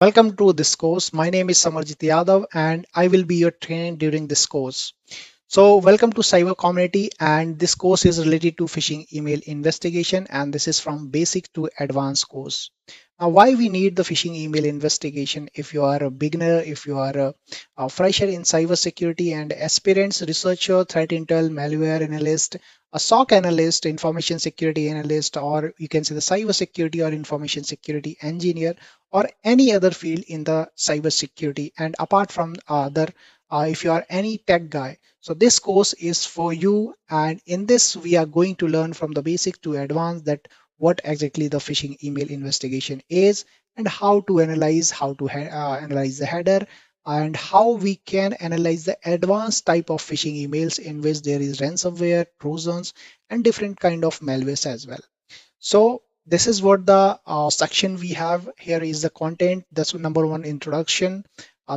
Welcome to this course. My name is Samarjit Yadav and I will be your trainer during this course. So welcome to Cyber Community, and this course is related to phishing email investigation, and this is from basic to advanced course. Now, why we need the phishing email investigation? If you are a beginner, if you are a fresher in cyber security and aspirants, researcher, threat intel, malware analyst, a SOC analyst, information security analyst, or you can say the cyber security or information security engineer, or any other field in the cyber security. And apart from other, if you are any tech guy, so this course is for you, and in this we are going to learn from the basic to advanced that what exactly the phishing email investigation is, and how to analyze, analyze the header, and how we can analyze the advanced type of phishing emails in which there is ransomware, trojans, and different kind of malwares as well. So this is what the section we have here is the content. That's number one, introduction.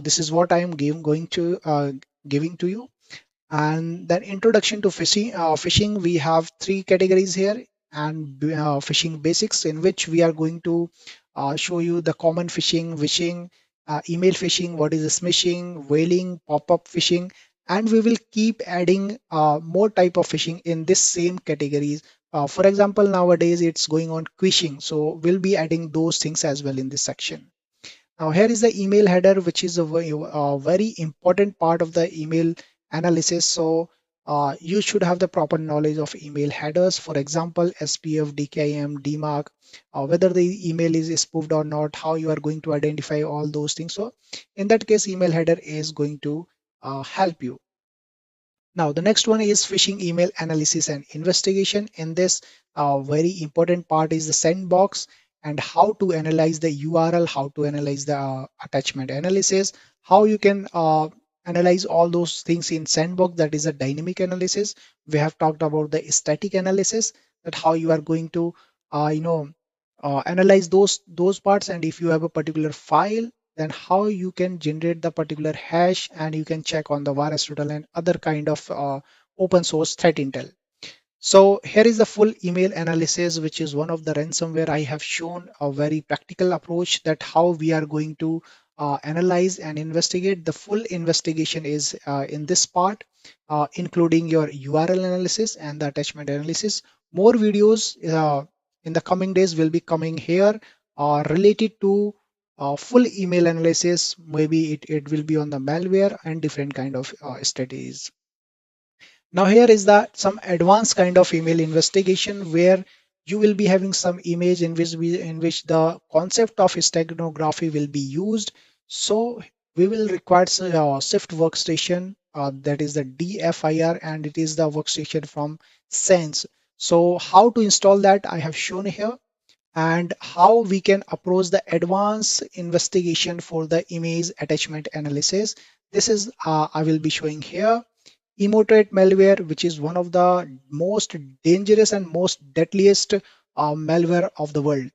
This is what I am going to giving to you. And then introduction to phishing, we have three categories here, and phishing basics, in which we are going to show you the common phishing, wishing, email phishing, what is smishing, whaling, pop-up phishing, and we will keep adding more type of phishing in this same categories. For example, nowadays it's going on quishing, so we'll be adding those things as well in this section. Now here is the email header, which is a very important part of the email analysis. So you should have the proper knowledge of email headers. For example, SPF, DKIM, DMARC, whether the email is spoofed or not, how you are going to identify all those things. So in that case, email header is going to help you. Now, the next one is phishing email analysis and investigation. In this, very important part is the sandbox and how to analyze the URL, how to analyze the attachment analysis, how you can analyze all those things in sandbox. That is a dynamic analysis. We have talked about the static analysis, that how you are going to, analyze those parts. And if you have a particular file, then how you can generate the particular hash, and you can check on the virus total and other kind of open source threat intel. So here is the full email analysis, which is one of the ransomware. I have shown a very practical approach that how we are going to analyze and investigate. The full investigation is in this part, including your URL analysis and the attachment analysis. More videos in the coming days will be coming here related to full email analysis. Maybe it will be on the malware and different kind of strategies. Now here is the some advanced kind of email investigation, where you will be having some image in which the concept of steganography will be used. So we will require Shift workstation, that is the DFIR, and it is the workstation from Sense. So how to install that I have shown here, and how we can approach the advanced investigation for the image attachment analysis. This is I will be showing here. Emotet malware, which is one of the most dangerous and most deadliest malware of the world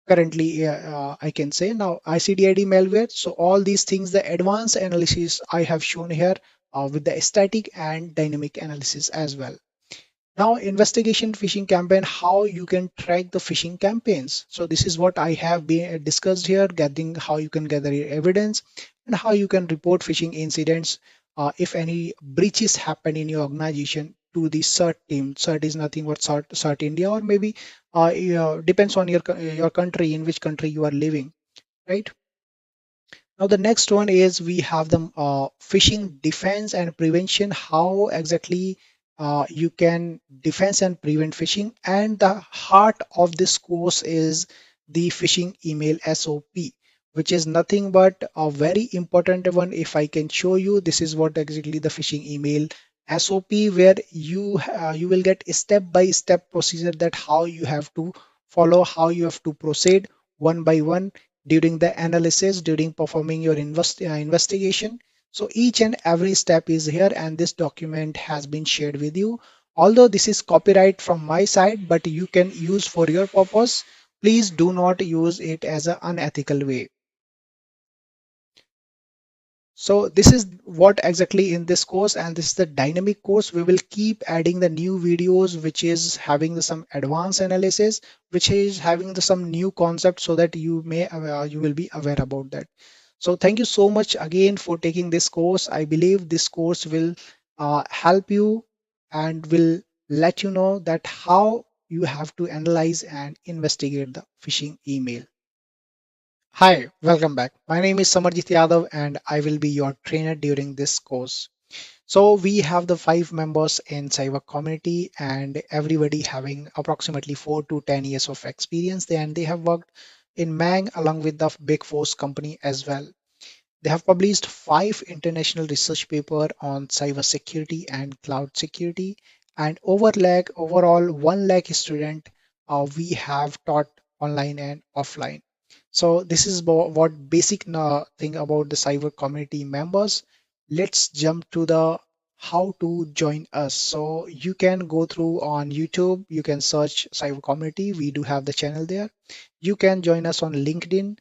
currently. I can say now ICDID malware. So all these things, the advanced analysis I have shown here with the static and dynamic analysis as well. Now, investigation phishing campaign, how you can track the phishing campaigns. So this is what I have been discussed here, gathering how you can gather your evidence and how you can report phishing incidents if any breaches happen in your organization to the CERT team. CERT is nothing but CERT India, or maybe depends on your country, in which country you are living, right? Now the next one is we have the phishing defense and prevention. How exactly you can defense and prevent phishing. And the heart of this course is the phishing email SOP, which is nothing but a very important one. If I can show you, this is what exactly the phishing email SOP, where you will get a step-by-step procedure that how you have to follow, how you have to proceed one by one during the analysis, during performing your investigation. So each and every step is here, and this document has been shared with you. Although this is copyright from my side, but you can use for your purpose. Please do not use it as an unethical way. So this is what exactly in this course, and this is the dynamic course. We will keep adding the new videos, which is having some advanced analysis, which is having some new concepts, so that you will be aware about that. So thank you so much again for taking this course. I believe this course will help you and will let you know that how you have to analyze and investigate the phishing email. Hi, welcome back. My name is Samarjit Yadav and I will be your trainer during this course. So we have the 5 members in cyber community and everybody having approximately 4 to 10 years of experience, and they have worked in Mang along with the Big Four company as well. They have published 5 international research papers on cybersecurity and cloud security, and overall 1 lakh student we have taught online and offline. So this is what basic thing about the cyber community members. Let's jump to the how to join us. So you can go through on YouTube, you can search cyber community. We do have the channel there. You can join us on LinkedIn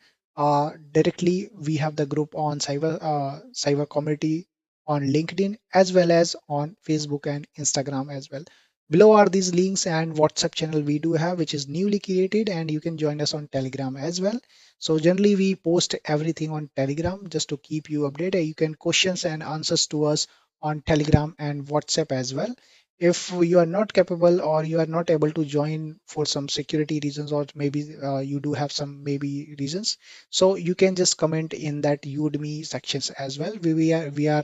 directly. We have the group on cyber community on LinkedIn as well as on Facebook and Instagram as well. Below are these links and WhatsApp channel we do have, which is newly created, and you can join us on Telegram as well. So generally we post everything on Telegram just to keep you updated. You can questions and answers to us on Telegram and WhatsApp as well. If you are not capable or you are not able to join for some security reasons, or maybe you do have some maybe reasons, so you can just comment in that Udemy sections as well. We are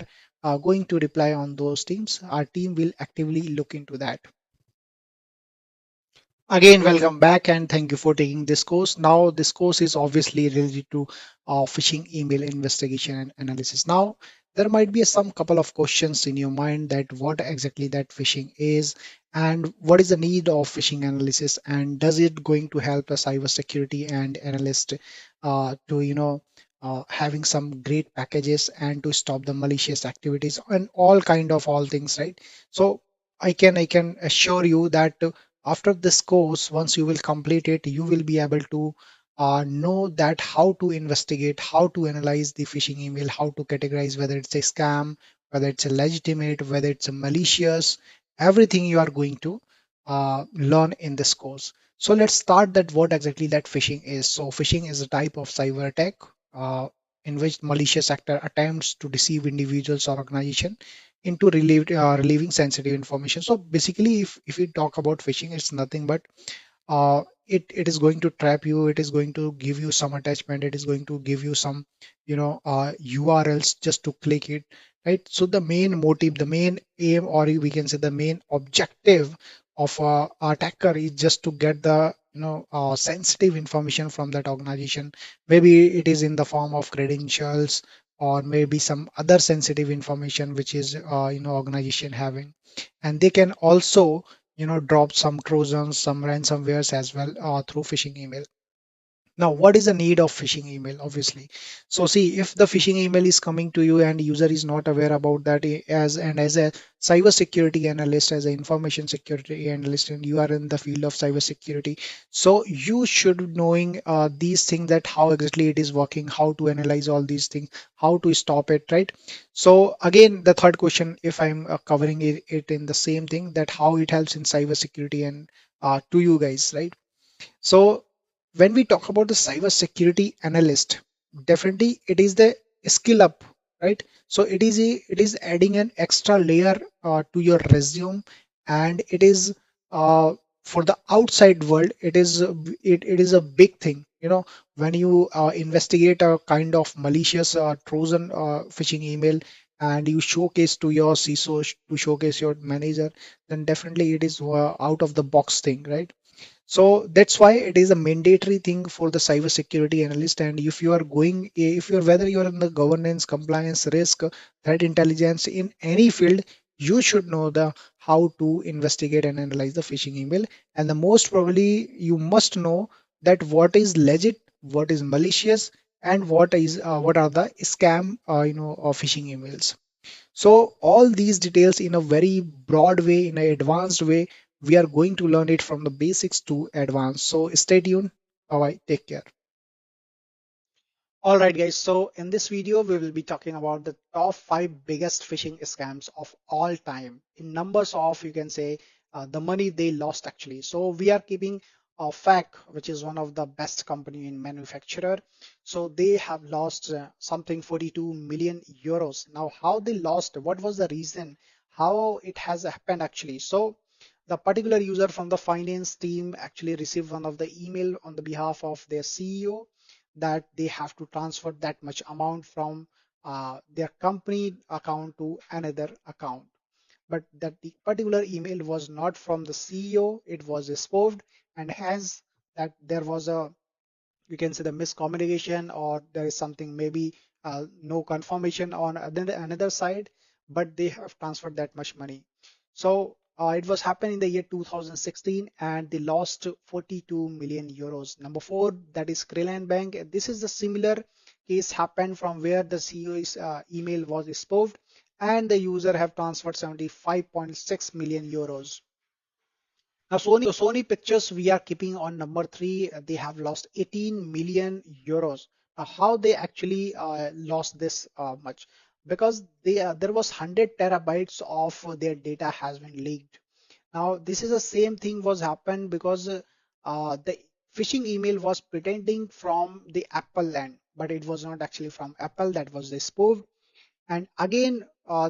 going to reply on those teams. Our team will actively look into that. Again, welcome back and thank you for taking this course. Now, this course is obviously related to phishing email investigation and analysis. Now, there might be some couple of questions in your mind that what exactly that phishing is, and what is the need of phishing analysis, and does it going to help a cybersecurity and analyst to having some great packages and to stop the malicious activities and all things, right? So I can assure you that after this course, once you will complete it, you will be able to know that how to investigate, how to analyze the phishing email, how to categorize whether it's a scam, whether it's a legitimate, whether it's a malicious. Everything you are going to learn in this course. So let's start that what exactly that phishing is. So phishing is a type of cyber attack uh, in which malicious actor attempts to deceive individuals or organization into relieving sensitive information. So basically, if we talk about phishing, it's nothing but it is going to trap you. It is going to give you some attachment. It is going to give you some URLs just to click it, right? So the main motive, the main aim, or we can say the main objective of a attacker is just to get the sensitive information from that organization. Maybe it is in the form of credentials, or maybe some other sensitive information which is organization having, and they can also drop some trojans, some ransomwares as well through phishing email. Now, what is the need of phishing email? Obviously, so see, if the phishing email is coming to you and user is not aware about that, as a cyber security analyst, as an information security analyst, and you are in the field of cyber security, so you should knowing these things, that how exactly it is working, how to analyze all these things, how to stop it, right? So again, the third question, if I'm covering it in the same thing, that how it helps in cyber security and to you guys, right? So when we talk about the cyber security analyst, definitely it is the skill up, right? So it is adding an extra layer to your resume, and it is for the outside world. It is a big thing. When you investigate a kind of malicious Trojan phishing email, and you showcase to your CISO, to showcase your manager, then definitely it is out of the box thing, right? So that's why it is a mandatory thing for the cybersecurity analyst. And if you are going, if you're whether you're in the governance, compliance, risk, threat intelligence in any field, you should know the how to investigate and analyze the phishing email. And the most probably you must know that what is legit, what is malicious, and what are the scam, phishing emails. So all these details in a very broad way, in an advanced way, we are going to learn it from the basics to advanced. So stay tuned. Bye bye. Take care. All right, guys. So in this video, we will be talking about the top five biggest phishing scams of all time in numbers of, you can say, the money they lost actually. So we are keeping FAC, which is one of the best company in manufacturer. So they have lost something 42 million euros. Now, how they lost? What was the reason? How it has happened actually? So the particular user from the finance team actually received one of the email on the behalf of their CEO that they have to transfer that much amount from their company account to another account. But that the particular email was not from the CEO, it was spoofed, and hence that there was a, you can say, the miscommunication, or there is something maybe no confirmation on another side, but they have transferred that much money. So it was happened in the year 2016 and they lost 42 million euros. Number four, that is Krillin Bank. This is the similar case happened from where the CEO's email was spoofed and the user have transferred 75.6 million euros. Now, Sony Pictures, we are keeping on number three. They have lost 18 million euros. Now, how they actually lost this much? Because there was 100 terabytes of their data has been leaked. Now, this is the same thing was happened because the phishing email was pretending from the Apple land, but it was not actually from Apple. That was the spoof. And again,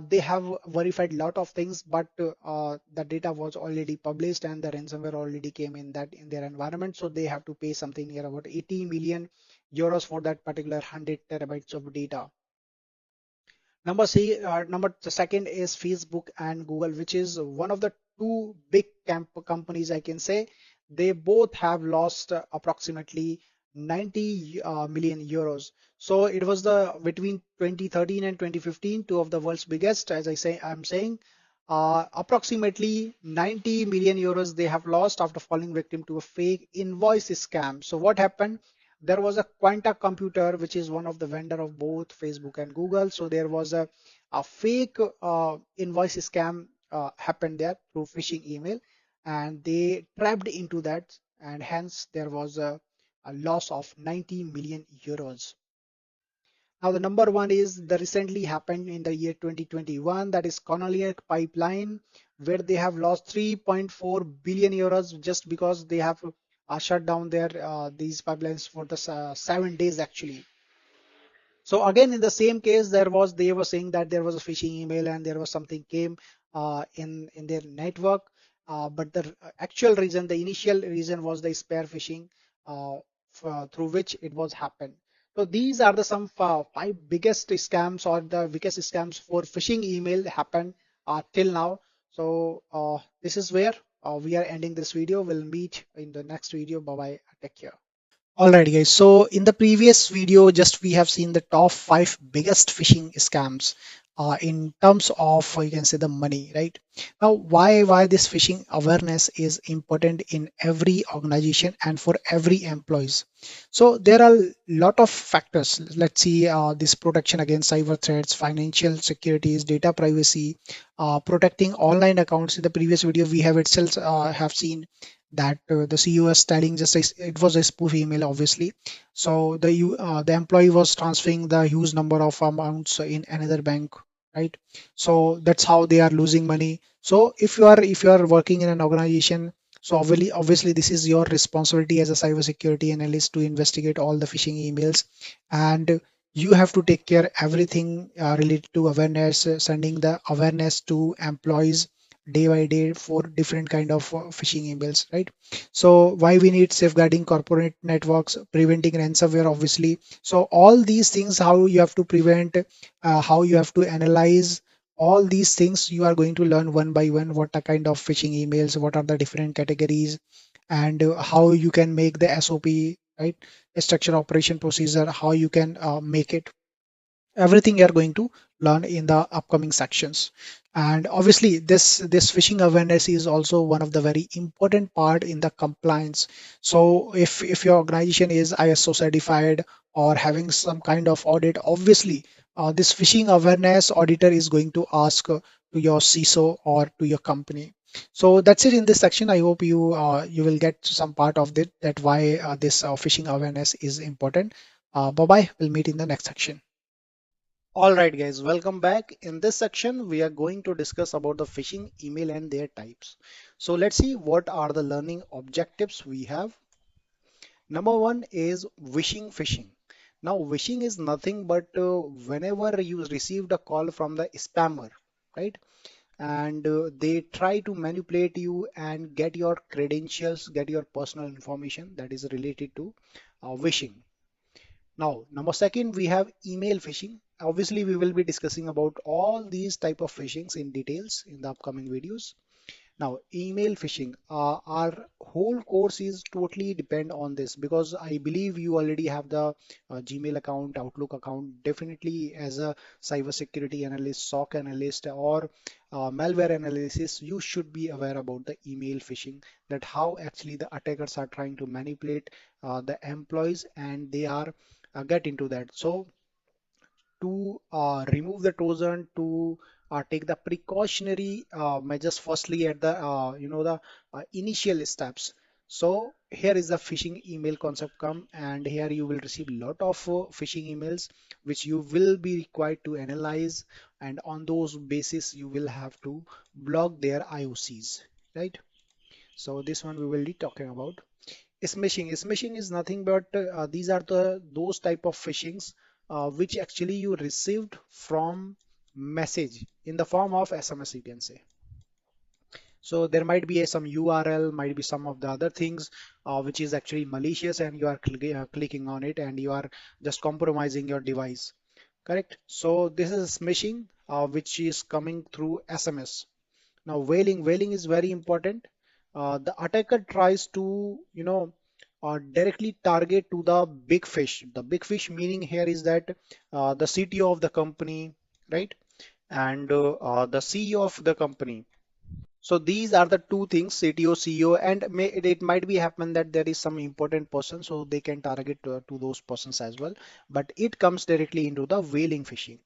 they have verified lot of things, but the data was already published and the ransomware already came in that in their environment. So they have to pay something near about 80 million euros for that particular 100 terabytes of data. Number the second is Facebook and Google, which is one of the two big companies I can say. They both have lost approximately 90 million euros. So it was the between 2013 and 2015, two of the world's biggest, as I'm saying, approximately 90 million euros they have lost after falling victim to a fake invoice scam. So what happened? There was a Quanta computer, which is one of the vendor of both Facebook and Google. So there was a fake invoice scam happened there through phishing email, and they trapped into that, and hence there was a loss of 90 million euros. Now the number one is the recently happened in the year 2021, that is Colonial Pipeline, where they have lost 3.4 billion euros just because they have shut down their these pipelines for the 7 days actually. So again, in the same case, they were saying that there was a phishing email and there was something came in their network, but the actual reason, the initial reason was the spear phishing through which it was happened. So these are the some five biggest scams or the biggest scams for phishing email happened till now. So this is where we are ending this video. We'll meet in the next video. Bye bye. Take care. Alright guys, so in the previous video just we have seen the top five biggest phishing scams in terms of you can say the money, right? Now why this phishing awareness is important in every organization and for every employees. So there are a lot of factors. Let's see this protection against cyber threats, financial securities, data privacy, protecting online accounts. In the previous video we have itself have seen that the CEO was telling just it was a spoof email, obviously. So the employee was transferring the huge number of amounts in another bank, right? So that's how they are losing money. So if you are working in an organization, so obviously this is your responsibility as a cybersecurity analyst to investigate all the phishing emails, and you have to take care everything related to awareness, sending the awareness to employees day by day for different kind of phishing emails, right? So why we need safeguarding corporate networks, preventing ransomware, obviously. So all these things, how you have to prevent, how you have to analyze all these things, you are going to learn one by one. What are kind of phishing emails, what are the different categories, and how you can make the SOP, right? Structure operation procedure, how you can make it. Everything you're going to learn in the upcoming sections. And obviously this phishing awareness is also one of the very important part in the compliance. So if your organization is ISO certified or having some kind of audit, obviously this phishing awareness auditor is going to ask to your CISO or to your company. So that's it in this section. I hope you will get some part of it, that why this phishing awareness is important. Bye bye. We'll meet in the next section. All right, guys, welcome back. In this section, we are going to discuss about the phishing email and their types. So let's see what are the learning objectives we have. Number one is wishing phishing. Now, wishing is nothing but whenever you received a call from the spammer, right? And they try to manipulate you and get your credentials, get your personal information that is related to wishing. Now, number second, we have email phishing. Obviously, we will be discussing about all these type of phishings in details in the upcoming videos. Now, email phishing, our whole course is totally depend on this because I believe you already have the Gmail account, Outlook account. Definitely, as a cybersecurity analyst, SOC analyst, or malware analysis, you should be aware about the email phishing, that how actually the attackers are trying to manipulate the employees and they are get into that. So to remove the Trojan, to take the precautionary measures firstly at the the initial steps. So here is the phishing email concept come, and here you will receive a lot of phishing emails which you will be required to analyze, and on those basis you will have to block their IOCs, right? So this one we will be talking about. Smishing. Smishing is nothing but these are the those type of phishings which actually you received from message in the form of SMS, you can say. So there might be some URL, might be some of the other things which is actually malicious, and you are clicking on it and you are just compromising your device. Correct? So this is smishing which is coming through SMS. Now, whaling is very important. The attacker tries to, directly target to the big fish. The big fish meaning here is that the CTO of the company, right? And the CEO of the company. So these are the two things, CTO, CEO, and it might be happen that there is some important person, so they can target to those persons as well. But it comes directly into the whaling phishing.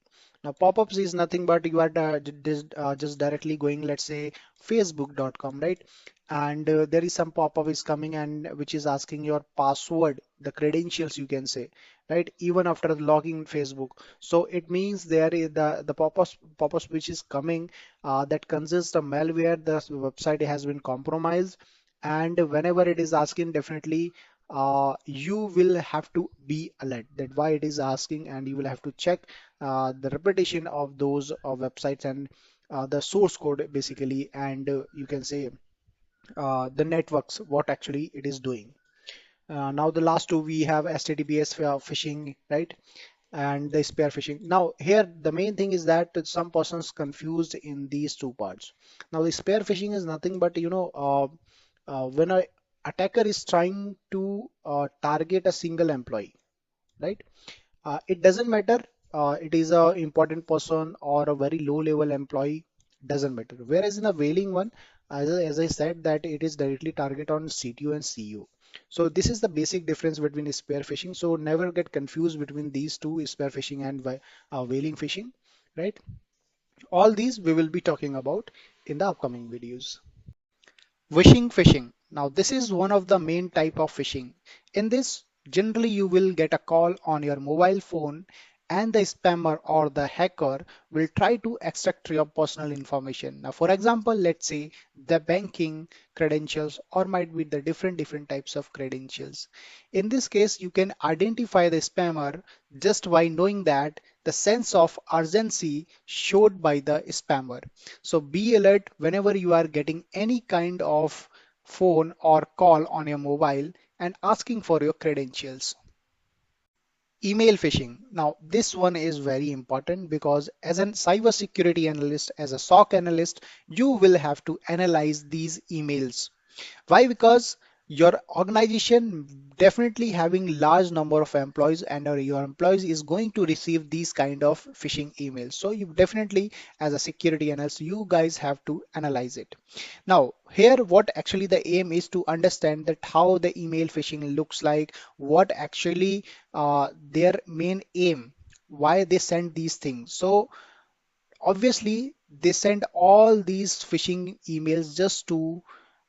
Now, pop-ups is nothing but you are just directly going, let's say, facebook.com, right? And there is some pop-up is coming and which is asking your password, the credentials you can say, right? Even after logging in Facebook. So it means there is the pop-ups which is coming that consists of malware. The website has been compromised, and whenever it is asking, definitely you will have to be alert that why it is asking, and you will have to check the repetition of those websites and the source code basically, and you can say the networks what actually it is doing. Now the last two we have HTTPS phishing, right? And the spear phishing. Now here the main thing is that some persons confused in these two parts. Now the spear phishing is nothing but when a attacker is trying to target a single employee, right? It doesn't matter it is a important person or a very low level employee, doesn't matter. Whereas in the whaling one, as I said, that it is directly target on CTO and CEO. So this is the basic difference between spear phishing. So never get confused between these two, spear phishing and whaling phishing, right? All these we will be talking about in the upcoming videos. Wishing phishing. Now, this is one of the main type of phishing. In this, generally you will get a call on your mobile phone and the spammer or the hacker will try to extract your personal information. Now, for example, let's say the banking credentials or might be the different types of credentials. In this case, you can identify the spammer just by knowing that the sense of urgency showed by the spammer. So be alert whenever you are getting any kind of phone or call on your mobile and asking for your credentials. Email phishing. Now, this one is very important because as a cybersecurity analyst, as a SOC analyst, you will have to analyze these emails. Why? Because your organization definitely having large number of employees and your employees is going to receive these kind of phishing emails. So you definitely as a security analyst, you guys have to analyze it. Now here what actually the aim is to understand that how the email phishing looks like, what actually their main aim, why they send these things. So obviously they send all these phishing emails just to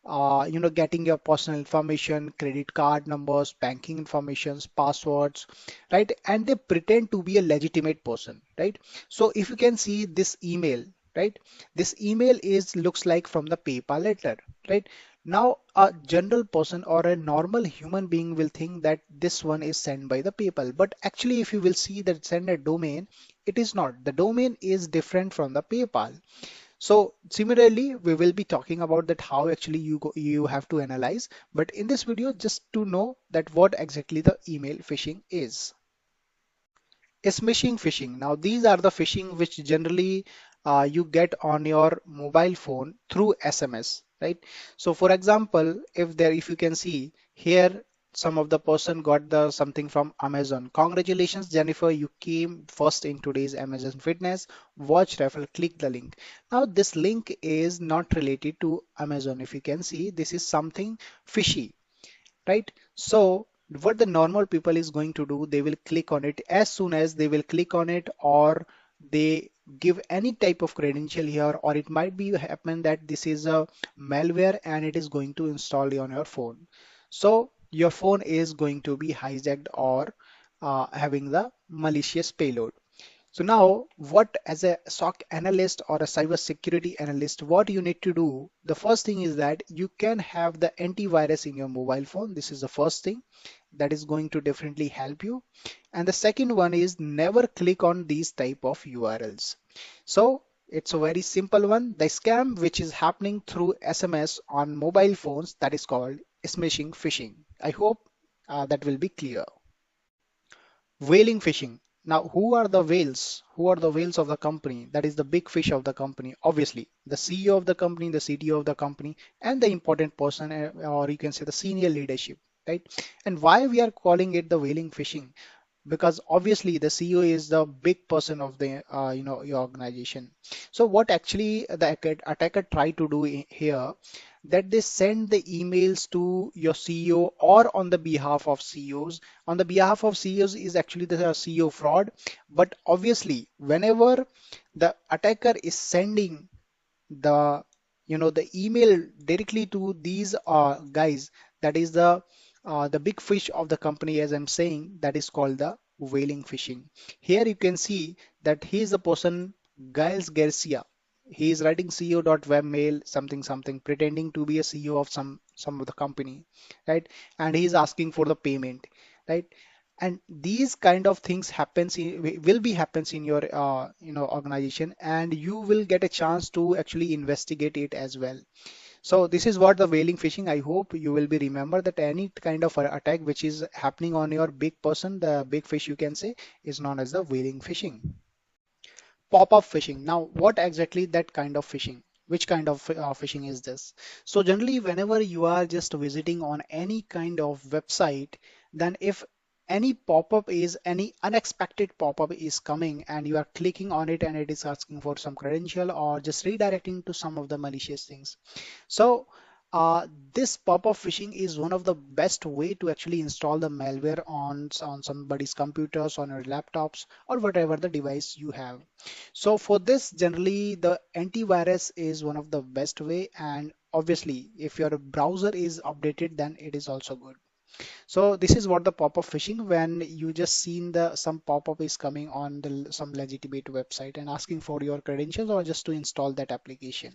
getting your personal information, credit card numbers, banking informations, passwords, right? And they pretend to be a legitimate person, right? So if you can see this email, right? This email is looks like from the PayPal letter, right? Now, a general person or a normal human being will think that this one is sent by the PayPal, but actually, if you will see that send a domain, it is not. The domain is different from the PayPal. So similarly, we will be talking about that how actually you have to analyze. But in this video, just to know that what exactly the email phishing is. Smishing phishing. Now these are the phishing which generally you get on your mobile phone through SMS, right? So for example, if you can see here, some of the person got the something from Amazon. Congratulations, Jennifer, you came first in today's Amazon Fitness. Watch referral, click the link. Now this link is not related to Amazon. If you can see, this is something fishy, right? So what the normal people is going to do, they will click on it. As soon as they will click on it, or they give any type of credential here, or it might be happen that this is a malware and it is going to install on your phone. So your phone is going to be hijacked or having the malicious payload. So now, what as a SOC analyst or a cyber security analyst, what you need to do, the first thing is that you can have the antivirus in your mobile phone. This is the first thing that is going to definitely help you. And the second one is never click on these type of URLs. So it's a very simple one. The scam which is happening through SMS on mobile phones, that is called smishing phishing. I hope that will be clear. Whaling fishing. Now, who are the whales? Who are the whales of the company? That is the big fish of the company. Obviously, the CEO of the company, the CTO of the company, and the important person, or you can say the senior leadership, right? And why we are calling it the whaling fishing? Because obviously the CEO is the big person of the your organization. So what actually the attacker try to do here, that they send the emails to your CEO or on the behalf of CEOs. On the behalf of CEOs is actually the CEO fraud. But obviously, whenever the attacker is sending the the email directly to these guys, that is the big fish of the company, as I'm saying, that is called the whaling fishing. Here you can see that he is the person, Giles Garcia. He is writing CEO.webmail something something, pretending to be a CEO of some of the company, right? And he is asking for the payment, right? And these kind of things will be happens in your organization, and you will get a chance to actually investigate it as well. So this is what the whaling fishing. I hope you will be remember that any kind of attack which is happening on your big person, the big fish you can say, is known as the whaling fishing. Pop-up phishing. Now, what exactly that kind of phishing? Which kind of phishing is this? So generally, whenever you are just visiting on any kind of website, then if any unexpected pop-up is coming and you are clicking on it and it is asking for some credential or just redirecting to some of the malicious things. So this pop-up phishing is one of the best way to actually install the malware on somebody's computers, on your laptops, or whatever the device you have. So for this, generally the antivirus is one of the best way, and obviously if your browser is updated, then it is also good. So this is what the pop-up phishing, when you just seen the some pop-up is coming on some legitimate website and asking for your credentials or just to install that application.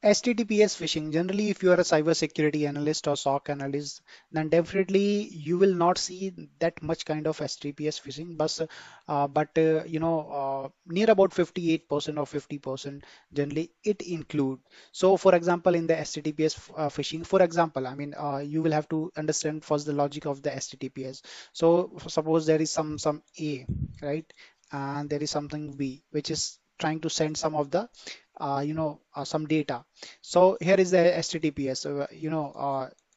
HTTPS phishing. Generally, if you are a cybersecurity analyst or SOC analyst, then definitely you will not see that much kind of HTTPS phishing. But near about 58% or 50% generally it include. So, for example, in the HTTPS phishing, for example, I mean, you will have to understand first the logic of the HTTPS. So, suppose there is some A, right, and there is something B, which is trying to send some of the some data. So here is the HTTPS.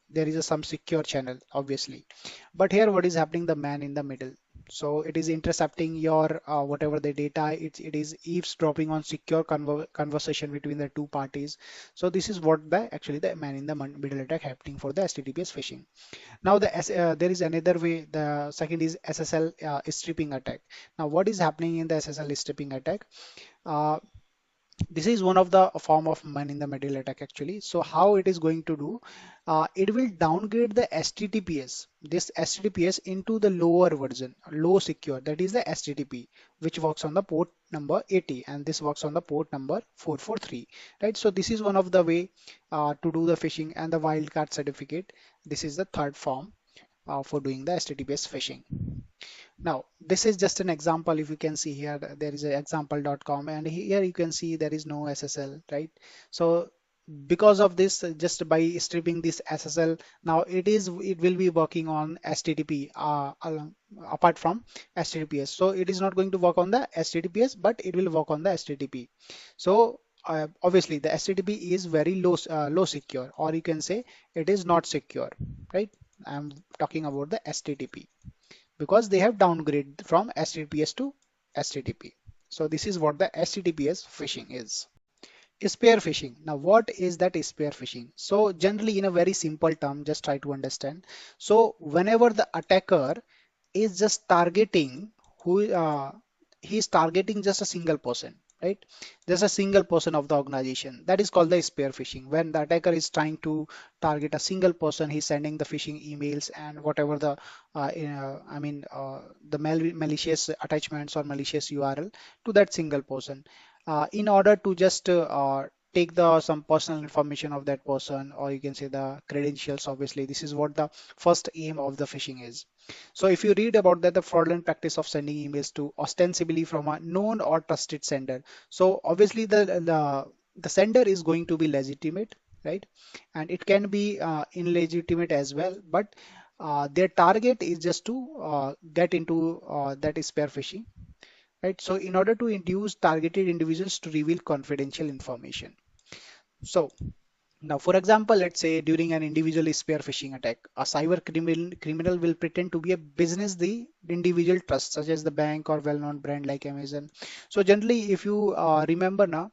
There is some secure channel, obviously. But here, what is happening? The man in the middle. So it is intercepting your whatever the data. It is eavesdropping on secure conversation between the two parties. So this is what actually the man in the middle attack happening for the HTTPS phishing. Now there is another way. The second is SSL stripping attack. Now what is happening in the SSL stripping attack? Uh, This is one of the form of man in the middle attack actually. So how it is going to do, it will downgrade the HTTPS, this HTTPS into the lower version, low secure, that is the HTTP, which works on the port number 80 and this works on the port number 443, right? So this is one of the way to do the phishing. And the wildcard certificate, this is the third form for doing the HTTPS phishing. Now, this is just an example. If you can see here, there is a example.com, and here you can see there is no SSL, right? So because of this, just by stripping this SSL, now it will be working on HTTP apart from HTTPS. So it is not going to work on the HTTPS, but it will work on the HTTP. So obviously the HTTP is very low secure, or you can say it is not secure, right? I'm talking about the HTTP because they have downgraded from HTTPS to HTTP. So this is what the HTTPS phishing is. Spear phishing. Now, what is that spear phishing? So generally in a very simple term, just try to understand. So whenever the attacker is just targeting who he's targeting just a single person, right? Just a single person of the organization. That is called the spear phishing. When the attacker is trying to target a single person, he's sending the phishing emails and whatever the the malicious attachments or malicious URL to that single person in order to just take the some personal information of that person, or you can say the credentials. Obviously this is what the first aim of the phishing is. So if you read about that, the fraudulent practice of sending emails to ostensibly from a known or trusted sender. So obviously the sender is going to be legitimate, right? And it can be illegitimate as well, but their target is just to get into that spear phishing, right? So in order to induce targeted individuals to reveal confidential information. So now, for example, let's say during an individual spear phishing attack, a criminal will pretend to be a business the individual trusts, such as the bank or well-known brand like Amazon. So generally, if you remember now,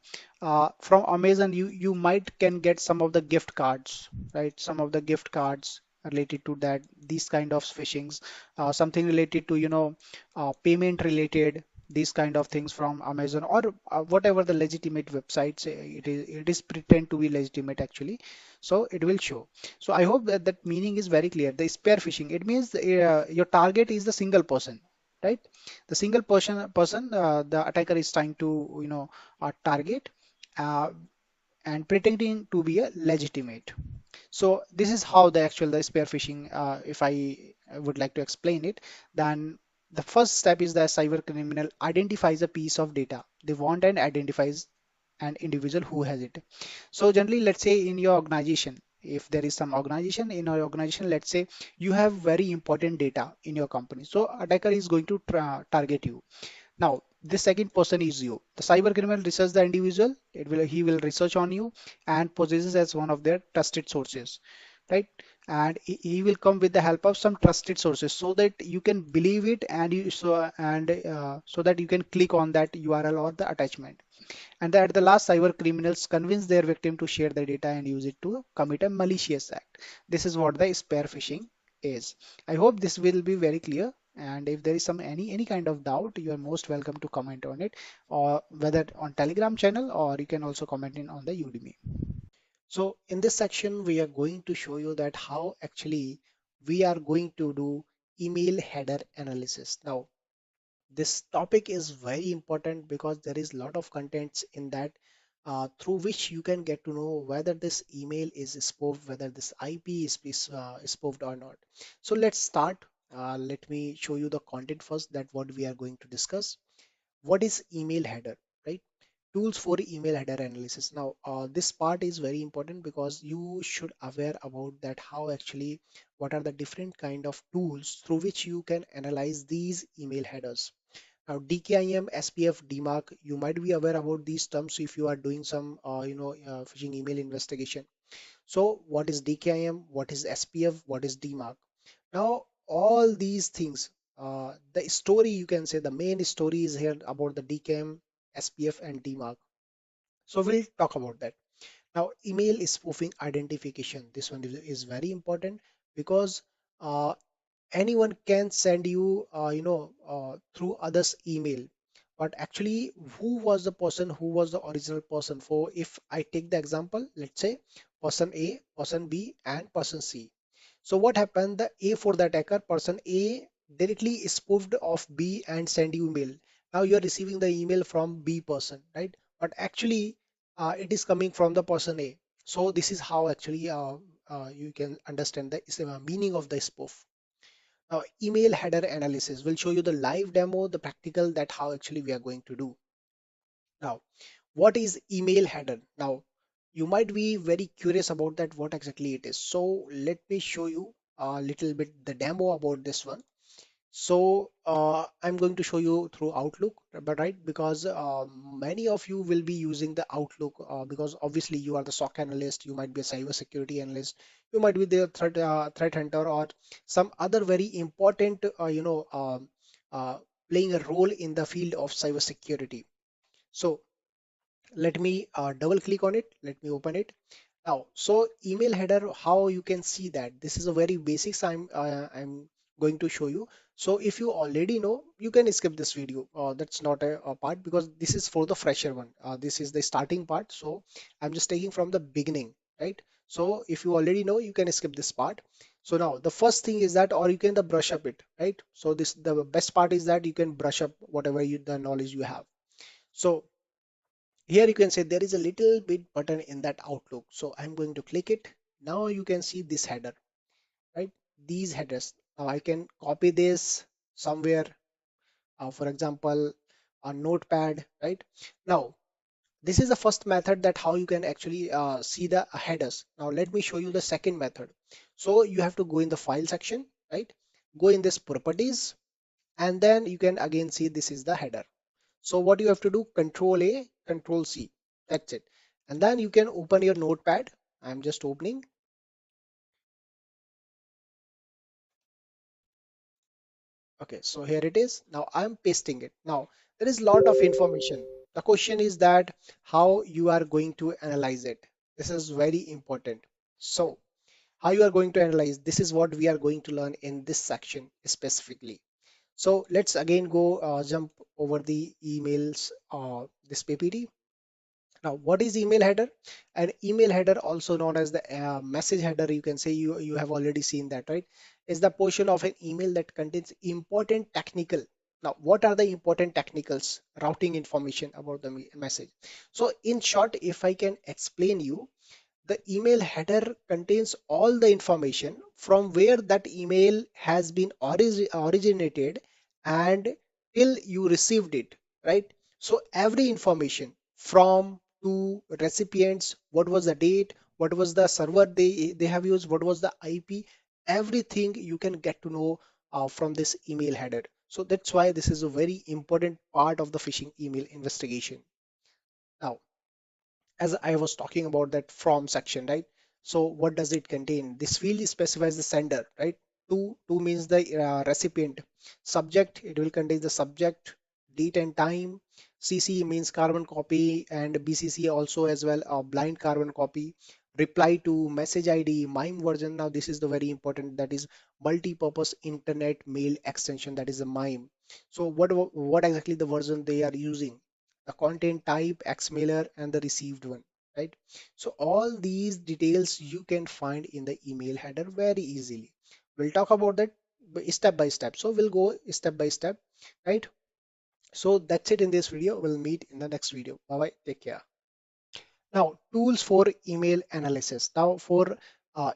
from Amazon, you might can get some of the gift cards, right? Some of the gift cards related to that, these kind of phishings, something related to, payment related, these kind of things from Amazon or whatever the legitimate websites it is pretend to be legitimate actually. So it will show. So I hope that that meaning is very clear. The spear phishing, it means your target is the single person, right? The single person the attacker is trying to target uh, and pretending to be a legitimate. So this is how the actual the spear phishing, if I would like to explain it, then the first step is the cyber criminal identifies a piece of data they want and identifies an individual who has it. So generally, let's say in your organization, if there is some organization in your organization, let's say you have very important data in your company. So attacker is going to target you. Now, this second person is you. The cyber criminal research the individual. He will research on you and possesses as one of their trusted sources, right? And he will come with the help of some trusted sources so that you can believe it and so that you can click on that URL or the attachment. And at the last, cyber criminals convince their victim to share the data and use it to commit a malicious act. This is what the spear phishing is. I hope this will be very clear. And if there is some any kind of doubt, you are most welcome to comment on it, or whether on Telegram channel, or you can also comment in on the Udemy. So in this section, we are going to show you that how actually we are going to do email header analysis. Now, this topic is very important because there is a lot of contents in that through which you can get to know whether this email is spoofed, whether this IP is spoofed or not. So let's start. Let me show you the content first, that what we are going to discuss. What is email header, right? Tools for email header analysis. Now, this part is very important because you should aware about that how actually what are the different kind of tools through which you can analyze these email headers. Now, DKIM, SPF, DMARC, you might be aware about these terms if you are doing some, phishing email investigation. So, what is DKIM? What is SPF? What is DMARC? Now, all these things, the story you can say the main story is here about the DKIM, SPF, and DMARC. So, we'll talk about that. Now, email spoofing identification. This one is very important because anyone can send you through others email, but actually who was the person, who was the original person. For if I take the example, let's say person A, person B, and person C. So what happened? The A for the attacker, person A directly spoofed of B and send you email. Now you are receiving the email from B person, right? But actually, it is coming from the person A. So this is how actually you can understand the meaning of the spoof. Now, email header analysis will show you the live demo, the practical, that how actually we are going to do. Now, what is email header? Now, you might be very curious about that, what exactly it is. So let me show you a little bit the demo about this one. So I'm going to show you through Outlook, but right, because many of you will be using the Outlook because obviously you are the SOC analyst, you might be a cyber security analyst, you might be the threat hunter, or some other very important, uh, playing a role in the field of cyber security. So let me double click on it. Let me open it. Now, so email header, how you can see that? This is a very basics I'm going to show you. So if you already know, you can skip this video. That's not a part, because this is for the fresher one. This is the starting part. So I'm just taking from the beginning, right? So if you already know, you can skip this part. So now the first thing is that, or you can the brush up it, right? So this, the best part is that you can brush up whatever the knowledge you have. So here you can say there is a little bit button in that Outlook. So I'm going to click it. Now you can see this header, right? These headers. Now I can copy this somewhere, for example, a notepad, right? Now, this is the first method, that how you can actually see the headers. Now let me show you the second method. So you have to go in the file section, right? Go in this properties, and then you can again see this is the header. So what you have to do, Control A, Control C. That's it. And then you can open your notepad. I'm just opening. Okay, so here it is. Now I'm pasting it. Now there is a lot of information. The question is that how you are going to analyze it. This is very important. So how you are going to analyze, this is what we are going to learn in this section specifically. So let's again go jump over the emails, this PPT. Now, what is email header? An email header, also known as the message header, you can say, you have already seen that, right? Is the portion of an email that contains important technical. Now, what are the important technicals? Routing information about the message. So, in short, if I can explain you, the email header contains all the information from where that email has been originated and till you received it, right? So every information from to recipients, what was the date, what was the server they have used, what was the IP, everything you can get to know from this email header. So that's why this is a very important part of the phishing email investigation. Now, as I was talking about that from section, right? So what does it contain? This field specifies the sender, right? Two means the recipient. Subject, it will contain the subject, date and time. CC means carbon copy, and BCC also as well, a blind carbon copy. Reply to message ID, MIME version. Now this is the very important, that is multi-purpose internet mail extension, that is a MIME. So what exactly the version they are using? The content type, xmailer, and the received one, right? So all these details you can find in the email header very easily. We'll talk about that step by step. So we'll go step by step, right? So that's it in this video. We'll meet in the next video. Bye bye. Take care. Now, tools for email analysis. Now, for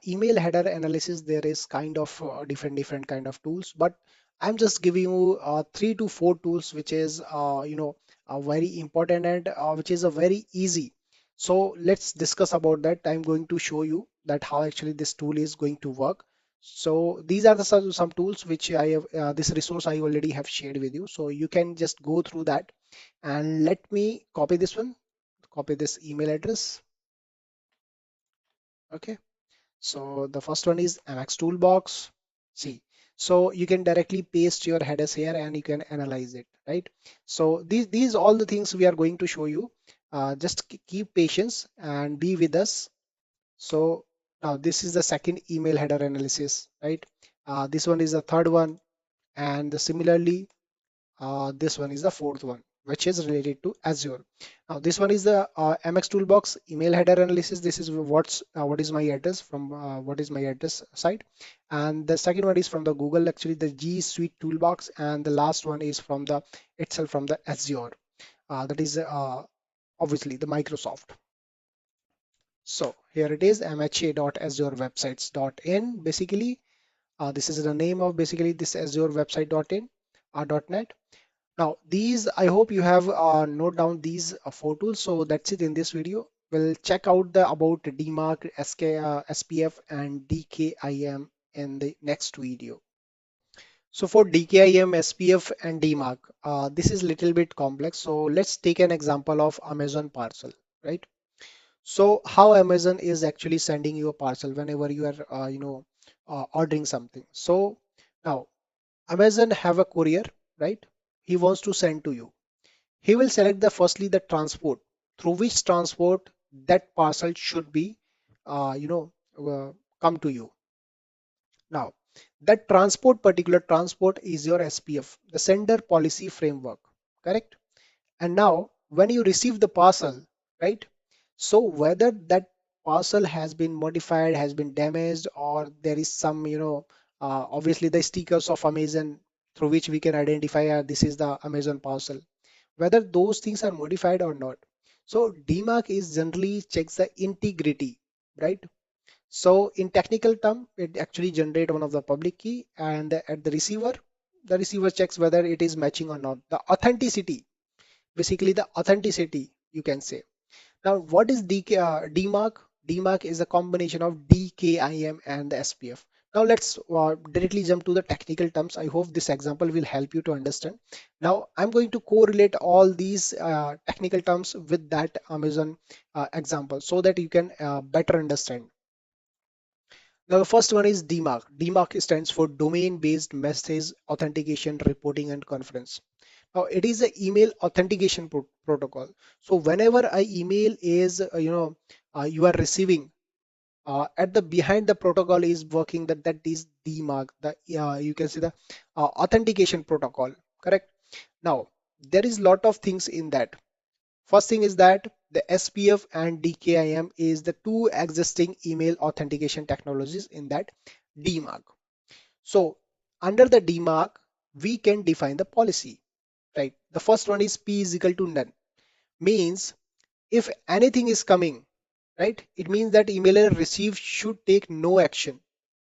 email header analysis, there is kind of different kind of tools, but I'm just giving you 3 to 4 tools, which is very important, and which is a very easy. So let's discuss about that. I'm going to show you that how actually this tool is going to work. So these are the some tools which I have, this resource I already have shared with you. So you can just go through that, and let me copy this one, copy this email address. Okay, so the first one is MX Toolbox. See, so you can directly paste your headers here and you can analyze it, right? So these all the things we are going to show you. Just keep patience and be with us. So now this is the second email header analysis, right? This one is the third one, and similarly This one is the fourth one, which is related to Azure. Now this one is the MX Toolbox email header analysis. This is what is my address from what is my address site, and the second one is from the Google, actually the G Suite Toolbox, and the last one is from the itself from the Azure. That is obviously the Microsoft. So here it is, mha.azurewebsites.in. Basically, this is the name of basically this Azure website.in .net. Now, these, I hope you have note down these four tools. So that's it in this video. We'll check out the about DMARC, SPF, and DKIM in the next video. So for DKIM, SPF, and DMARC, this is little bit complex. So let's take an example of Amazon parcel, right? So how Amazon is actually sending you a parcel whenever you are, ordering something. So now Amazon have a courier, right? He wants to send to you. He will select the firstly the transport through which transport that parcel should be, come to you. Now, that particular transport is your SPF, the sender policy framework, correct? And now, when you receive the parcel, right? So whether that parcel has been modified, has been damaged, or there is some, obviously the stickers of Amazon through which we can identify this is the Amazon parcel, whether those things are modified or not. So DMARC is generally checks the integrity, right? So in technical term, it actually generate one of the public key, and at the receiver checks whether it is matching or not. The authenticity, basically the authenticity, you can say. Now, what is DMARC? DMARC is a combination of DKIM and the SPF. Now, let's directly jump to the technical terms. I hope this example will help you to understand. Now, I'm going to correlate all these technical terms with that Amazon example so that you can better understand. Now, the first one is DMARC. DMARC stands for Domain-Based Message Authentication Reporting and Conference. Now, it is an email authentication protocol. So whenever a email is, you are receiving, at the behind the protocol is working that is DMARC. You can see the authentication protocol, correct? Now, there is lot of things in that. First thing is that the SPF and DKIM is the two existing email authentication technologies in that DMARC. So under the DMARC, we can define the policy, right? The first one is P is equal to none, means if anything is coming, right, it means that emailer received should take no action,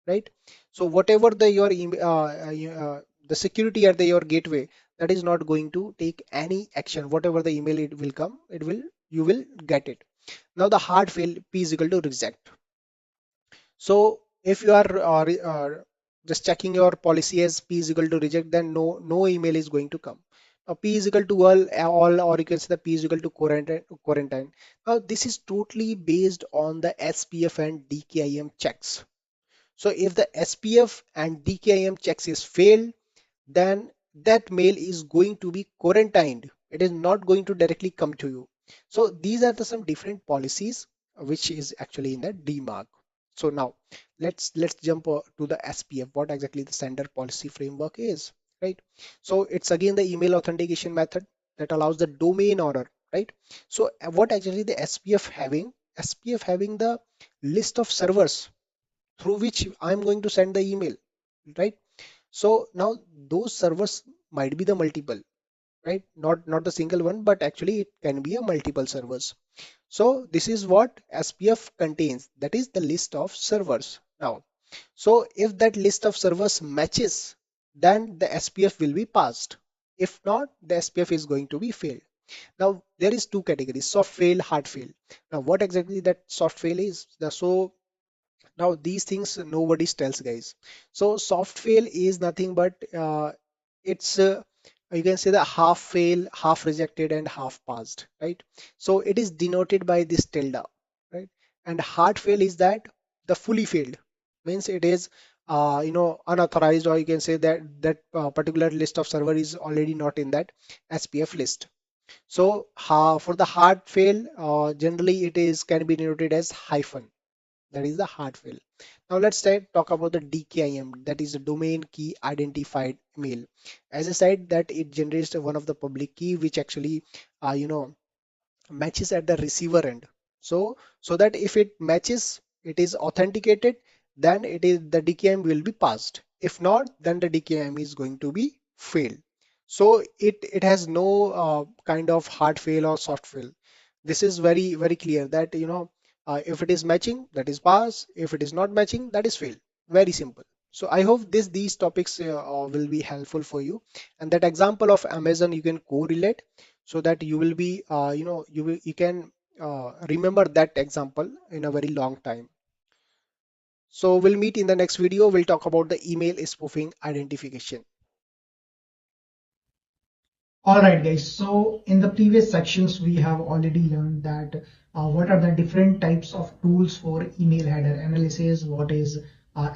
right? So whatever the your the security at your gateway, that is not going to take any action. Whatever the email it will come, it will you will get it. Now the hard fail, P is equal to reject. So if you are just checking your policy as P is equal to reject, then no email is going to come. Now P is equal to all, or you can say the P is equal to quarantine. Now this is totally based on the SPF and DKIM checks. So if the SPF and DKIM checks is failed, then that mail is going to be quarantined. It is not going to directly come to you. So these are some different policies which is actually in the DMARC. So now let's jump to the SPF, what exactly the sender policy framework is, right? So it's again the email authentication method that allows the domain owner, right? So what actually the SPF having? SPF having the list of servers through which I'm going to send the email, right? So now those servers might be the multiple, right? Not the single one, but actually it can be a multiple servers. So this is what SPF contains, that is the list of servers. Now, so if that list of servers matches, then the SPF will be passed. If not, the SPF is going to be failed. Now there is two categories: soft fail, hard fail. Now what exactly that soft fail is? So now these things nobody tells, guys. So soft fail is nothing but it's you can say the half fail, half rejected, and half passed, right? So it is denoted by this tilde, right? And hard fail is that the fully failed, means it is unauthorized, or you can say that particular list of server is already not in that SPF list. So for the hard fail, generally it is can be denoted as hyphen. That is the hard fail. Now let's talk about the DKIM, that is the domain key identified mail. As I said, that it generates one of the public key which actually you know matches at the receiver end. So that if it matches, it is authenticated, then it is the DKIM will be passed. If not, then the DKIM is going to be failed. So it has no kind of hard fail or soft fail. This is very clear that if it is matching, that is pass. If it is not matching, that is fail. Very simple. So I hope these topics will be helpful for you. And that example of Amazon you can correlate, so that you will be you can remember that example in a very long time. So we'll meet in the next video. We'll talk about the email spoofing identification. All right, guys. So in the previous sections, we have already learned that what are the different types of tools for email header analysis, what is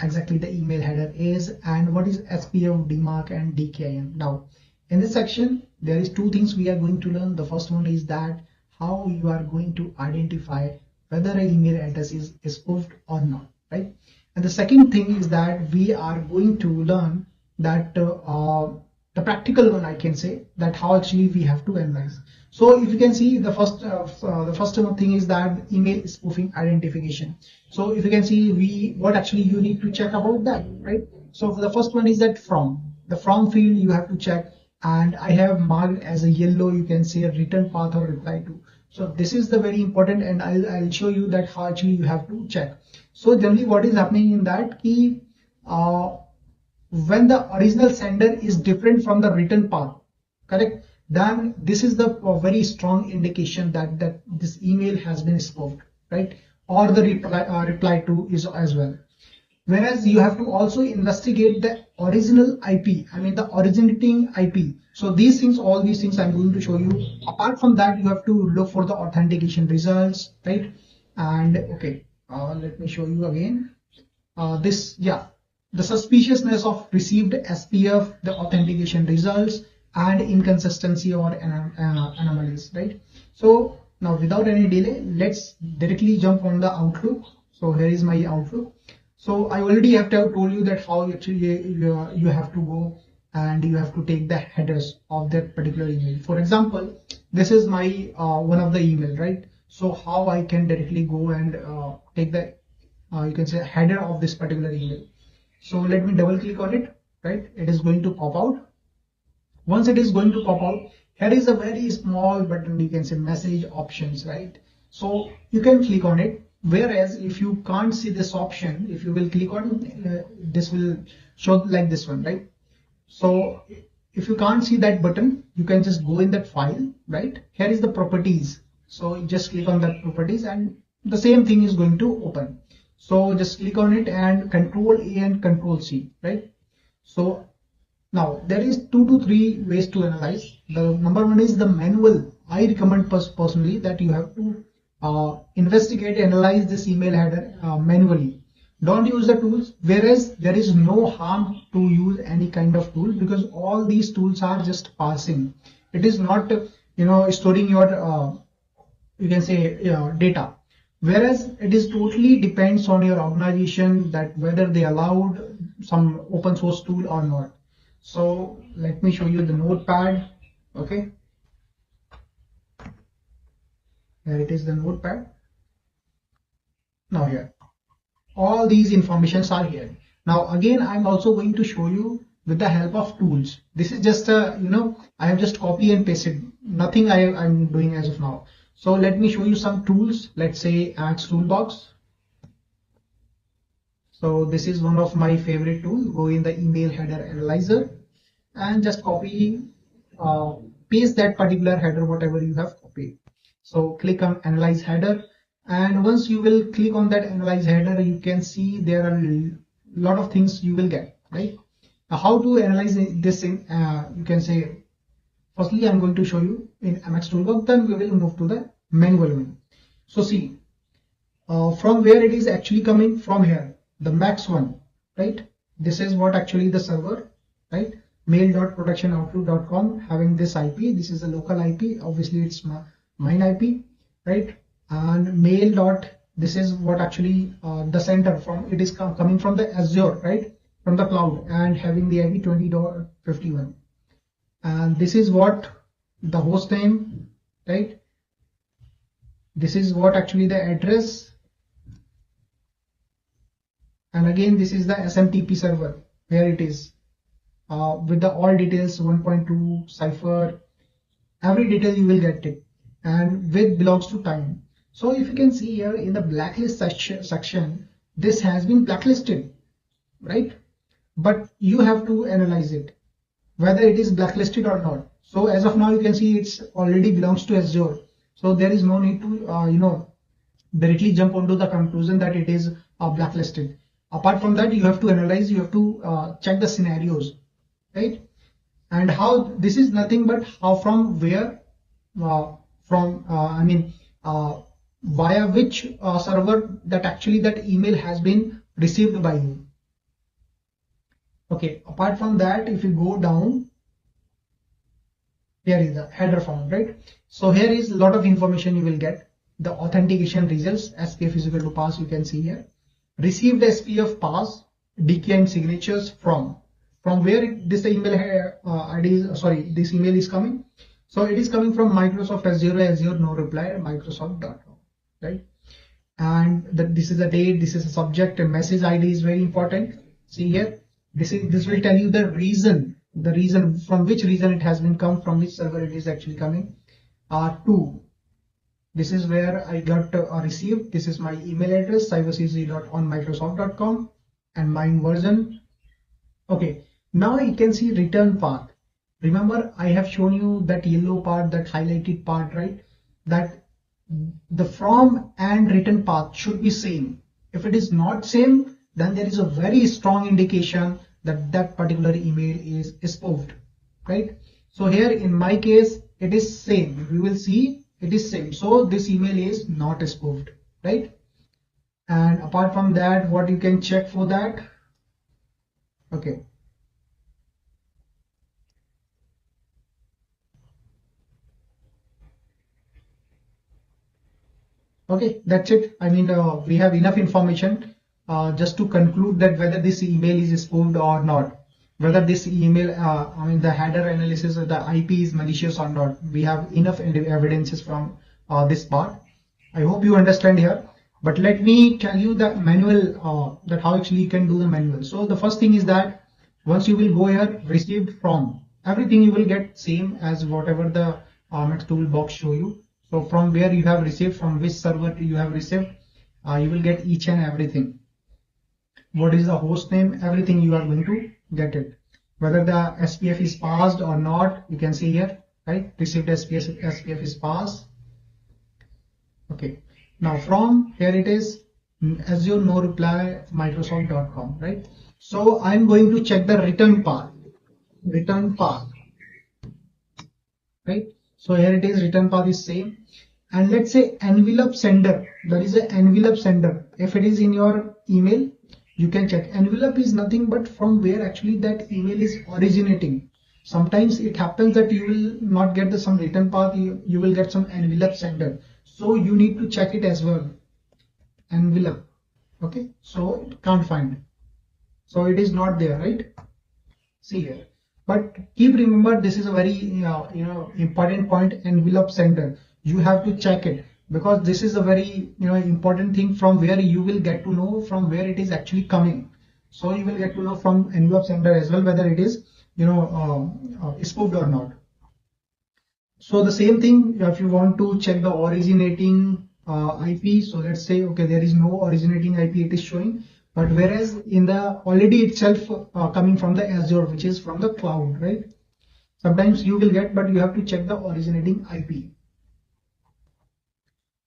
exactly the email header is, and what is SPF, DMARC, and DKIM. Now, in this section, there is two things we are going to learn. The first one is that how you are going to identify whether an email address is spoofed or not, right? And the second thing is that we are going to learn that the practical one, I can say, that how actually we have to analyze. So if you can see, the first thing is that email spoofing identification. So if you can see, what actually you need to check about that, right? So for the first one is that the from field you have to check, and I have marked as a yellow, you can say, a return path or reply to. So this is the very important, and I'll show you that how actually you have to check. So generally what is happening in that key, when the original sender is different from the written path, correct, then this is the very strong indication that this email has been spoofed, right? Or the reply to is as well. Whereas you have to also investigate the original IP, I mean the originating IP. So these things, all these things I'm going to show you. Apart from that, you have to look for the authentication results, right? And okay, let me show you again. The suspiciousness of received SPF, the authentication results, and inconsistency or anomalies, right? So now without any delay, let's directly jump on the Outlook. So here is my Outlook. So I already have told you that how actually you have to go and you have to take the headers of that particular email. For example, this is my one of the email, right? So how I can directly go and take the you can say header of this particular email. So let me double click on it, right? It is going to pop out. Once it is going to pop out, here is a very small button, you can say message options, right? So you can click on it. Whereas if you can't see this option, if you will click on this will show like this one, right? So if you can't see that button, you can just go in that file, right? Here is the properties. So you just click on that properties and the same thing is going to open. So just click on it and Control A and Control C, right? So now there is 2 to 3 ways to analyze. The number one is the manual. I recommend personally that you have to investigate, analyze this email header manually. Don't use the tools. Whereas there is no harm to use any kind of tool, because all these tools are just passing. It is not storing your you can say data. Whereas it is totally depends on your organization that whether they allowed some open source tool or not. So let me show you the notepad. Okay, here it is, the notepad. Now here all these informations are here. Now again, I'm also going to show you with the help of tools. This is just a I have just copy and pasted, nothing I'm doing as of now. So let me show you some tools. Let's say Axe Toolbox. So this is one of my favorite tools. Go in the email header analyzer and just copy, paste that particular header, whatever you have copied. So click on analyze header, and once you will click on that analyze header, you can see there are a lot of things you will get, right? Now, how to analyze this in you can say, firstly I'm going to show you in MX Toolbox, then we will move to the manual one. So see, from where it is actually coming from, here the max one, right? This is what actually the server, right? mail.productionoutlook.com having this IP. This is a local IP, obviously it's mine IP, right? And mail dot This is what actually the center from it is coming from the Azure, right? From the cloud and having the ID 20.51. And this is what the host name, right? This is what actually the address. And again, this is the SMTP server where it is with the all details 1.2 cipher, every detail you will get it, and with belongs to time. So if you can see here in the blacklist section, this has been blacklisted, right? But you have to analyze it whether it is blacklisted or not. So as of now, you can see it's already belongs to Azure. So there is no need to directly jump onto the conclusion that it is blacklisted. Apart from that, you have to analyze, you have to check the scenarios, right? And how this is nothing but how from where, from I mean via which server that actually that email has been received by you. Okay, apart from that, if you go down, here is the header found, right? So here is a lot of information you will get. The authentication results, SPF is equal to pass, you can see here. Received SPF pass, DK and signatures from where this email ID is, sorry, this email is coming. So it is coming from Microsoft Azure no reply Microsoft.com, right? And this is the date, this is a subject, and message ID is very important. See here, this will tell you the reason from which reason it has been come, from which server it is actually coming. To this is where I got received. This is my email address, cybercc.onmicrosoft.com, and mine version. Okay, now you can see return path. Remember, I have shown you that yellow part, that highlighted part, right? That the from and return path should be same. If it is not same, then there is a very strong indication that that particular email is spoofed, right? So here in my case, it is same. We will see it is same. So this email is not spoofed, right? And apart from that, what you can check for that? Okay. Okay, that's it. I mean, we have enough information just to conclude that whether this email is spoofed or not, whether this email, I mean, the header analysis of the IP is malicious or not. We have enough evidences from this part. I hope you understand here. But let me tell you the manual, that how actually you can do the manual. So the first thing is that once you will go here, received from, everything you will get same as whatever the next toolbox show you. So from where you have received, from which server you have received, you will get each and everything. What is the host name? Everything you are going to get it. Whether the SPF is passed or not, you can see here, right? Received SPF is passed. Okay. Now from here it is Azure no reply Microsoft.com, right? So I'm going to check the return path. Right? So here it is, return path is same. And let's say envelope sender, there is an envelope sender. If it is in your email, you can check. Envelope is nothing but from where actually that email is originating. Sometimes it happens that you will not get the some return path, you will get some envelope sender. So you need to check it as well. Envelope. Okay, so it can't find. So it is not there, right? See here. But keep remember, this is a very important point, envelope sender. You have to check it because this is a very important thing from where you will get to know from where it is actually coming. So you will get to know from envelope sender as well whether it is spoofed or not. So the same thing if you want to check the originating IP. So let's say okay, there is no originating IP it is showing. But whereas in the already itself coming from the Azure, which is from the cloud, right? Sometimes you will get, but you have to check the originating IP.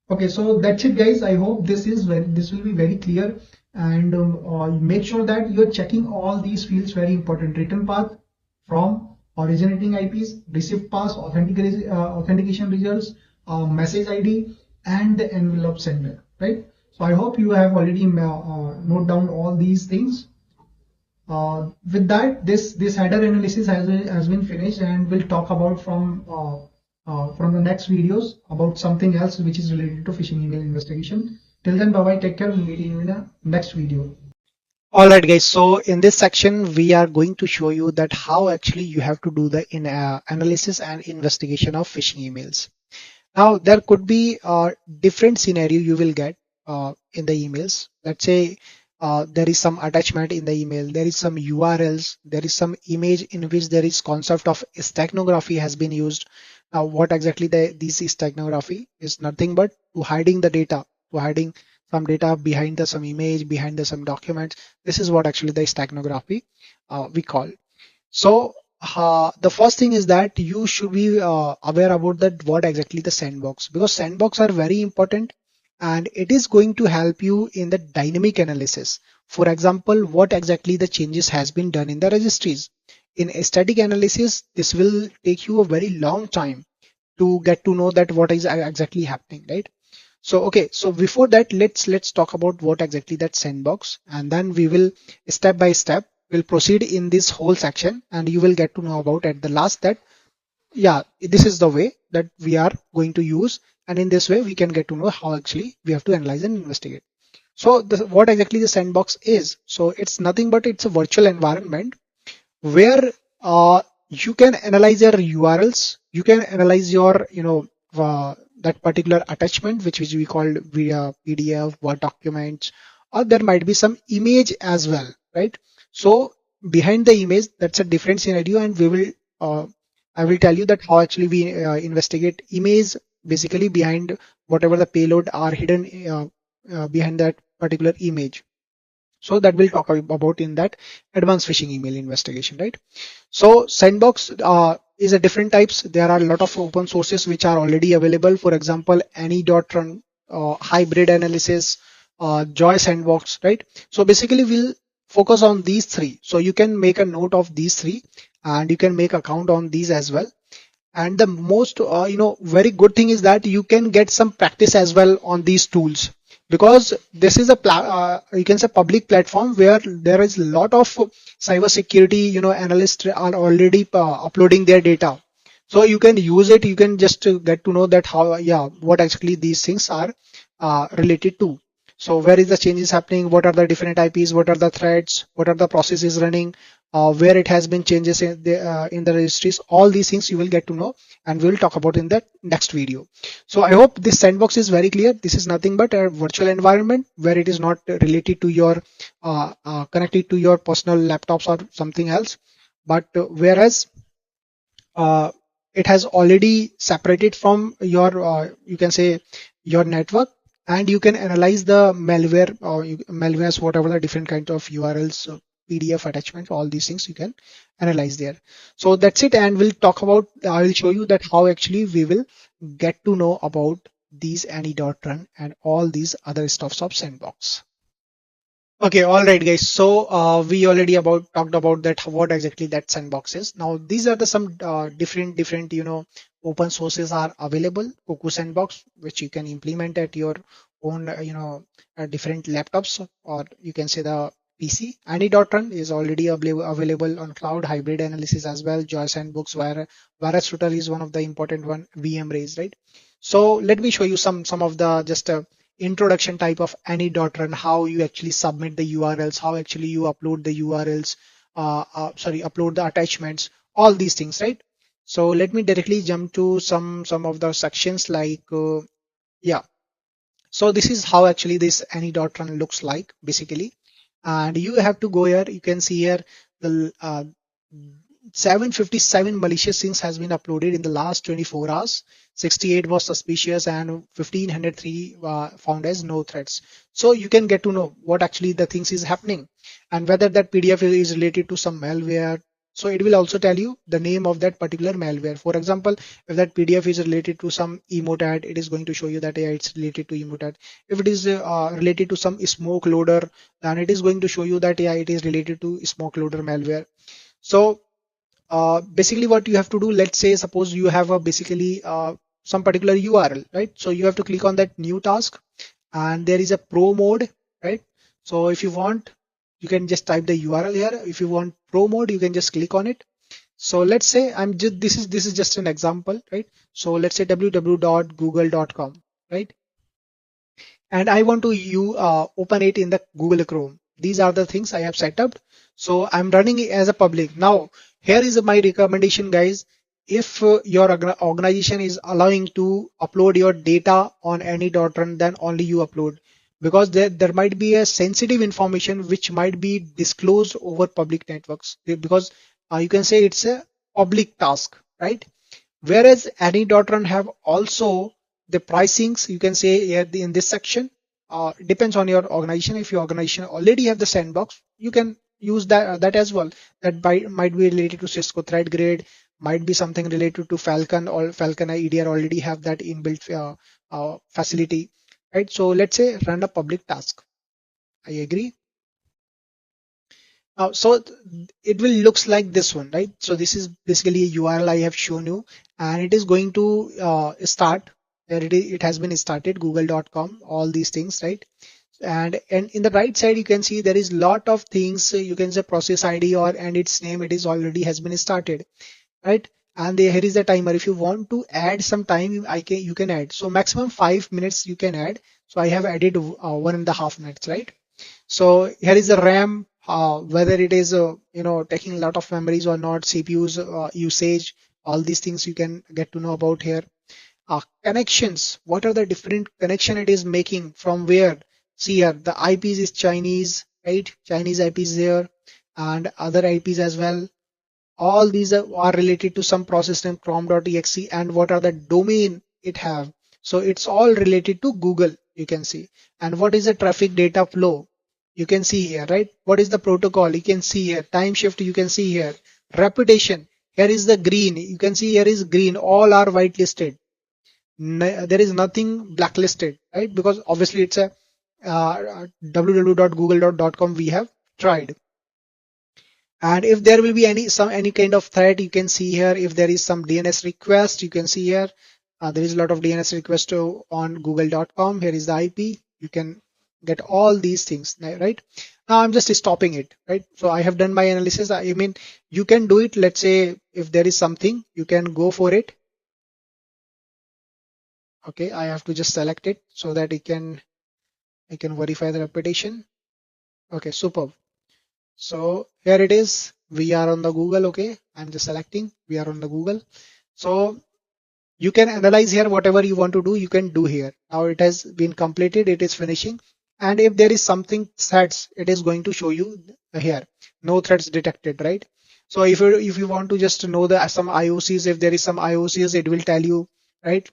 Okay, so that's it, guys. I hope this will be very clear, and make sure that you're checking all these fields. Very important: return path, from, originating IPs, received pass, authentication results, message ID, and the envelope sender, right? So I hope you have already note down all these things. With that, this header analysis has been finished, and we'll talk about from the next videos about something else which is related to phishing email investigation. Till then, bye bye, take care. We'll meet you in the next video. All right, guys. So in this section, we are going to show you that how actually you have to do the analysis and investigation of phishing emails. Now, there could be a different scenario you will get in the emails. Let's say there is some attachment in the email, there is some URLs, there is some image in which there is concept of steganography has been used. Now, what exactly this steganography is nothing but to hiding the data, to hiding some data behind some image, behind some documents. This is what actually the steganography we call. So the first thing is that you should be aware about that what exactly the sandbox, because sandbox are very important and it is going to help you in the dynamic analysis. For example, what exactly the changes has been done in the registries. In a static analysis, this will take you a very long time to get to know that what is exactly happening, right? So okay, so before that, let's talk about what exactly that sandbox, and then we will step by step will proceed in this whole section, and you will get to know about at the last that yeah, this is the way that we are going to use, and in this way we can get to know how actually we have to analyze and investigate. So what exactly the sandbox is? So it's nothing but it's a virtual environment where you can analyze your URLs, you can analyze your, that particular attachment, which we call via PDF, Word documents, or there might be some image as well, right? So behind the image, that's a different scenario, and I will tell you that how actually we investigate image basically behind whatever the payload are hidden behind that particular image. So that we'll talk about in that advanced phishing email investigation, right? So sandbox is a different types. There are a lot of open sources which are already available. For example, any.run, hybrid analysis, Joy Sandbox, right? So basically we'll focus on these three. So you can make a note of these three and you can make account on these as well. And the most very good thing is that you can get some practice as well on these tools, because this is a you can say public platform where there is a lot of cyber security analysts are already uploading their data. So you can use it, you can just get to know that how, yeah, what actually these things are related to. So where is the changes happening, what are the different IPs, what are the threads, what are the processes running, where it has been changes in the registries. All these things you will get to know, and we will talk about in the next video. So I hope this sandbox is very clear. This is nothing but a virtual environment where it is not related to your connected to your personal laptops or something else, but whereas uh, it has already separated from your you can say your network, and you can analyze the malware or malwares, whatever the different kinds of URLs, PDF attachments, all these things you can analyze there. So that's it, and we'll talk about, I will show you that how actually we will get to know about these any.run and all these other stuffs of sandbox. Okay, all right, guys. So we already about talked about that what exactly that sandbox is. Now these are the some different open sources are available. Cuckoo Sandbox, which you can implement at your own different laptops, or you can say the PC. Any.run is already available on cloud hybrid analysis as well. Joy Sandbox, Virus Router is one of the important one. VM Raise, right? So let me show you some of the just introduction type of any.run, how you actually submit the URLs, how actually you upload the URLs, upload the attachments, all these things, right? So let me directly jump to some of the sections like yeah. So this is how actually this any.run looks like basically, and you have to go here. You can see here the 757 malicious things has been uploaded in the last 24 hours. 68 was suspicious and 1503 found as no threats. So you can get to know what actually the things is happening and whether that PDF is related to some malware. So it will also tell you the name of that particular malware. For example, if that PDF is related to some emote ad, it is going to show you that yeah, it's related to emote ad. If it is related to some smoke loader, then it is going to show you that yeah, it is related to smoke loader malware. So basically what you have to do, let's say suppose you have a basically some particular URL, right? So you have to click on that new task, and there is a pro mode, right? So if you want, you can just type the URL here. If you want pro mode, you can just click on it. So let's say I'm just this is just an example, right? So let's say www.google.com, right? and I want to open it in the Google Chrome. These are the things I have set up. So I'm running it as a public. Now, here is my recommendation, guys. If your organization is allowing to upload your data on any .run, then only you upload, because there might be a sensitive information which might be disclosed over public networks, because you can say it's a public task, right? Whereas any.run have also the pricings, you can say here in this section. Depends on your organization. If your organization already have the sandbox, you can use that as well. That might be related to Cisco threat grade, might be something related to Falcon, or Falcon EDR already have that inbuilt facility, right? So let's say run a public task. I agree. So it will looks like this one, right? So this is basically a URL I have shown you, and it is going to start. There it has been started, google.com, all these things, right? And in the right side, you can see there is lot of things. You can say process ID or and its name. It is already has been started, right? And here is the timer. If you want to add some time, you can add. So maximum 5 minutes you can add. So I have added 1.5 minutes, right? So here is the RAM, whether it is taking a lot of memories or not, CPU's usage, all these things you can get to know about here. Connections, what are the different connection it is making from where? See here, the IPs is Chinese, right? Chinese IPs there, and other IPs as well. All these are related to some process name chrome.exe, and what are the domain it have. So it's all related to Google, you can see. And what is the traffic data flow? You can see here, right? What is the protocol? You can see here. Time shift, you can see here. Reputation, here is the green. You can see here is green. All are whitelisted. There is nothing blacklisted, right? Because obviously it's a www.google.com we have tried. And if there will be any kind of threat, you can see here. If there is some DNS request, you can see here. There is a lot of DNS request on google.com. Here is the IP. You can get all these things, right? Now I'm just stopping it, right? So I have done my analysis. I mean, you can do it. Let's say if there is something, you can go for it. Okay, I have to just select it so that I can verify the reputation. Okay, superb. So here it is. We are on the Google. Okay, I'm just selecting. We are on the Google. So you can analyze here whatever you want to do. You can do here. Now it has been completed. It is finishing. And if there is something threats, it is going to show you here. No threats detected, right? So if you want to just know the some IOCs, if there is some IOCs, it will tell you, right?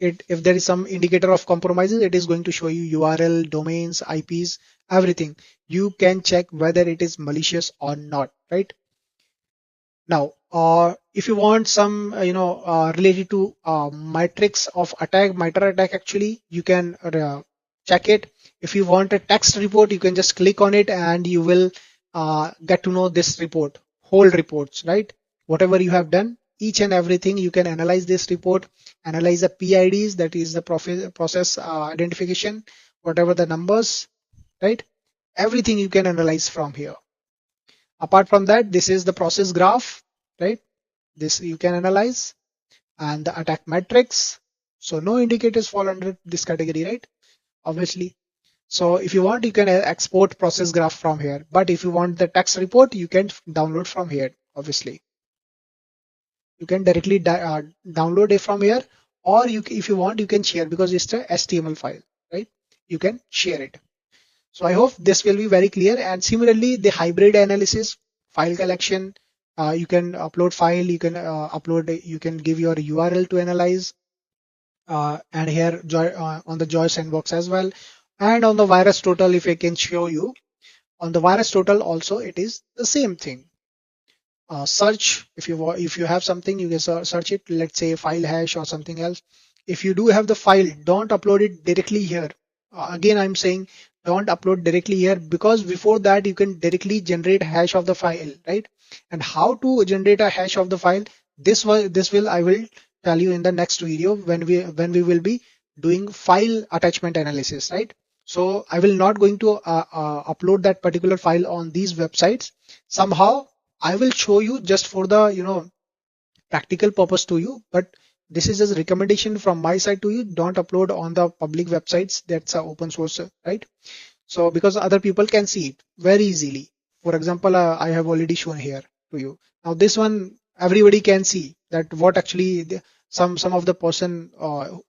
If there is some indicator of compromises, it is going to show you URL, domains, IPs, everything. You can check whether it is malicious or not, right? Now, if you want some, related to matrix of attack, MITRE attack, actually, you can check it. If you want a text report, you can just click on it and you will get to know this report, whole reports, right? Whatever you have done, each and everything, you can analyze this report, analyze the PIDs, that is the process identification, whatever the numbers, right? Everything you can analyze from here. Apart from that, this is the process graph, right? This you can analyze, and the attack matrix. So no indicators fall under this category, right? Obviously. So if you want, you can export process graph from here. But if you want the text report, you can download from here, obviously. You can directly download it from here, or if you want, you can share because it's a HTML file, right? You can share it. So I hope this will be very clear. And similarly, the hybrid analysis, file collection, you can upload file, you can you can give your URL to analyze, and here on the Joy Sandbox as well. And on the virus total, if I can show you, on the virus total also, it is the same thing. Search, if you have something, you can search it, let's say file hash or something else. If you do have the file, don't upload it directly here. Again, I'm saying don't upload directly here, because before that you can directly generate hash of the file, right? And how to generate a hash of the file, this will I will tell you in the next video when we will be doing file attachment analysis, right? So I will not going to upload that particular file on these websites. Somehow I will show you just for the practical purpose to you, but this is just recommendation from my side to you. Don't upload on the public websites. That's a open source, right? So because other people can see it very easily. For example, I have already shown here to you. Now this one, everybody can see that what actually some of the person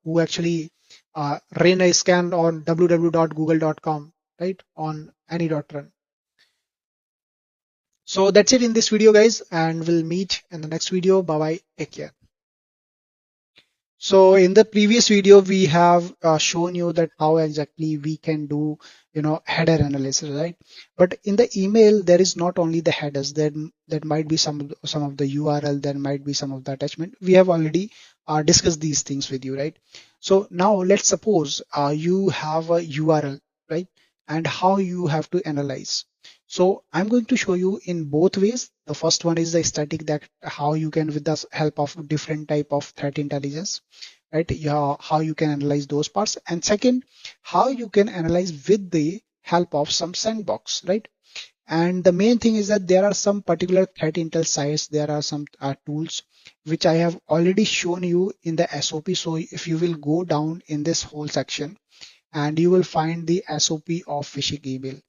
who actually ran a scan on www.google.com, right, on any.run. So that's it in this video, guys, and we'll meet in the next video. Bye bye. Take care. So in the previous video, we have shown you that how exactly we can do, header analysis, right? But in the email, there is not only the headers. There might be some of the URL. There might be some of the attachment. We have already discussed these things with you, right? So now let's suppose you have a URL, right? And how you have to analyze. So I'm going to show you in both ways. The first one is the static, that how you can, with the help of different type of threat intelligence, right? Yeah, how you can analyze those parts. And second, how you can analyze with the help of some sandbox, right? And the main thing is that there are some particular threat intel sites. There are some tools which I have already shown you in the SOP. So if you will go down in this whole section, and you will find the SOP of phishing email.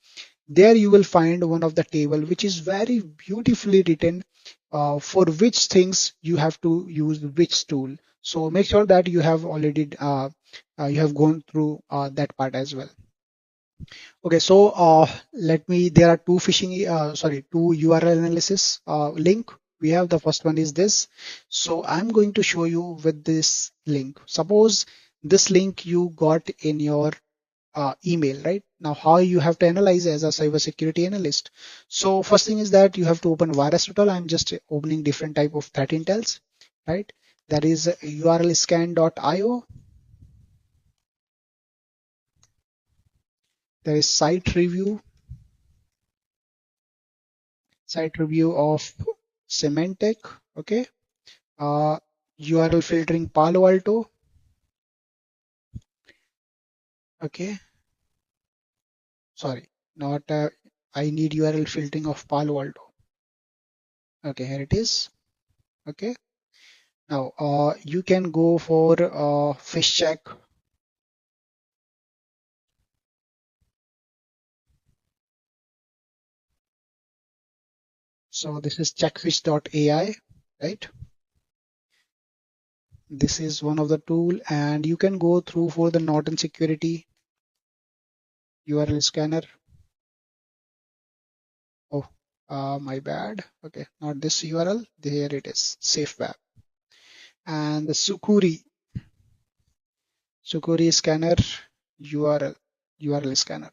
There you will find one of the table which is very beautifully written, for which things you have to use which tool. So make sure that you have already you have gone through that part as well. Okay, so there are two URL analysis link. We have the first one is this. So I'm going to show you with this link. Suppose this link you got in your email, right? Now, how you have to analyze as a cybersecurity analyst. So first thing is that you have to open virus total. I'm just opening different type of threat intels, right? That is urlscan.io. There is site review of Symantec. Okay. URL filtering Palo Alto. Okay. Sorry, not I need URL filtering of Palo Alto. Okay, here it is. Okay. Now, you can go for fish check. So this is checkfish.ai, right? This is one of the tool, and you can go through for the Norton Security URL scanner. Oh, my bad. Okay, not this URL. There it is, safe web. And the Sucuri scanner URL scanner.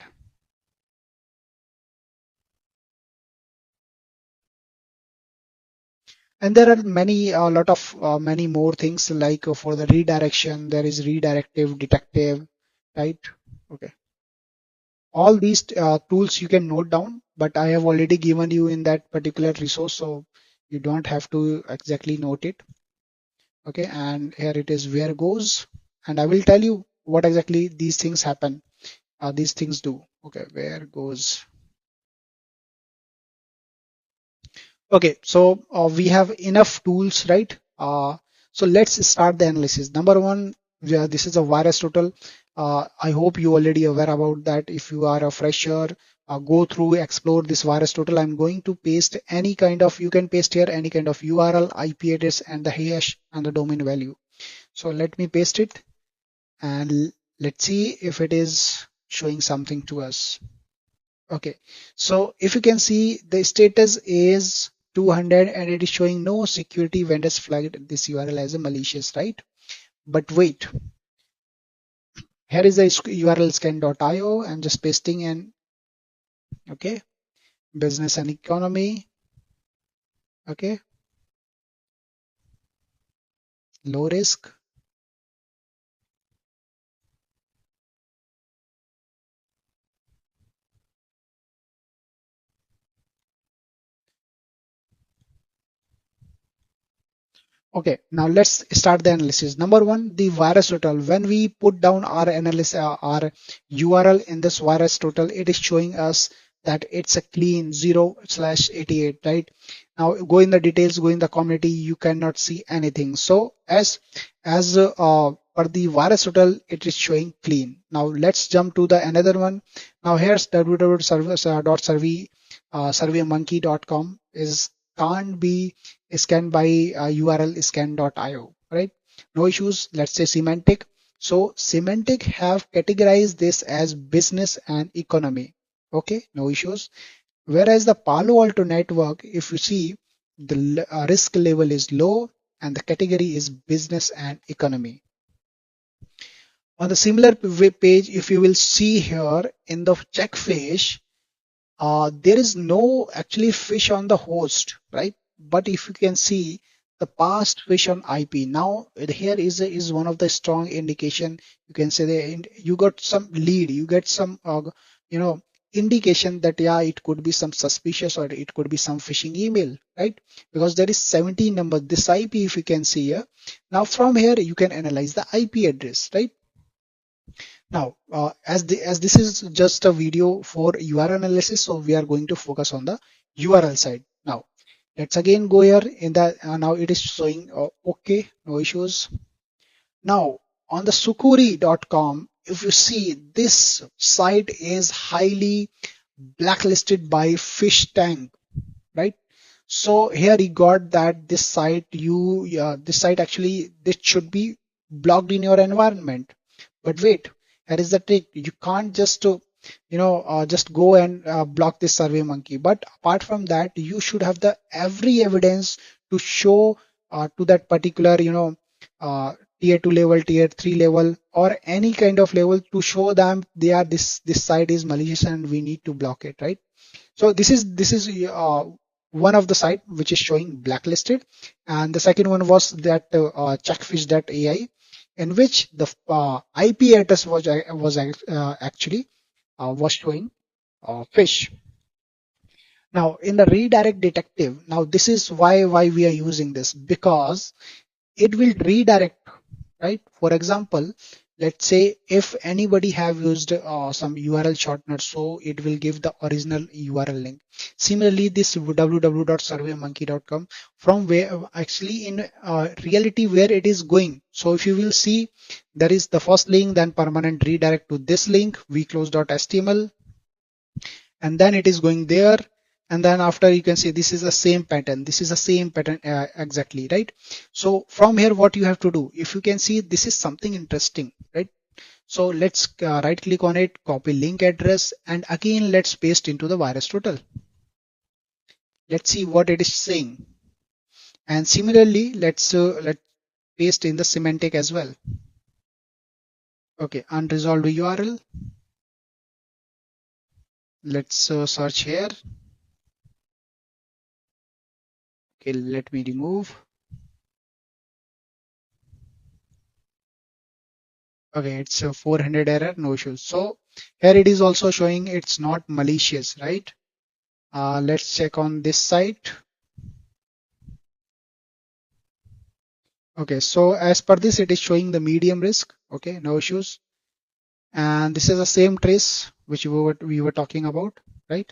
And there are a lot of many more things like for the redirection, there is redirective, detective, right? Okay. All these tools you can note down, but I have already given you in that particular resource, so you don't have to exactly note it. Okay, and here it is where goes, and I will tell you what exactly these things happen, these things do. Okay, where goes. Okay, so we have enough tools, right? So let's start the analysis. Number one, this is a virus total. I hope you already aware about that. If you are a fresher, go through, explore this virus total. I'm going to paste any kind of, you can paste here any kind of URL, IP address, and the hash and the domain value. So let me paste it, and let's see if it is showing something to us. Okay, so if you can see, the status is 200 and it is showing no security vendors flagged this URL as a malicious, right? But wait, here is the URL scan.io. I'm just pasting in. Okay, business and economy. Okay, low risk. Okay, now let's start the analysis. Number one, the virus total. When we put down our analysis, our URL in this virus total, it is showing us that it's a clean 0/88, right? Now go in the details, go in the community, you cannot see anything. So as per the virus total, it is showing clean. Now let's jump to the another one. Now here's www.surveymonkey.com is can't be scanned by URL scan.io, right? No issues. Let's say semantic. So semantic have categorized this as business and economy. Okay, no issues. Whereas the Palo Alto network, if you see, the risk level is low and the category is business and economy. On the similar web page, if you will see here in the check fish, there is no actually fish on the host, right? But if you can see the past fish on IP, now here is one of the strong indication. You can say that you got some lead, you get some you know indication that yeah, it could be some suspicious or it could be some phishing email, right? Because there is 17 number this IP if you can see here. Now from here you can analyze the IP address, right? Now, as this is just a video for URL analysis, so we are going to focus on the URL side. Now, let's again go here in the now it is showing okay, no issues. Now, on the Sukuri.com, if you see this site is highly blacklisted by Fish Tank, right? So here he got that this site this site actually this should be blocked in your environment. But wait, here is the trick. You can't just just go and block this survey monkey. But apart from that, you should have the every evidence to show to that particular tier 2 level, tier 3 level, or any kind of level to show them they are this site is malicious and we need to block it, right? So this is one of the site which is showing blacklisted, and the second one was that checkfish.ai, in which the IP address was actually was showing fish. Now in the redirect detective, now this is why we are using this, because it will redirect, right? For example, let's say if anybody have used some URL shortener, so it will give the original URL link. Similarly, this www.surveymonkey.com, from where actually in reality where it is going. So if you will see, there is the first link, then permanent redirect to this link, vclose.html, and then it is going there, and then after you can see this is the same pattern, this is the same pattern exactly, right? So from here what you have to do, if you can see this is something interesting, right? So let's right click on it, copy link address, and again let's paste into the virus total. Let's see what it is saying, and similarly let's paste in the semantic as well. Okay, unresolved URL, let's search here. Okay, let me remove. Okay, it's a 400 error, no issues. So here it is also showing it's not malicious, right? Let's check on this site. Okay, so as per this, it is showing the medium risk. Okay, no issues. And this is the same trace which we were talking about, right?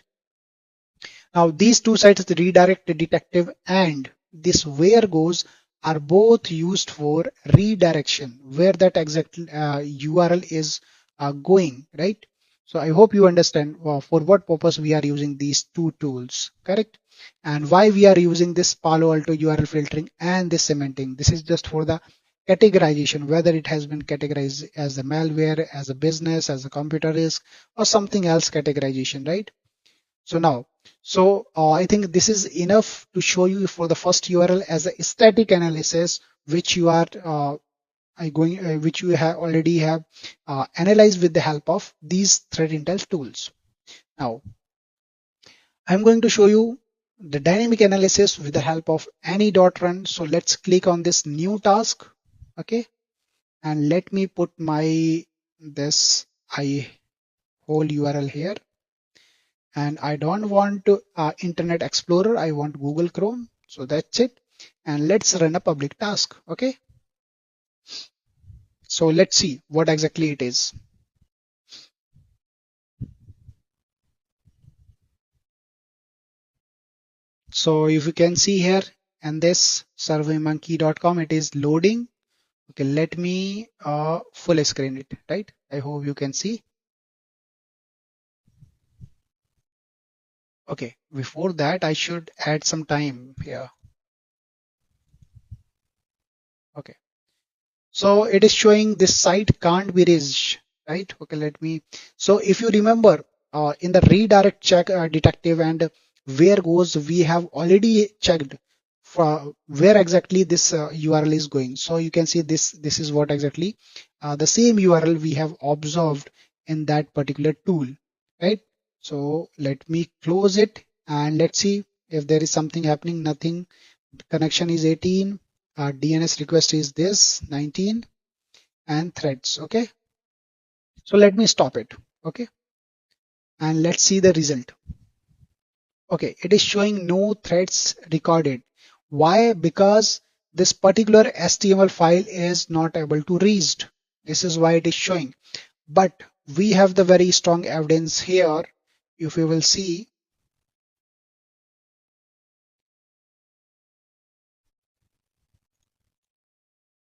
Now these two sites, the redirect detective and this where goes, are both used for redirection, where that exact URL is going, right? So I hope you understand for what purpose we are using these two tools, correct? And why we are using this Palo Alto URL filtering and this cementing. This is just for the categorization, whether it has been categorized as a malware, as a business, as a computer risk, or something else categorization, right? So now, I think this is enough to show you for the first URL as a static analysis, which you are which you have already have analyzed with the help of these threat intel tools. Now, I'm going to show you the dynamic analysis with the help of any dot run. So let's click on this new task, okay, and let me put my this I whole URL here. And I don't want to Internet Explorer, I want Google Chrome. So that's it. And let's run a public task. Okay. So let's see what exactly it is. So if you can see here and this surveymonkey.com, it is loading. Okay, let me full screen it, right? I hope you can see. Okay, before that, I should add some time here. Okay, so it is showing this site can't be reached, right? Okay, let me. So if you remember in the redirect check detective and where goes, we have already checked for where exactly this URL is going. So you can see this is what exactly the same URL we have observed in that particular tool, right? So let me close it and let's see if there is something happening. Nothing. Connection is 18. DNS request is this 19 and threads. Okay. So let me stop it. Okay. And let's see the result. Okay. It is showing no threads recorded. Why? Because this particular HTML file is not able to read. This is why it is showing. But we have the very strong evidence here. If you will see,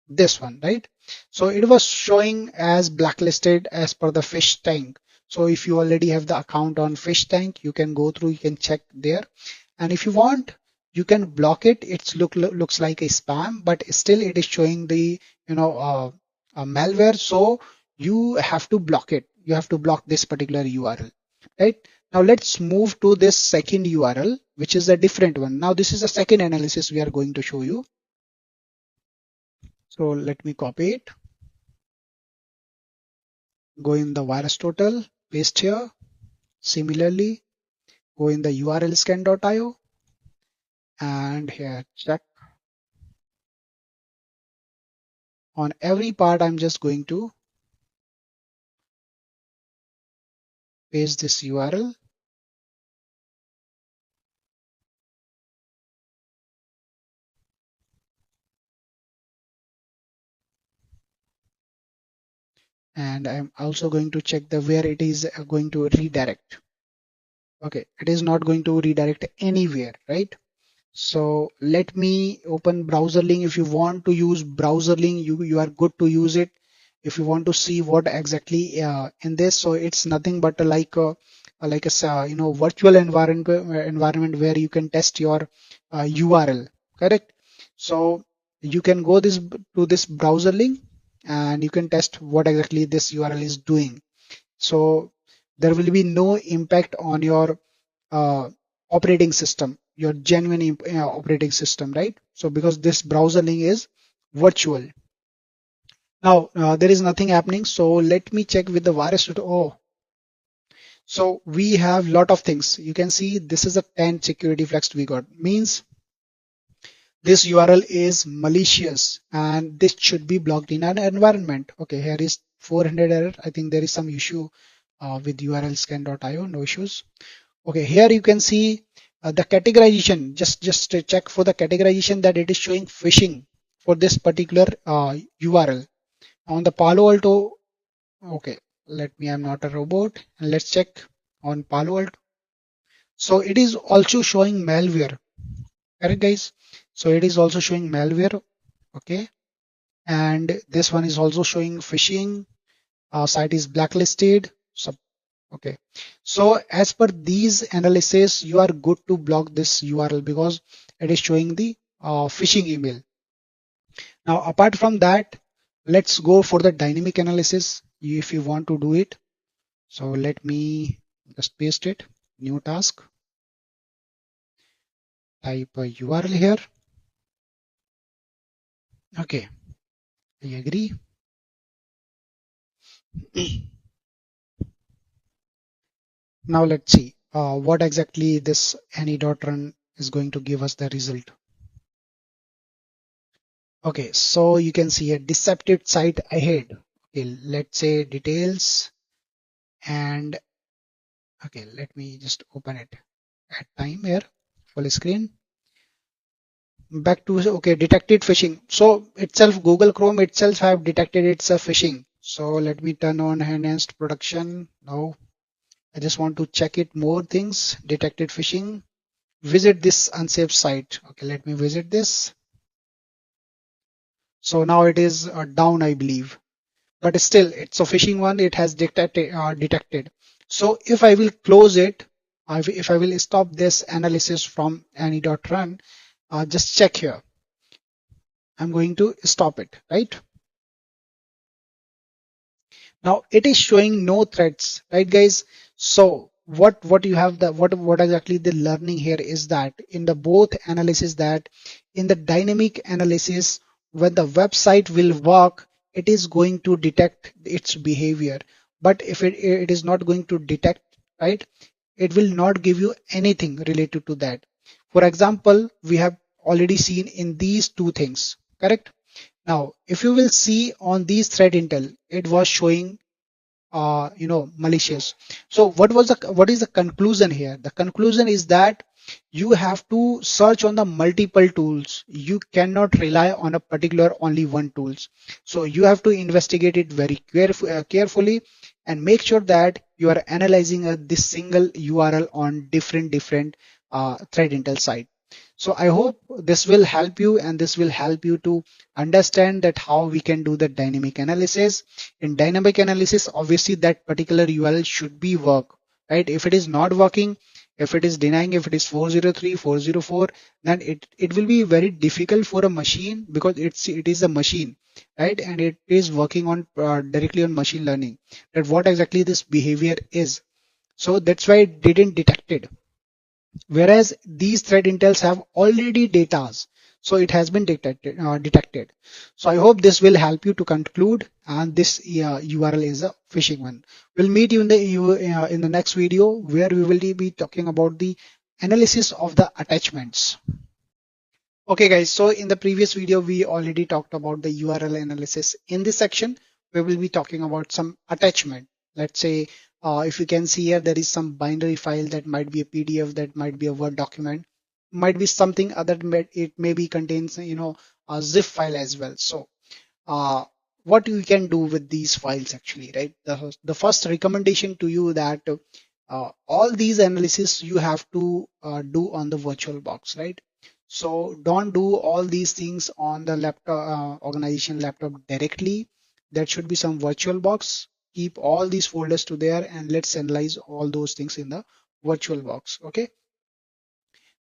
this one, right? So it was showing as blacklisted as per the fish tank. So if you already have the account on fish tank, you can go through, you can check there. And if you want, you can block it. It's looks like a spam, but still it is showing the, malware. So you have to block it. You have to block this particular URL, right? Now let's move to this second URL, which is a different one. Now this is the second analysis we are going to show you. So let me copy it. Go in the virus total, paste here. Similarly, go in the URL scan.io and here check on every part. I'm just going to paste this URL and I'm also going to check the where it is going to redirect. Okay, it is not going to redirect anywhere, right? So let me open browser link. If you want to use browser link, you are good to use it. If you want to see what exactly in this, so it's nothing but like a virtual environment where you can test your URL, correct? So you can go this to this browser link and you can test what exactly this URL is doing. So there will be no impact on your uh, operating system, your genuine operating system, right? So because this browser link is virtual. Now there is nothing happening. So let me check with the virus. Oh, so we have lot of things. You can see this is a 10 security flags we got. Means this URL is malicious and this should be blocked in an environment. Okay, here is 400 error. I think there is some issue with URL scan.io. No issues. Okay, here you can see the categorization. Just to check for the categorization that it is showing phishing for this particular URL on the Palo Alto. Okay, let me. I'm not a robot, and let's check on Palo Alto. So it is also showing malware. Correct, guys? So it is also showing malware. Okay, and this one is also showing phishing. Site is blacklisted. So okay. So as per these analysis, you are good to block this URL because it is showing the phishing email. Now, apart from that, let's go for the dynamic analysis if you want to do it. So let me just paste it. New task. Type a URL here. Okay, I agree. Now let's see what exactly this any.run is going to give us the result. Okay, so you can see a deceptive site ahead. Okay, let's say details and okay, let me just open it at time here, full screen. Back to okay, detected phishing. So itself, Google Chrome itself have detected it's a phishing. So let me turn on enhanced production. Now I just want to check it more things. Detected phishing. visit this unsafe site. Okay, let me visit this. So now it is down, I believe, but still it's a phishing one. It has detected. So if I will close it, if I will stop this analysis from any.run, just check here. I'm going to stop it, right? Now it is showing no threats, right, guys? So what you have the what exactly the learning here is that in the both analysis, that in the dynamic analysis, when the website will work, it is going to detect its behavior. But if it is not going to detect, right, it will not give you anything related to that. For example, we have already seen in these two things, correct? Now, if you will see on these threat intel, it was showing malicious. So what is the conclusion here? The conclusion is that you have to search on the multiple tools. You cannot rely on a particular only one tools. So you have to investigate it very carefully and make sure that you are analyzing this single URL on different threat intel site. So I hope this will help you, and this will help you to understand that how we can do the dynamic analysis. In dynamic analysis, obviously that particular URL should be work, right? If it is not working, if it is denying, if it is 403, 404, then it will be very difficult for a machine, because it is a machine, right? And it is working on directly on machine learning, that what exactly this behavior is. So that's why it didn't detect it. Whereas these threat intels have already datas, so it has been detected. So I hope this will help you to conclude, and this URL is a phishing one. We'll meet you in the next video, where we will be talking about the analysis of the attachments. Okay guys, so in the previous video we already talked about the URL analysis. In this section we will be talking about some attachment. Let's say if you can see here, there is some binary file that might be a PDF, that might be a Word document, might be something other. It maybe contains a zip file as well. So uh, what you can do with these files actually, right? The first recommendation to you, that all these analysis you have to do on the virtual box, right? So don't do all these things on the laptop, organization laptop directly. There should be some virtual box. Keep all these folders to there, and let's analyze all those things in the virtual box. Okay.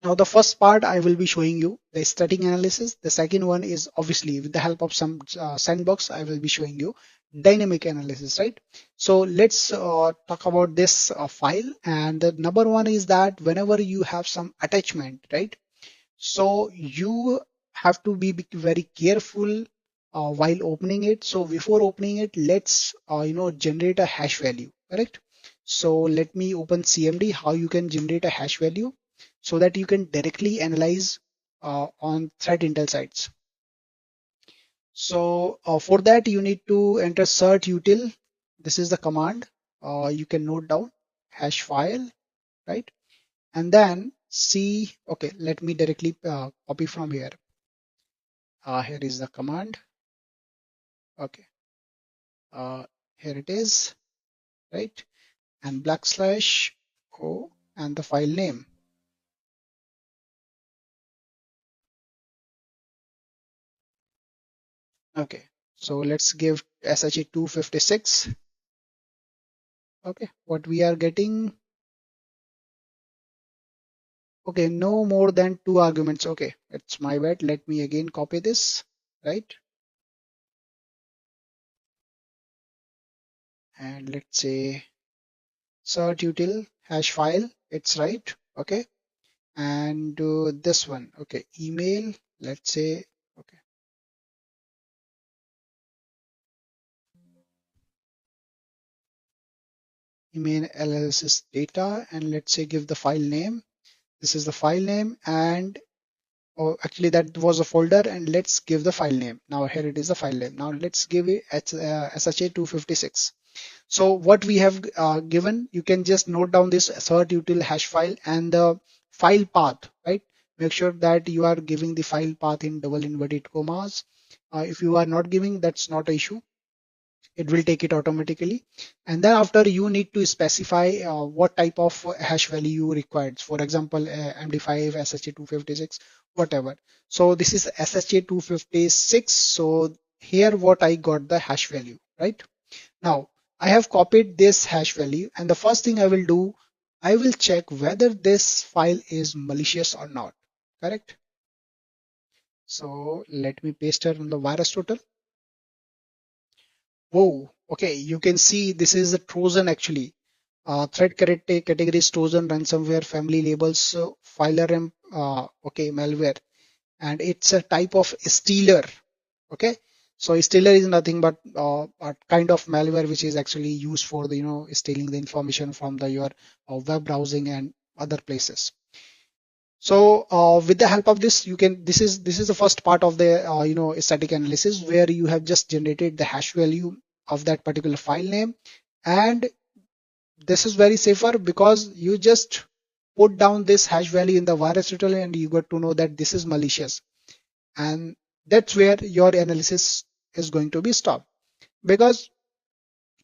Now, the first part I will be showing you the static analysis. The second one is obviously with the help of some sandbox, I will be showing you dynamic analysis, right? So let's talk about this file. And the number one is that whenever you have some attachment, right? So you have to be very careful while opening it. So before opening it, let's generate a hash value, correct? So let me open CMD, how you can generate a hash value so that you can directly analyze on threat intel sites. So for that you need to enter cert util. This is the command. You can note down hash file, right? And then see, okay, let me directly copy from here. Here is the command. Okay, uh, here it is, right? And \o and the file name. Okay, so let's give SHA-256. Okay, what we are getting, okay, no more than two arguments. Okay, it's my bad. Let me again copy this, right? And let's say cert util hash file, it's right. Okay, and this one, okay, email, let's say, okay, email analysis data, and let's say give the file name. This is the file name, and oh, actually that was a folder, and let's give the file name. Now here it is the file name. Now let's give it SHA-256. So what we have given, you can just note down this assert util hash file and the file path, right? Make sure that you are giving the file path in double inverted commas. If you are not giving, that's not an issue. it will take it automatically. And then after, you need to specify what type of hash value you required. For example, MD5, SHA-256, whatever. So this is SHA-256. So here what I got the hash value, right? Now I have copied this hash value, and the first thing I will do, I will check whether this file is malicious or not. Correct? So let me paste it on the virus total. Whoa, okay, you can see this is a Trojan actually. Threat category is Trojan, ransomware, family labels, filer, and okay, malware, and it's a type of stealer. Okay, so stealer is nothing but a kind of malware which is actually used for the stealing the information from the your web browsing and other places. So with the help of this, you can this is the first part of the static analysis, where you have just generated the hash value of that particular file name. And this is very safer because you just put down this hash value in the virus tutorial and you got to know that this is malicious, and that's where your analysis is going to be stopped, because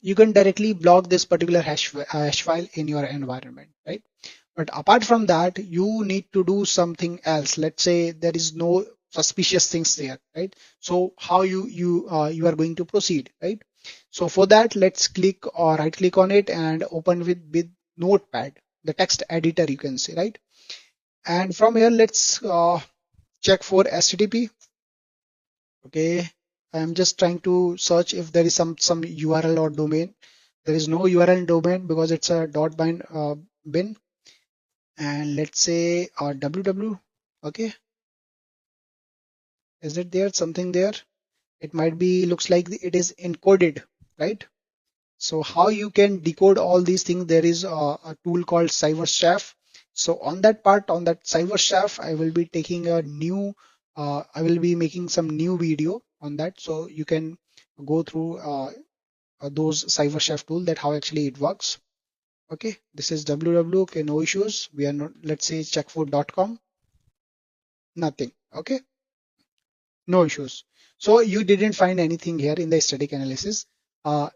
you can directly block this particular hash file in your environment, right? But apart from that, you need to do something else. Let's say there is no suspicious things there, right? So how you are going to proceed, right? So for that, let's click or right click on it and open with Notepad, the text editor, you can say, right? And from here, let's check for HTTP. Okay, I'm just trying to search if there is some URL or domain. There is no URL domain because it's a bin. And let's say www. Okay, is it there something there? It might be, looks like it is encoded, right? So how you can decode all these things, there is a tool called CyberChef. So on that part, on that CyberChef, I will be taking a new I will be making some new video on that, so you can go through those CyberChef tool, that how actually it works. Okay, this is www. Okay, no issues. We are not, let's say checkfood.com. Nothing. Okay, no issues. So you didn't find anything here in the static analysis, uh,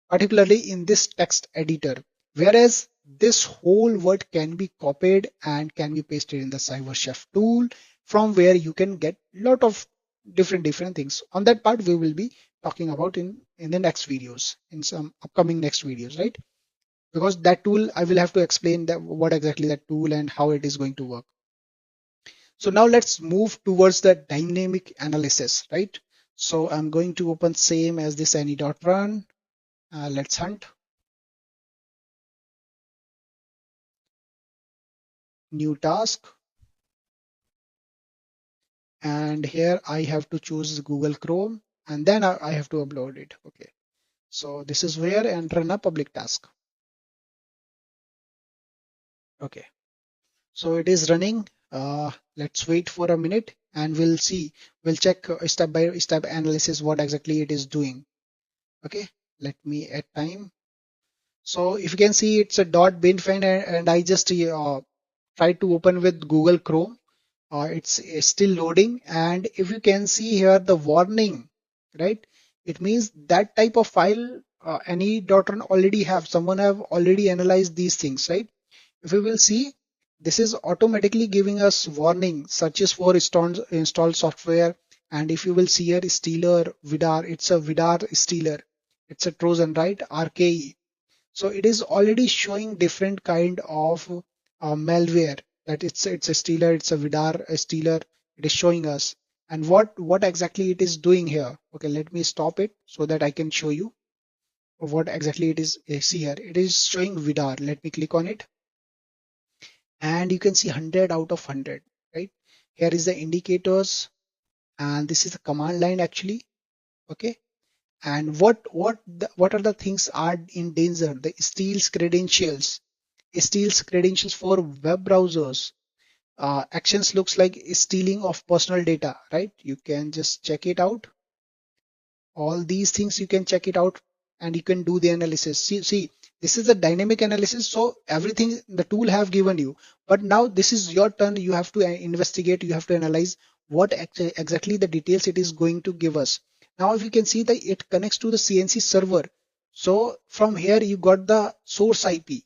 particularly in this text editor. Whereas this whole word can be copied and can be pasted in the CyberChef tool, from where you can get lot of different things. On that part, we will be talking about in the next videos, in some upcoming next videos, right? Because that tool, I will have to explain that what exactly that tool and how it is going to work. So now let's move towards the dynamic analysis, right? So I'm going to open same as this any.run. Let's hunt new task. And here I have to choose Google Chrome, and then I have to upload it. Okay. So this is where, and run a public task. Okay. So it is running. Let's wait for a minute and we'll see. We'll check step by step analysis what exactly it is doing. Okay. Let me add time. So if you can see, it's a .bin file, and I just try to open with Google Chrome. It's still loading, and if you can see here the warning, right? It means that type of file any .run already have. Someone have already analyzed these things, right? If we will see, this is automatically giving us warning, searches for installed software. And if you will see here, stealer, vidar, it's a vidar stealer. It's a Trojan, right? RKE. So it is already showing different kind of malware, that it's a stealer, it's a vidar a stealer. It is showing us. And what exactly it is doing here. Okay, let me stop it so that I can show you what exactly it is. See here, it is showing vidar. Let me click on it, and you can see 100 out of 100, right? Here is the indicators, and this is the command line actually. Okay, and what are the things are in danger? The steals credentials for web browsers. Actions looks like stealing of personal data, right? You can just check it out. All these things you can check it out, and you can do the analysis. See, this is a dynamic analysis, so everything the tool have given you, but now this is your turn. You have to investigate, you have to analyze what exactly the details it is going to give us. Now if you can see that it connects to the CNC server. So from here you got the source IP,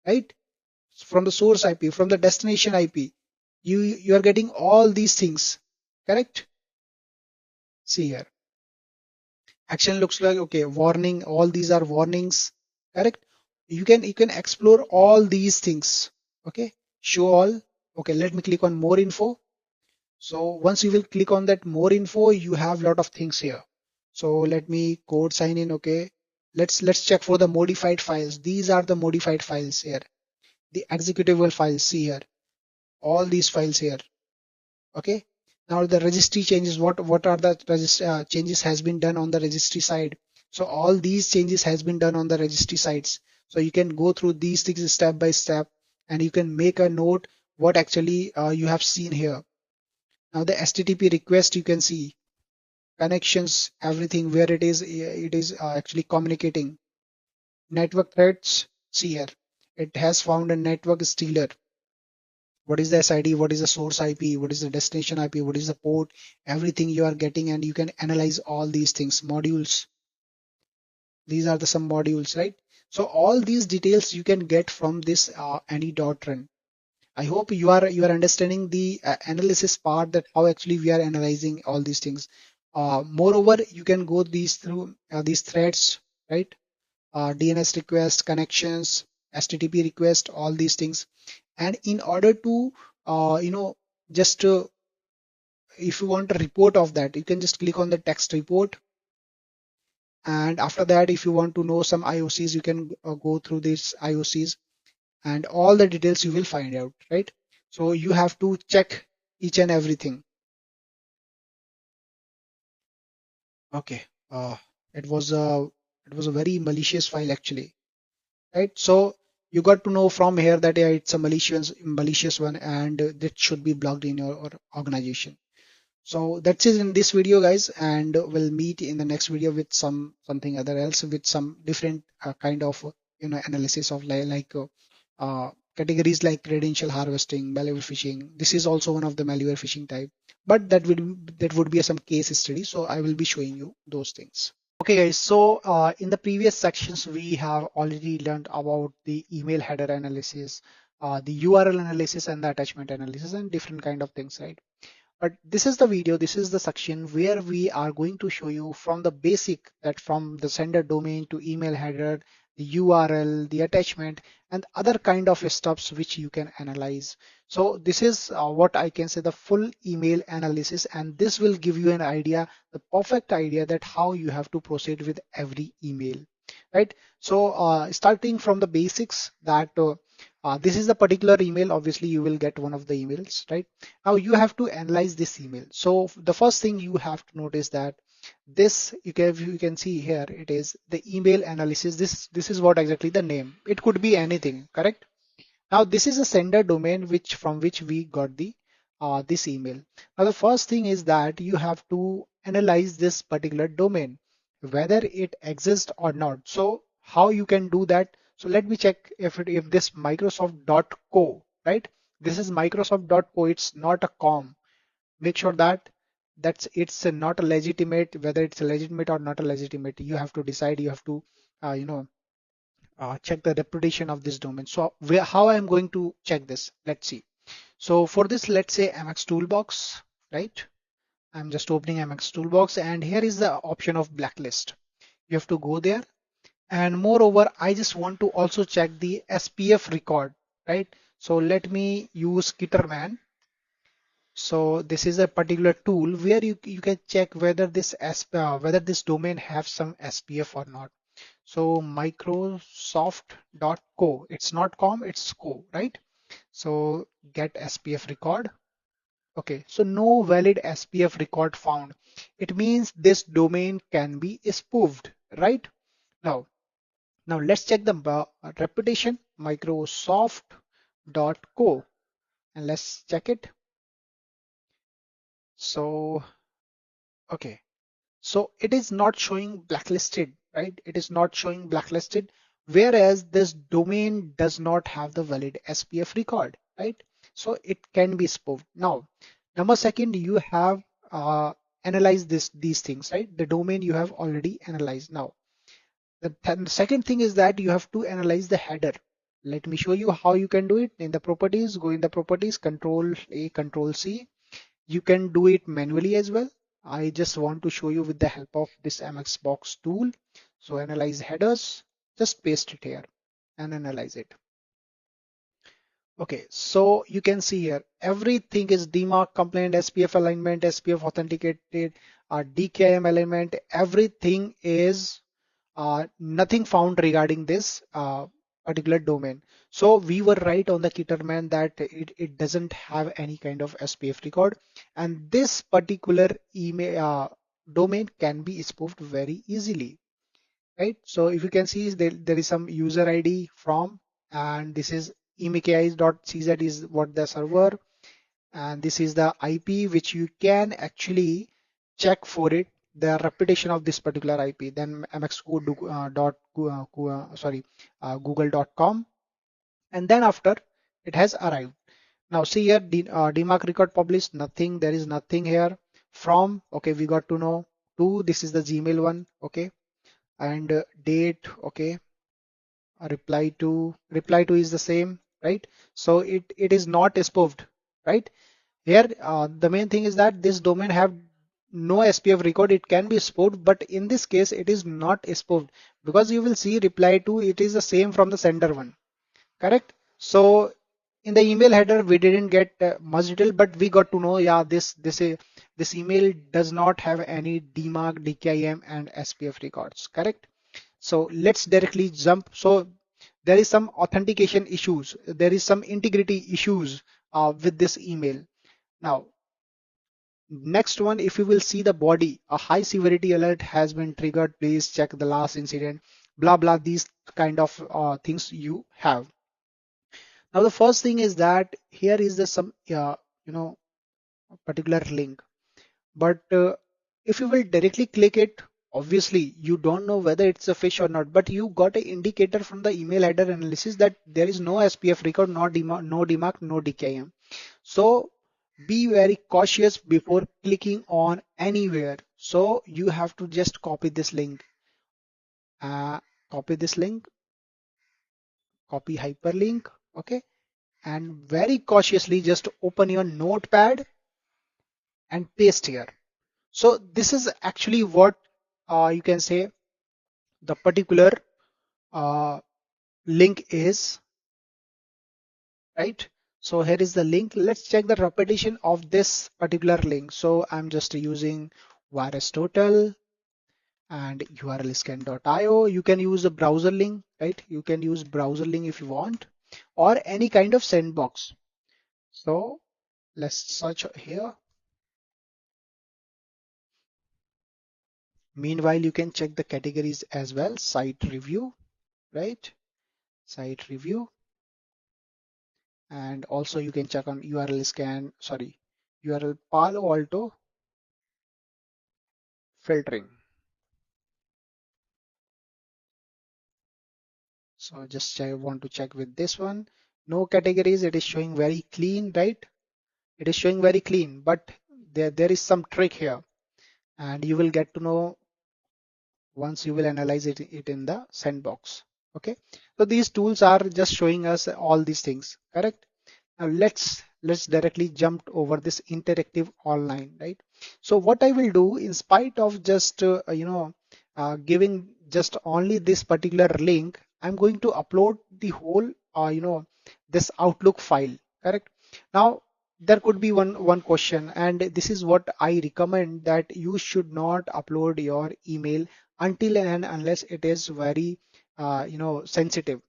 right? From the source IP, from the destination IP, you are getting all these things, correct? See here. Action looks like okay, warning, all these are warnings, correct? You can explore all these things. Okay, show all. Okay, let me click on more info. So once you will click on that more info, you have lot of things here. So let me code sign in. Okay, let's check for the modified files. These are the modified files here. The executable files, see here, all these files here. Okay, now the registry changes. What are the changes has been done on the registry side? So all these changes has been done on the registry sides. So you can go through these things step by step, and you can make a note what actually you have seen here. Now the HTTP request, you can see connections, everything where it is actually communicating. Network threats, see here, it has found a network stealer. What is the SID, what is the source IP, what is the destination IP, what is the port, everything you are getting, and you can analyze all these things. Modules, these are the some modules, right? So all these details you can get from this any.run. I hope you are understanding the analysis part, that how actually we are analyzing all these things. Moreover, you can go these through these threads, right? DNS request, connections, HTTP request, all these things. And in order to just if you want a report of that, you can just click on the text report. And after that, if you want to know some IOCs, you can go through these IOCs, and all the details you will find out, right? So you have to check each and everything. Okay. Uh, it was a it was a very malicious file actually, right? So you got to know from here that yeah, it's a malicious one, and that should be blocked in your organization. So that's it in this video, guys, and we'll meet in the next video with something other else, with some different kind of analysis of categories like credential harvesting, malware phishing. This is also one of the malware phishing type, but that would be some case study. So I will be showing you those things. Okay, guys. So in the previous sections, we have already learned about the email header analysis, the URL analysis, and the attachment analysis, and different kind of things, right? But this is the video, this is the section where we are going to show you from the basic, that from the sender domain to email header, the URL, the attachment, and other kind of stuffs which you can analyze. So this is what I can say the full email analysis, and this will give you an idea, the perfect idea that how you have to proceed with every email, right? So starting from the basics that this is the particular email, obviously you will get one of the emails, right? Now you have to analyze this email. So the first thing you have to notice that this you can see here, it is the email analysis. This is what exactly the name. It could be anything, correct? Now this is a sender domain which from which we got the this email. Now the first thing is that you have to analyze this particular domain, whether it exists or not. So how you can do that? So let me check if this Microsoft.co, right? This is Microsoft.co. It's not a com. Make sure that it's not a legitimate, whether it's a legitimate or not a legitimate. You have to decide. You have to uh, you know check the reputation of this domain. So how I'm going to check this? Let's see. So for this, let's say MX Toolbox, right? I'm just opening MX Toolbox, and here is the option of blacklist. You have to go there. And moreover, I just want to also check the SPF record, right? So let me use Kitterman. So this is a particular tool where you can check whether whether this domain have some SPF or not. So Microsoft.co, it's not com, it's co, right? So get SPF record. Okay, so no valid SPF record found. It means this domain can be spoofed, right? Now, now let's check the reputation, Microsoft.co, and let's check it. So, okay. So it is not showing blacklisted, right? It is not showing blacklisted, whereas this domain does not have the valid SPF record, right? So it can be spoofed. Now, number second, you have uh, analyze these things, right? The domain you have already analyzed. Now the second thing is that you have to analyze the header. Let me show you how you can do it. In the properties, go in the properties, Control A, Control C. You can do it manually as well. I just want to show you with the help of this MX box tool. So analyze headers, just paste it here and analyze it. Okay, so you can see here everything is DMARC complaint, SPF alignment, SPF authenticated, DKIM element, everything is nothing found regarding this particular domain. So we were right on the Kitterman that it doesn't have any kind of SPF record, and this particular email domain can be spoofed very easily, right? So if you can see there is some user ID from, and this is emkis.cz is what the server, and this is the IP which you can actually check for it, the reputation of this particular IP, then google.com, and then after it has arrived. Now see here, DMARC record published, nothing, there is nothing here. From, okay, we got to know. To, this is the Gmail one, okay, and date, okay, reply to is the same, right? So it is not spoofed, right? Here, the main thing is that this domain have no SPF record. It can be spoofed, but in this case, it is not spoofed because you will see reply to it is the same from the sender one, correct? So in the email header, we didn't get much detail, but we got to know, yeah, this email does not have any DMARC, DKIM, and SPF records, correct? So let's directly jump. So there is some authentication issues. There is some integrity issues with this email. Now, next one, if you will see the body, a high severity alert has been triggered. Please check the last incident, blah, blah, these kind of things you have. Now, the first thing is that here is the some, you know, particular link. But if you will directly click it, obviously you don't know whether it's a fish or not, but you got an indicator from the email header analysis that there is no SPF record, no DMARC, no DKIM. So be very cautious before clicking on anywhere. So you have to just uh, copy this link, copy hyperlink, okay, and very cautiously just open your notepad and paste here. So this is actually what you can say the particular uh, link is, right? So here is the link. Let's check the repetition of this particular link. So I'm just using virus total and urlscan.io. You can use a browser link, right? You can use browser link if you want, or any kind of sandbox. So let's search here. Meanwhile, you can check the categories as well. Site review, right? Site review. And also you can check on URL scan, sorry, URL Palo Alto filtering. So just I want to check with this one. No categories, it is showing very clean, right? It is showing very clean, but there is some trick here, and you will get to know once you will analyze it in the sandbox. Okay, so these tools are just showing us all these things, correct? Now let's directly jump over this interactive online, right? So what I will do, in spite of just giving just only this particular link, I'm going to upload the whole this Outlook file, correct? Now there could be one question, and this is what I recommend, that you should not upload your email until and unless it is very sensitive.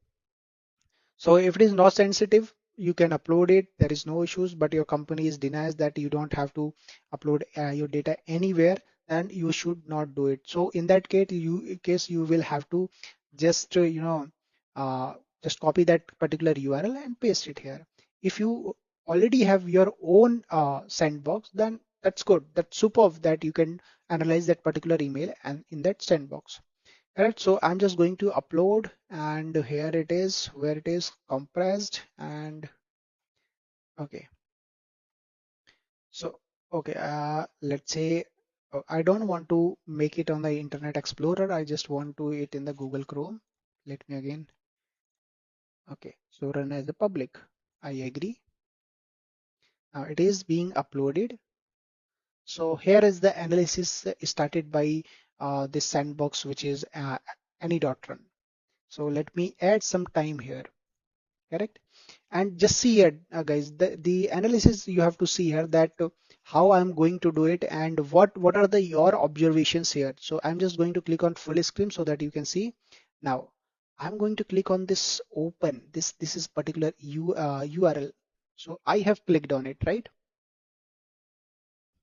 So if it is not sensitive, you can upload it. There is no issues, but your company is denies that you don't have to upload your data anywhere, and you should not do it. So in that case you will have to just uh, just copy that particular URL and paste it here. If you already have your own sandbox, then that's good. That's superb that you can analyze that particular email and in that sandbox. Alright, so I'm just going to upload, and here it is where it is compressed, and okay. So okay, let's say I don't want to make it on the Internet Explorer. I just want to it in the Google Chrome. Let me again. Okay, so run as a public. I agree. Now it is being uploaded. So here is the analysis started by this sandbox, which is any.run. So let me add some time here, correct? And just see here, guys, the analysis you have to see here that how I'm going to do it and what are the your observations here. So I'm just going to click on full screen so that you can see. Now I'm going to click on this open. This is particular URL. So I have clicked on it, right?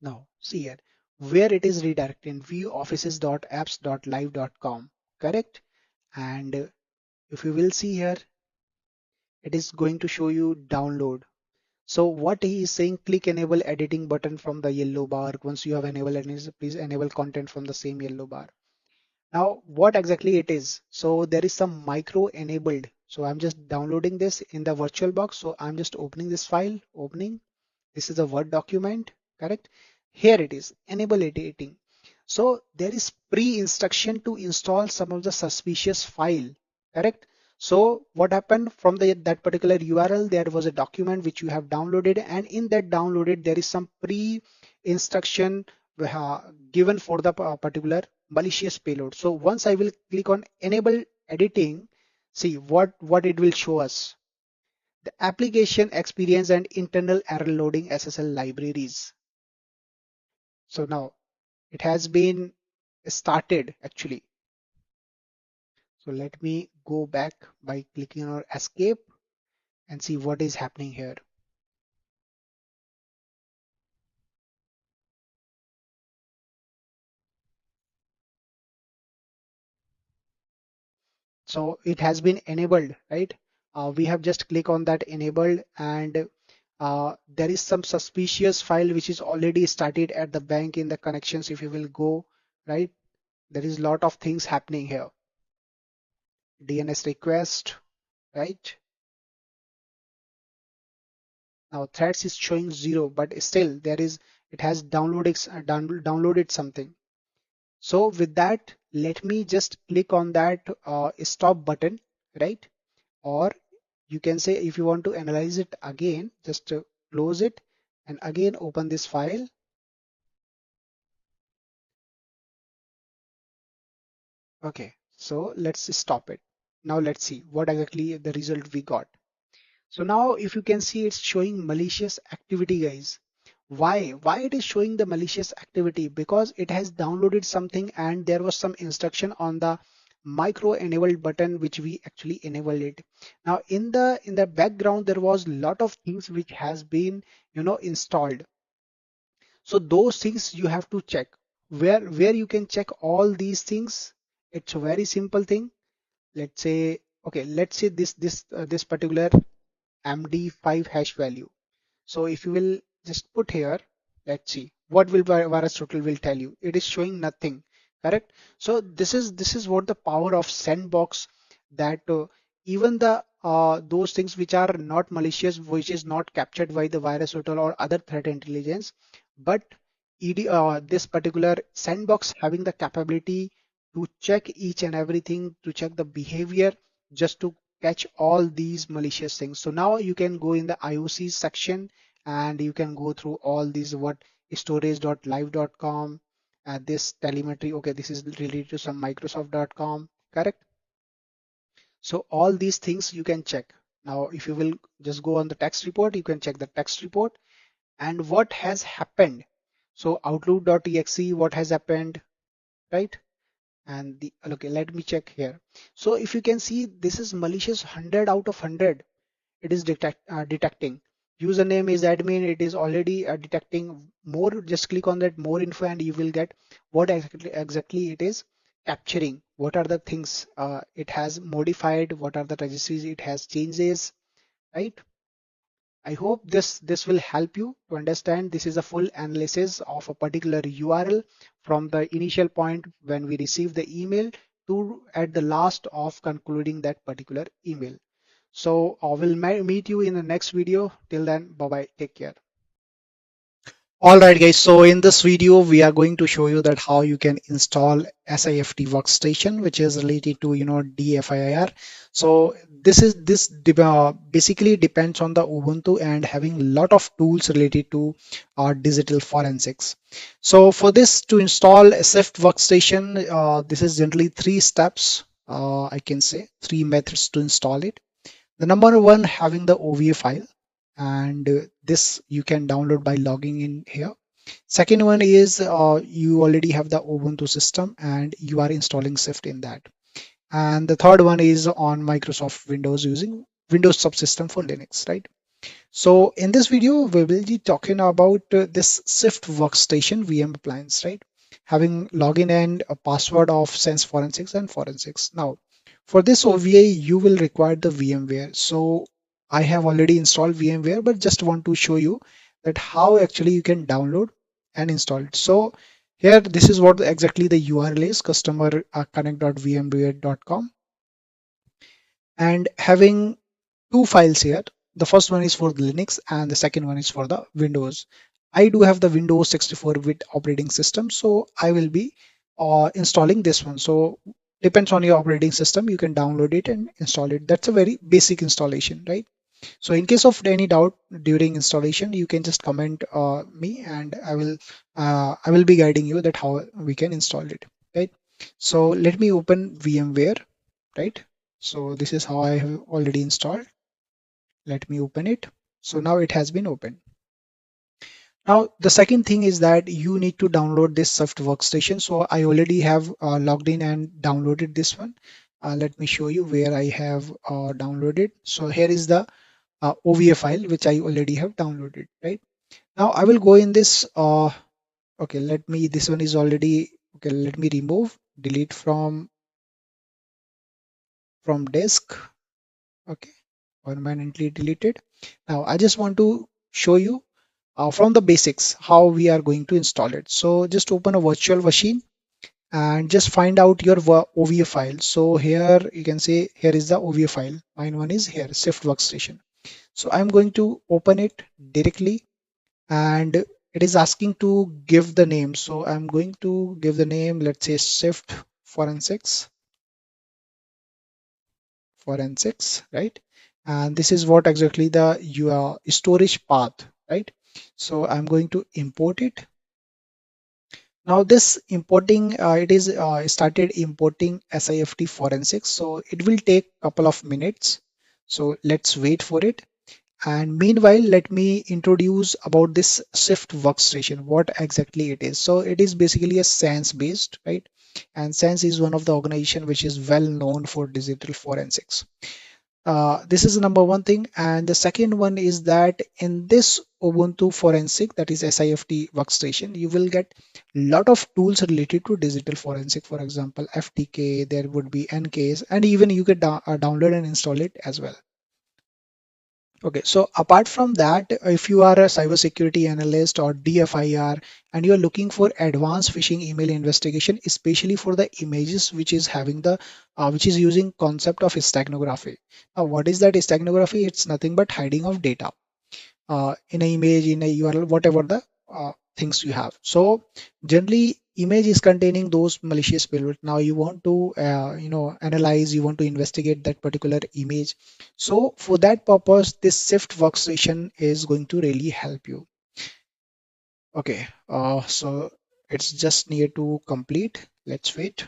Now, see here where it is redirecting viewoffices.apps.live.com, correct? And if you will see here, it is going to show you download. So what he is saying, click enable editing button from the yellow bar. Once you have enabled it, please enable content from the same yellow bar. Now, what exactly it is? So there is some micro enabled. So I'm just downloading this in the virtual box. So I'm just opening this file, opening. This is a Word document, correct? Here it is, enable editing. So there is pre-instruction to install some of the suspicious file, correct? So what happened from that particular URL, there was a document which you have downloaded, and in that downloaded, there is some pre-instruction given for the particular malicious payload. So once I will click on enable editing, see what it will show us, the application experience and internal error loading SSL libraries. So now it has been started actually. So let me go back by clicking on escape and see what is happening here. So it has been enabled, right? We have just click on that enabled, and there is some suspicious file which is already started at the bank in the connections. If you will go, right, there is a lot of things happening here. DNS request, right? Now threads is showing 0, but still there is, it has downloaded something. So with that, let me just click on that stop button, right? Or you can say if you want to analyze it again, just close it and again open this file. Okay, so let's stop it. Now let's see what exactly the result we got. So now if you can see, it's showing malicious activity, guys. Why it is showing the malicious activity? Because it has downloaded something and there was some instruction on the micro enabled button which we actually enabled it. Now in the background there was lot of things which has been installed. So those things you have to check. Where you can check all these things, it's a very simple thing. Let's say, okay, let's say this particular MD5 hash value. So if you will just put here, let's see what will virus total will tell you. It is showing nothing, correct? So this is what the power of sandbox, that even the those things which are not malicious, which is not captured by the virus total or other threat intelligence, but this particular sandbox having the capability to check each and everything, to check the behavior, just to catch all these malicious things. So now you can go in the IOC section and you can go through all these, what storage.live.com, this telemetry. Okay, this is related to some Microsoft.com, correct? So all these things you can check. Now, if you will just go on the text report, you can check the text report and what has happened. So outlook.exe, what has happened, right? And the, okay, let me check here. So if you can see, this is malicious 100 out of 100. It is detecting. Username is admin. It is already detecting more. Just click on that more info and you will get what exactly it is capturing. What are the things it has modified? What are the registries it has changes, right? I hope this will help you to understand. This is a full analysis of a particular URL from the initial point when we receive the email to at the last of concluding that particular email. So I will meet you in the next video. Till then, bye bye. Take care. All right, guys. So in this video, we are going to show you that how you can install SIFT workstation, which is related to DFIR. So this basically depends on the Ubuntu and having a lot of tools related to digital forensics. So for this to install SIFT workstation, this is generally three steps. I can say three methods to install it. The number one, having the OVA file, and this you can download by logging in here. Second one is you already have the Ubuntu system and you are installing Swift in that. And the third one is on Microsoft Windows using Windows subsystem for Linux, right? So in this video, we will be talking about this Swift workstation VM appliance, right? Having login and a password of Sense Forensics and Forensics. Now, for this OVA, you will require the VMware. So I have already installed VMware, but just want to show you that how actually you can download and install it. So here, this is what exactly the URL is, customer connect.vmware.com, and having two files here. The first one is for the Linux and the second one is for the Windows. I do have the Windows 64-bit operating system, so I will be installing this one. So depends on your operating system, you can download it and install it. That's a very basic installation, right? So in case of any doubt during installation, you can just comment me and I will be guiding you that how we can install it, right? So let me open VMware, right? So this is how I have already installed. Let me open it. So now it has been opened. Now the second thing is that you need to download this Soft Workstation. So I already have logged in and downloaded this one. Let me show you where I have downloaded. So here is the OVA file which I already have downloaded, right? Now I will go in this. Okay, this one is already, okay, let me remove, delete from disk. Okay, permanently deleted. Now I just want to show you from the basics how we are going to install it. So just open a virtual machine and just find out your OVA file. So here you can say here is the OVA file. Mine one is here, Swift Workstation. So I'm going to open it directly and it is asking to give the name. So I'm going to give the name, let's say Swift Forensics, right? And this is what exactly the your storage path, right? So I'm going to import it. Now this importing, it is started importing SIFT forensics. So it will take couple of minutes. So let's wait for it. And meanwhile, let me introduce about this Swift workstation, what exactly it is. So it is basically a SANS based, right? And SANS is one of the organization which is well known for digital forensics. This is the number one thing. And the second one is that in this Ubuntu Forensic, that is SIFT workstation, you will get a lot of tools related to digital forensic. For example, FTK, there would be NKs, and even you can download and install it as well. Okay, so apart from that, if you are a cybersecurity analyst or DFIR and you're looking for advanced phishing email investigation, especially for the images which is having the which is using concept of steganography. Now, what is that steganography? It's nothing but hiding of data in an image, in a URL, whatever the things you have. So generally, image is containing those malicious payload. Now you want to analyze, you want to investigate that particular image. So for that purpose, this Sift workstation is going to really help you. Okay, so it's just near to complete. Let's wait.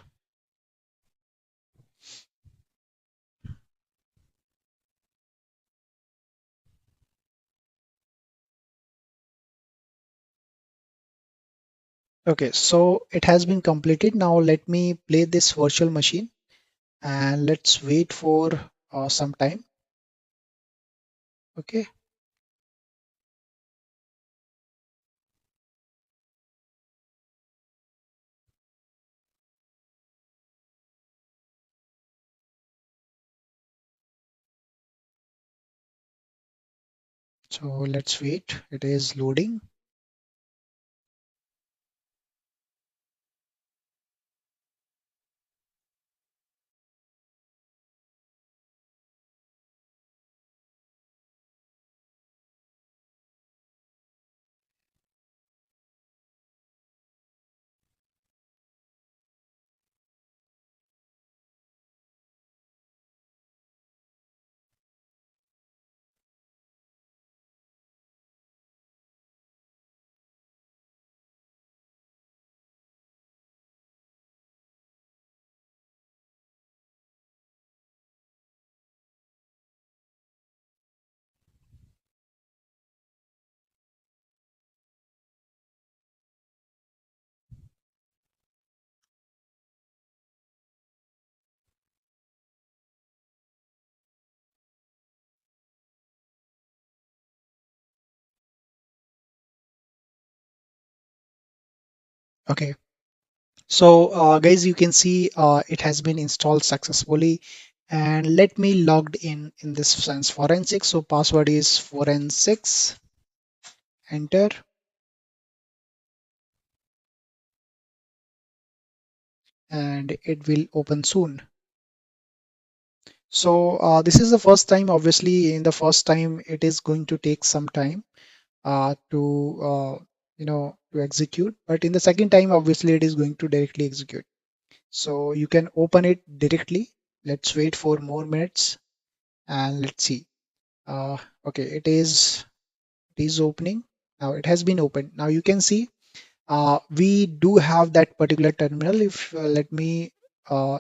Okay, so it has been completed. Now let me play this virtual machine and let's wait for some time. Okay. So let's wait. It is loading. Okay. So guys, you can see it has been installed successfully, and let me logged in this sense forensics. So password is forensics, enter, and it will open soon. So this is the first time. Obviously, in the first time, it is going to take some time to to execute. But in the second time, obviously, it is going to directly execute. So you can open it directly. Let's wait for more minutes and let's see. Uh, okay, it is opening. Now it has been opened. Now you can see we do have that particular terminal. If let me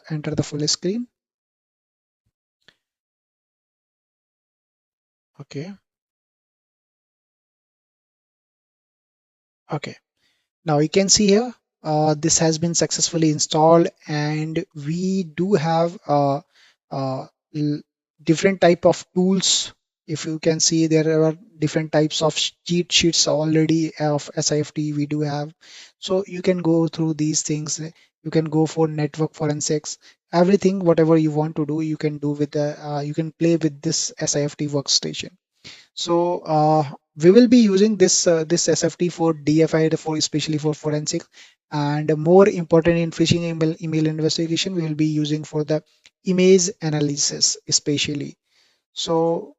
enter the full screen. Okay, okay. Now you can see here, this has been successfully installed, and we do have uh, l- different type of tools. If you can see, there are different types of cheat sheets already of SIFT we do have. So you can go through these things. You can go for network forensics, everything, whatever you want to do, you can do with the, you can play with this SIFT workstation. So we will be using this SFT for DFI, for especially for forensics, and more important in phishing email investigation, we will be using for the image analysis especially. So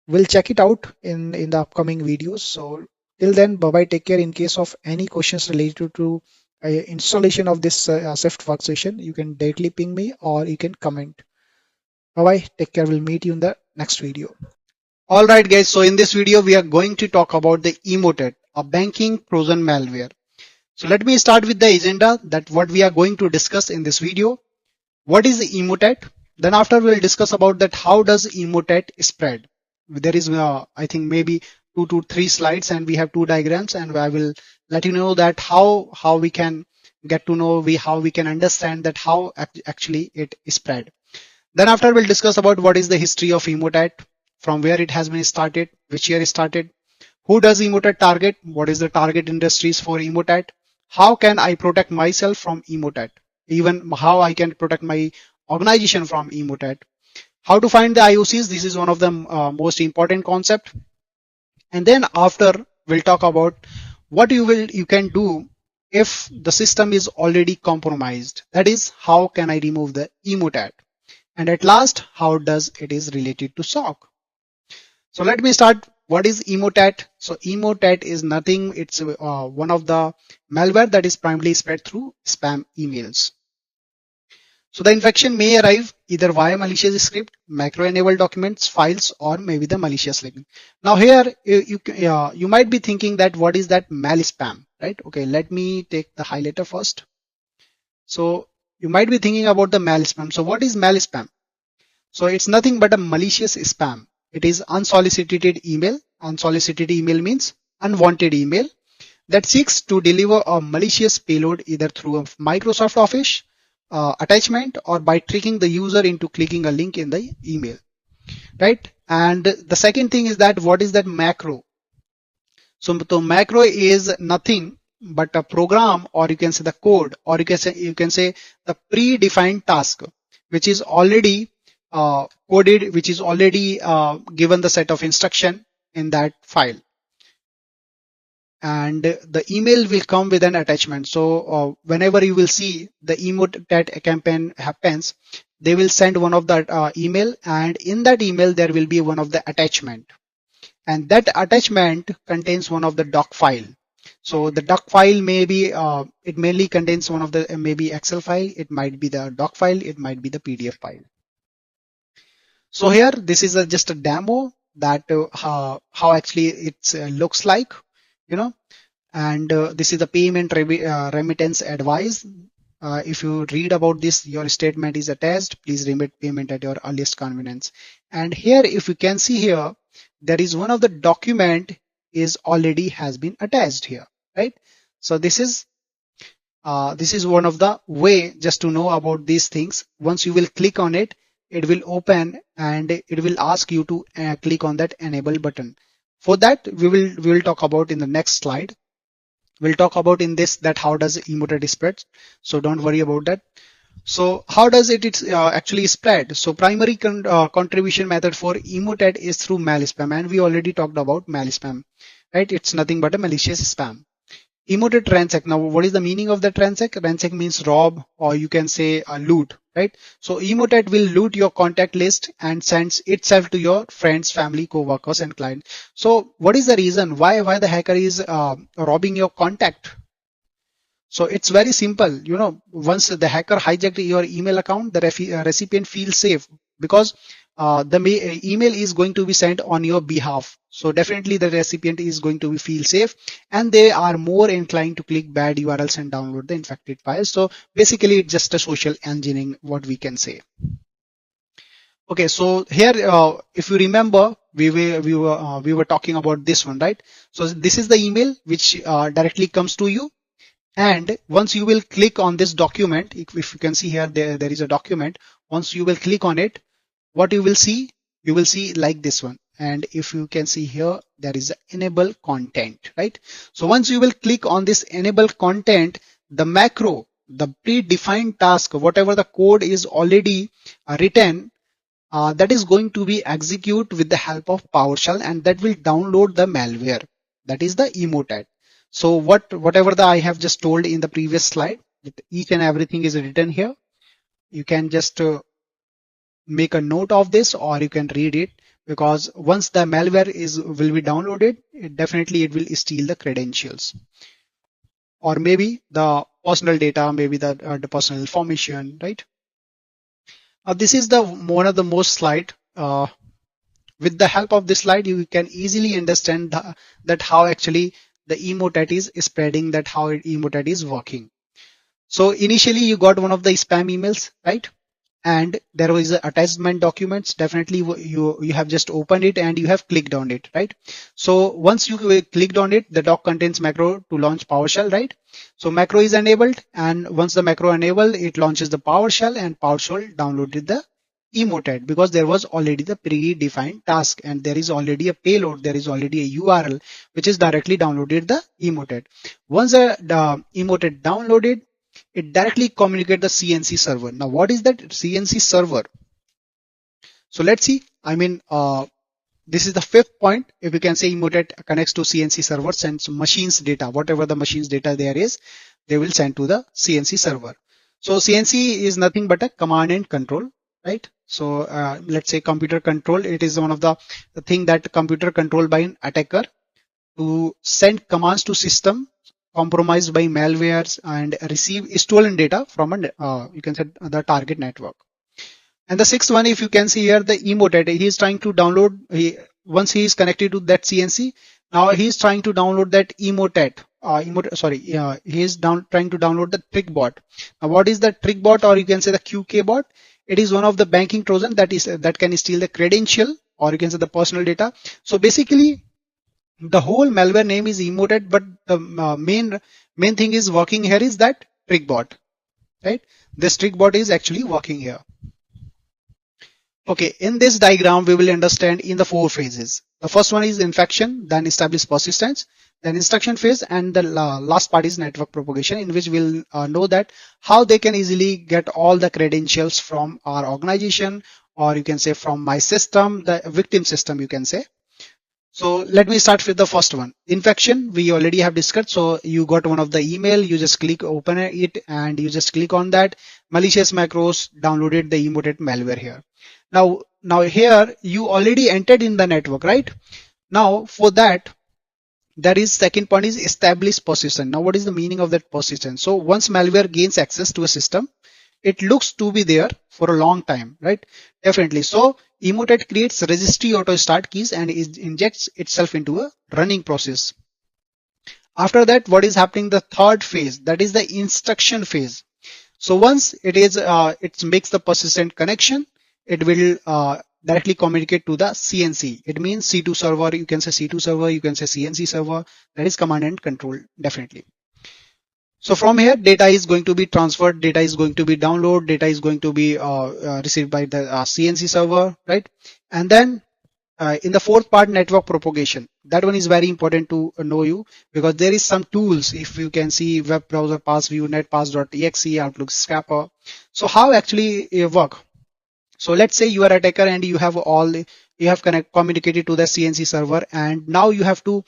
we'll check it out in the upcoming videos. So till then, bye bye. Take care. In case of any questions related to installation of this SIFT workstation, you can directly ping me or you can comment. Bye bye. Take care. We'll meet you in the next video. All right, guys. So in this video, we are going to talk about the Emotet, a banking Trojan malware. So let me start with the agenda that what we are going to discuss in this video. What is Emotet? Then after we'll discuss about that how does Emotet spread. There is, I think maybe 2 to 3 slides and we have 2 diagrams and I will let you know that how we can get to know how we can understand that how actually it spread. Then after we'll discuss about what is the history of Emotet, from where it has been started, which year it started, who does Emotet target, what is the target industries for Emotet, how can I protect myself from Emotet, even how I can protect my organization from Emotet, how to find the IOCs, this is one of the most important concept. And then after we'll talk about what you can do if the system is already compromised. That is, how can I remove the Emotet? And at last, how does it is related to SOC? So let me start. What is Emotet? So Emotet is nothing. It's one of the malware that is primarily spread through spam emails. So the infection may arrive either via malicious script, macro-enabled documents, files, or maybe the malicious link. Now here you might be thinking that what is that malspam, right? Okay, let me take the highlighter first. So you might be thinking about the malspam. So what is malspam? So it's nothing but a malicious spam. It is unsolicited email. Unsolicited email means unwanted email that seeks to deliver a malicious payload either through a Microsoft Office attachment or by tricking the user into clicking a link in the email, right? And the second thing is that what is that macro? So the macro is nothing but a program, or you can say the code, or you can say the predefined task, which is already coded, which is already given the set of instruction in that file, and the email will come with an attachment. So whenever you will see the emote that campaign happens, they will send one of that email, and in that email there will be one of the attachment, and that attachment contains one of the doc file. So the doc file may be it mainly contains one of the maybe Excel file, it might be the doc file, it might be the PDF file. So here this is just a demo that how actually it looks like, you know. And this is the payment remittance advice. If you read about this, your statement is attached, please remit payment at your earliest convenience. And here if you can see here, there is one of the document is already has been attached here, right? So this is one of the way just to know about these things. Once you will click on it, it will open and it will ask you to click on that enable button. For that we will talk about in the next slide. We'll talk about in this that how does emotet spread. So don't worry about that. So how does it actually spread? So primary contribution method for emotet is through mail spam, and we already talked about mail spam, right? It's nothing but a malicious spam. Emoted ransack. Now, what is the meaning of the ransack? Ransack means rob, or you can say loot, right? So emotet will loot your contact list and sends itself to your friends, family, co-workers, and client. So what is the reason why the hacker is robbing your contact? So it's very simple. Once the hacker hijacked your email account, the recipient feels safe because the email is going to be sent on your behalf. So definitely the recipient is going to be feel safe, and they are more inclined to click bad URLs and download the infected files. So basically it's just a social engineering, what we can say. Okay, so here, if you remember, we were talking about this one, right? So this is the email which directly comes to you. And once you will click on this document, if you can see here, there is a document. Once you will click on it, what you will see? You will see like this one. And if you can see here, there is enable content, right? So once you will click on this enable content, the macro, the predefined task, whatever the code is already written, that is going to be execute with the help of PowerShell, and that will download the malware. That is the emotet. So whatever I have just told in the previous slide, each and everything is written here. You can just make a note of this, or you can read it, because once the malware will be downloaded, it will steal the credentials, or maybe the personal data, maybe the personal information, right? This is the one of the most slide. With the help of this slide, you can easily understand that how actually the emotet is spreading, that how emotet is working. So initially you got one of the spam emails, right? And there was a attachment documents. Definitely you have just opened it and you have clicked on it, right? So once you clicked on it, the doc contains macro to launch PowerShell, right? So macro is enabled, and once the macro enabled, it launches the PowerShell, and PowerShell downloaded the emotet because there was already the predefined task, and there is already a payload, there is already a URL which is directly downloaded the emotet. Once the emotet downloaded, it directly communicate the CNC server. Now, what is that CNC server? So let's see. This is the fifth point. If you can say emotet connects to CNC server, sends machines data, whatever the machines data there is, they will send to the CNC server. So CNC is nothing but a command and control, right? So let's say computer control. It is one of the thing that computer controlled by an attacker to send commands to system compromised by malwares and receive stolen data from you can say the target network. And the sixth one, if you can see here, the emotet, he is trying to download, once he is connected to that CNC, now he is trying to download that he is trying to download the trick bot. Now, what is the trick bot, or you can say the QK bot? It is one of the banking trojan that can steal the credential, or you can say the personal data. So basically, the whole malware name is emotet, but the main thing is working here is that trick bot, right? This trick bot is actually working here. Okay, in this diagram, we will understand in the four phases. The first one is infection, then establish persistence, then instruction phase, and the last part is network propagation, in which we'll know that how they can easily get all the credentials from our organization, or you can say from my system, the victim system, you can say. So let me start with the first one. Infection, we already have discussed. So you got one of the email, you just click open it, and you just click on that. Malicious macros downloaded the emotet malware here. Now here you already entered in the network, right? Now for that, there is second point is establish persistence. Now what is the meaning of that persistence? So once malware gains access to a system, it looks to be there for a long time, right? Definitely. So emotet creates registry auto start keys and injects itself into a running process. After that, what is happening? The third phase, that is the instruction phase. So once it makes the persistent connection, it will directly communicate to the CNC. It means C2 server, you can say C2 server, you can say CNC server, that is command and control, definitely. So from here, data is going to be transferred, data is going to be downloaded, data is going to be received by the CNC server, right? And then in the fourth part, network propagation. That one is very important to know you, because there is some tools. If you can see web browser pass view, netpass.exe, Outlook scrapper. So how actually it work? So let's say you are a attacker and you have communicated to the CNC server, and now you have to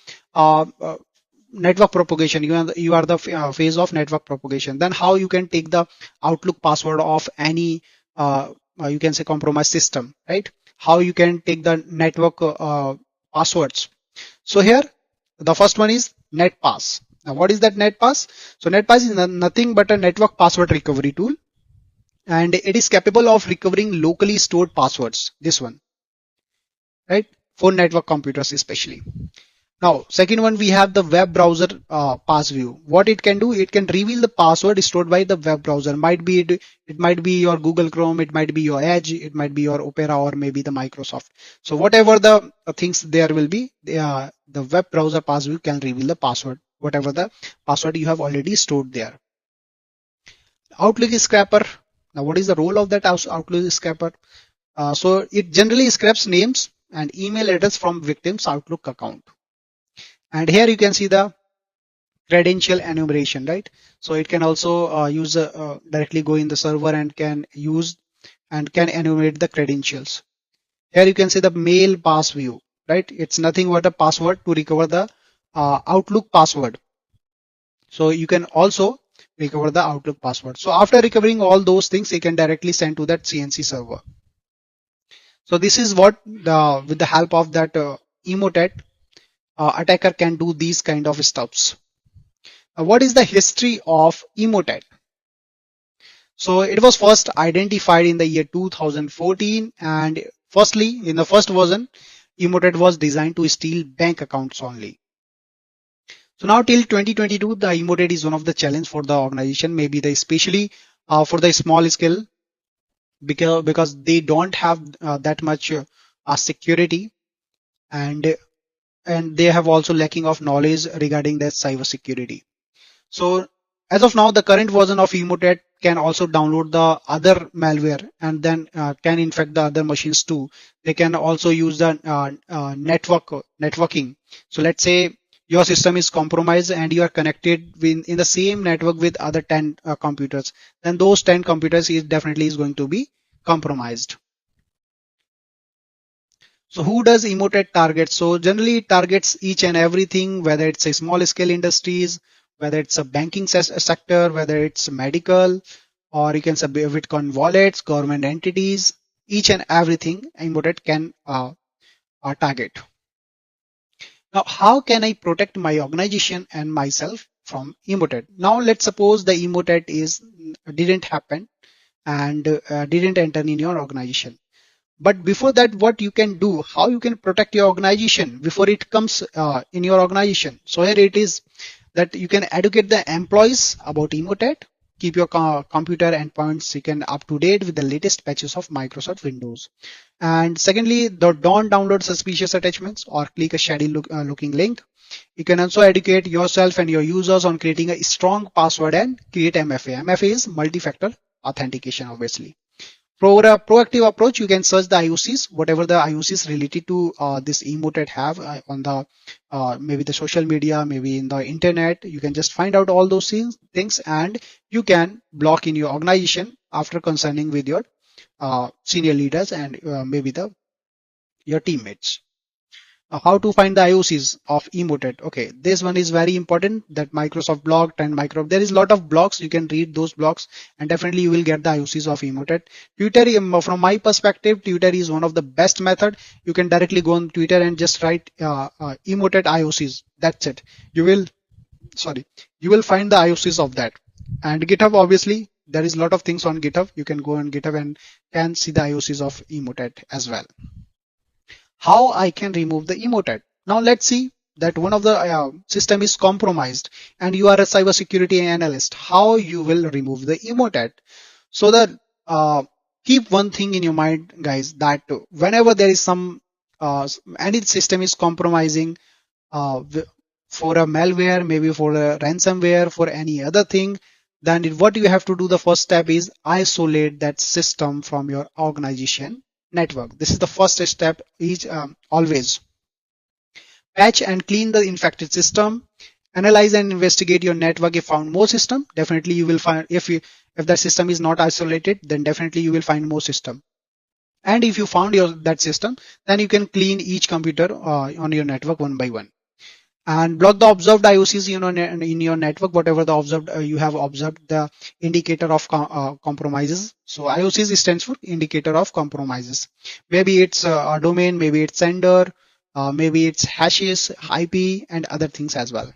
network propagation. You are the phase of network propagation. Then how you can take the Outlook password of any you can say compromised system, right? How you can take the network passwords. So here the first one is NetPass. Now what is that NetPass? So NetPass is nothing but a network password recovery tool, and it is capable of recovering locally stored passwords. This one, right? For network computers especially. Now, second one, we have the web browser pass view. What it can do, it can reveal the password stored by the web browser. It might be your Google Chrome, it might be your Edge, it might be your Opera, or maybe the Microsoft. So whatever the things there will be, the web browser pass view can reveal the password, whatever the password you have already stored there. Outlook scraper. Now, what is the role of that Outlook scraper? So it generally scrapes names and email address from victims' Outlook account. And here you can see the credential enumeration, right? So it can also directly go in the server and can use and can enumerate the credentials. Here you can see the mail pass view, right? It's nothing but a password to recover the Outlook password. So you can also recover the Outlook password. So after recovering all those things, you can directly send to that CNC server. So this is what with the help of that Emotet, attacker can do these kind of stuffs. What is the history of Emotet? So it was first identified in the year 2014, and firstly, in the first version, Emotet was designed to steal bank accounts only. So now till 2022, the Emotet is one of the challenge for the organization, maybe especially for the small scale, because they don't have that much security, and they have also lacking of knowledge regarding their cyber security. So as of now, the current version of Emotet can also download the other malware and then can infect the other machines too. They can also use the networking. So let's say your system is compromised and you are connected in the same network with other 10 computers. Then those 10 computers is definitely is going to be compromised. So who does Emotet target? So generally it targets each and everything, whether it's a small scale industries, whether it's a banking sector, whether it's medical, or you can say Bitcoin wallets, government entities, each and everything Emotet can target. Now, how can I protect my organization and myself from Emotet? Now, let's suppose the Emotet didn't happen and didn't enter in your organization. But before that, what you can do, how you can protect your organization before it comes in your organization. So here it is that you can educate the employees about Emotet, keep your computer endpoints you can up to date with the latest patches of Microsoft Windows. And secondly, don't download suspicious attachments or click a shady looking link. You can also educate yourself and your users on creating a strong password and create MFA. MFA is multi-factor authentication, obviously. For a proactive approach, you can search the IOCs, whatever the IOCs related to this Emotet have on the maybe the social media, maybe in the internet. You can just find out all those things, and you can block in your organization after concerning with your senior leaders and maybe your teammates. How to find the IOCs of Emotet? Okay, this one is very important. That Microsoft blog and There is a lot of blogs. You can read those blogs, and definitely you will get the IOCs of Emotet. Twitter, from my perspective, Twitter is one of the best method. You can directly go on Twitter and just write Emotet IOCs. That's it. You will, sorry, you will find the IOCs of that. And GitHub, obviously, there is a lot of things on GitHub. You can go on GitHub and can see the IOCs of Emotet as well. How I can remove the Emotet? Now let's see that one of the system is compromised and you are a cybersecurity analyst. How you will remove the Emotet? So that keep one thing in your mind, guys, that whenever there is any system is compromising for a malware, maybe for a ransomware, for any other thing, then what you have to do, the first step is isolate that system from your organization network. This is the first step. Each always patch and clean the infected system. Analyze and investigate your network. If found more system, definitely you will find. If that system is not isolated, then definitely you will find more system. And if you found that system, then you can clean each computer on your network one by one. And block the observed IOCs in your network, whatever the observed you have observed, the indicator of compromises. So IOCs stands for indicator of compromises. Maybe it's a domain, maybe it's sender, maybe it's hashes, IP, and other things as well.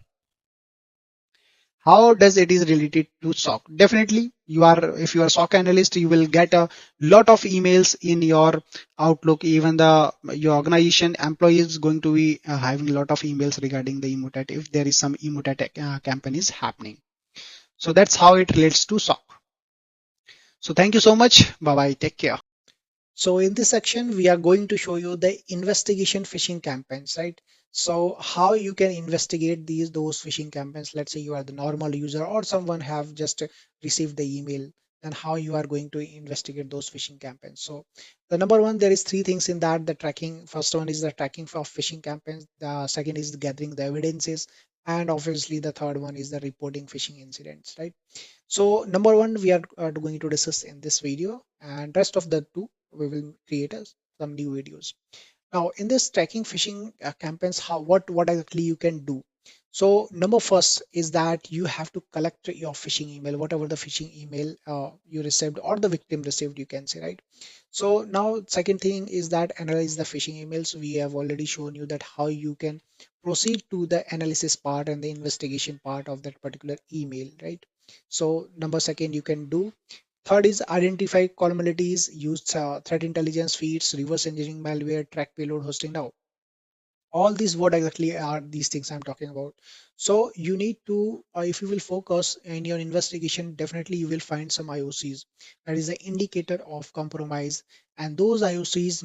How does it is related to SOC? Definitely, if you are SOC analyst, you will get a lot of emails in your Outlook. Even your organization employee is going to be having a lot of emails regarding the emotet if there is some emotet campaign is happening. So that's how it relates to SOC. So thank you so much. Bye bye. Take care. So in this section, we are going to show you the investigation phishing campaigns, right? So how you can investigate those phishing campaigns. Let's say you are the normal user or someone have just received the email, then how you are going to investigate those phishing campaigns. So the number one, there is three things in that: the tracking. First one is the tracking of phishing campaigns. The second is the gathering the evidences, and obviously the third one is the reporting phishing incidents, right? So number one, we are going to discuss in this video, and rest of the two we will create some new videos. Now, in this tracking phishing campaigns, what exactly you can do? So, number first is that you have to collect your phishing email, whatever the phishing email you received or the victim received, you can say, right? So now, second thing is that analyze the phishing emails. We have already shown you that how you can proceed to the analysis part and the investigation part of that particular email, right? So number second you can do. Third is identify commonalities, use threat intelligence feeds, reverse engineering malware, track payload hosting. Now, all these, what exactly are these things I'm talking about? So you need to if you will focus in your investigation, definitely you will find some IOCs that is an indicator of compromise, and those IOCs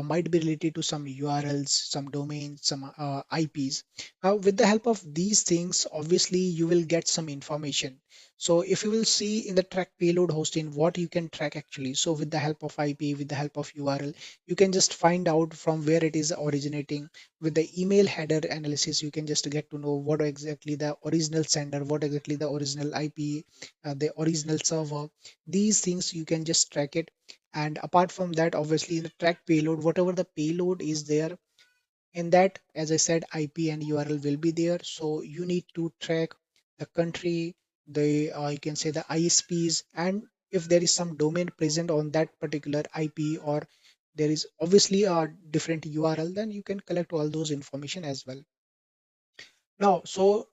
might be related to some URLs, some domains, some IPs. Now with the help of these things, obviously you will get some information. So if you will see in the track payload hosting what you can track actually, so with the help of IP, with the help of URL, you can just find out from where it is originating. With the email header analysis, you can just get to know what exactly the original sender, what exactly the original IP, the original server. These things you can just track it. And apart from that, obviously in the track payload, whatever the payload is there, in that, as I said, IP and URL will be there. So you need to track the country, the you can say the ISPs, and if there is some domain present on that particular IP, or there is obviously a different URL, then you can collect all those information as well. Now, so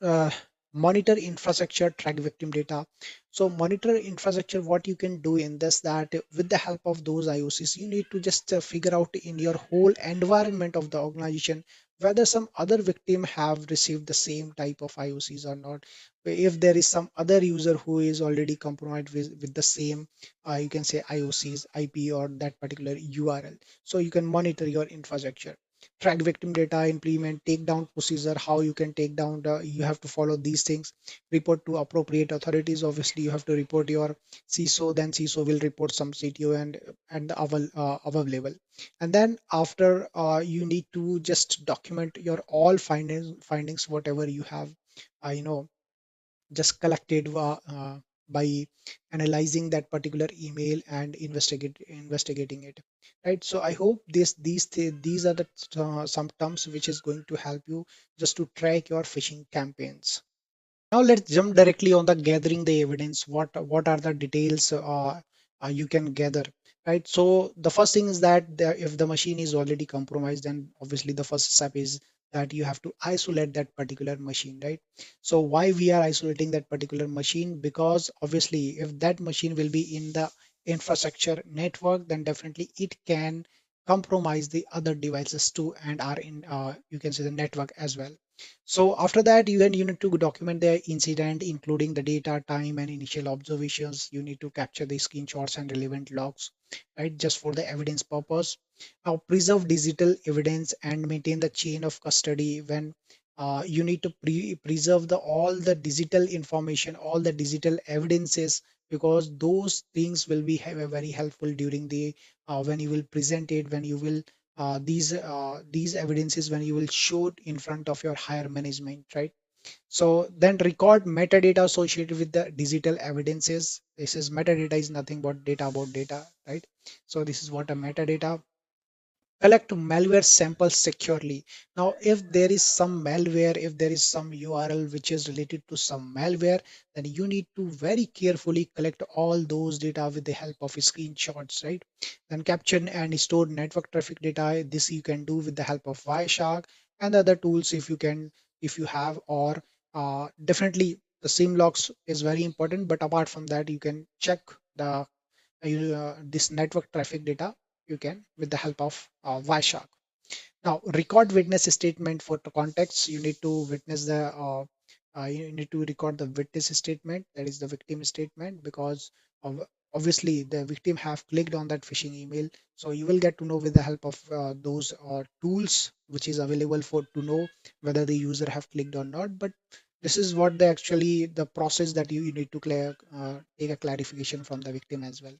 monitor infrastructure, track victim data. So monitor infrastructure, what you can do in this, that with the help of those IOCs, you need to just figure out in your whole environment of the organization whether some other victim have received the same type of IOCs or not. If there is some other user who is already compromised with the same, you can say IOCs, IP, or that particular URL. So you can monitor your infrastructure, track victim data, implement takedown procedure, how you can take down you have to follow these things, report to appropriate authorities. Obviously you have to report your CISO, then CISO will report some CTO and above level. And then after you need to just document your all findings whatever you have just collected by analyzing that particular email and investigating it, right? So I hope these are the some terms which is going to help you just to track your phishing campaigns. Now let's jump directly on the gathering the evidence. What are the details you can gather, right? So the first thing is that if the machine is already compromised, then obviously the first step is that you have to isolate that particular machine, right? So why we are isolating that particular machine? Because obviously if that machine will be in the infrastructure network, then definitely it can compromise the other devices too and are in you can say the network as well. So after that, you need to document the incident, including the data, time, and initial observations. You need to capture the screenshots and relevant logs, right? Just for the evidence purpose. Now, preserve digital evidence and maintain the chain of custody. When you need to preserve all the digital information, all the digital evidences because those things will be very helpful during the when you will present it, when you will these evidences when you will show it in front of your higher management, right? So then record metadata associated with the digital evidences. This is metadata is nothing but data about data, right? So this is what a metadata. Collect malware samples securely. Now, if there is some malware, if there is some URL which is related to some malware, then you need to very carefully collect all those data with the help of screenshots, right? Then capture and store network traffic data. This you can do with the help of Wireshark and other tools if you can, if you have, or definitely the SIM logs is very important. But apart from that, you can check the this network traffic data you can with the help of Wireshark. Now, record witness statement for the context. You need to witness the you need to record the witness statement, that is the victim statement, because of, obviously the victim have clicked on that phishing email. So you will get to know with the help of those tools which is available for to know whether the user have clicked or not. But this is what the actually the process that you need to clear, take a clarification from the victim as well.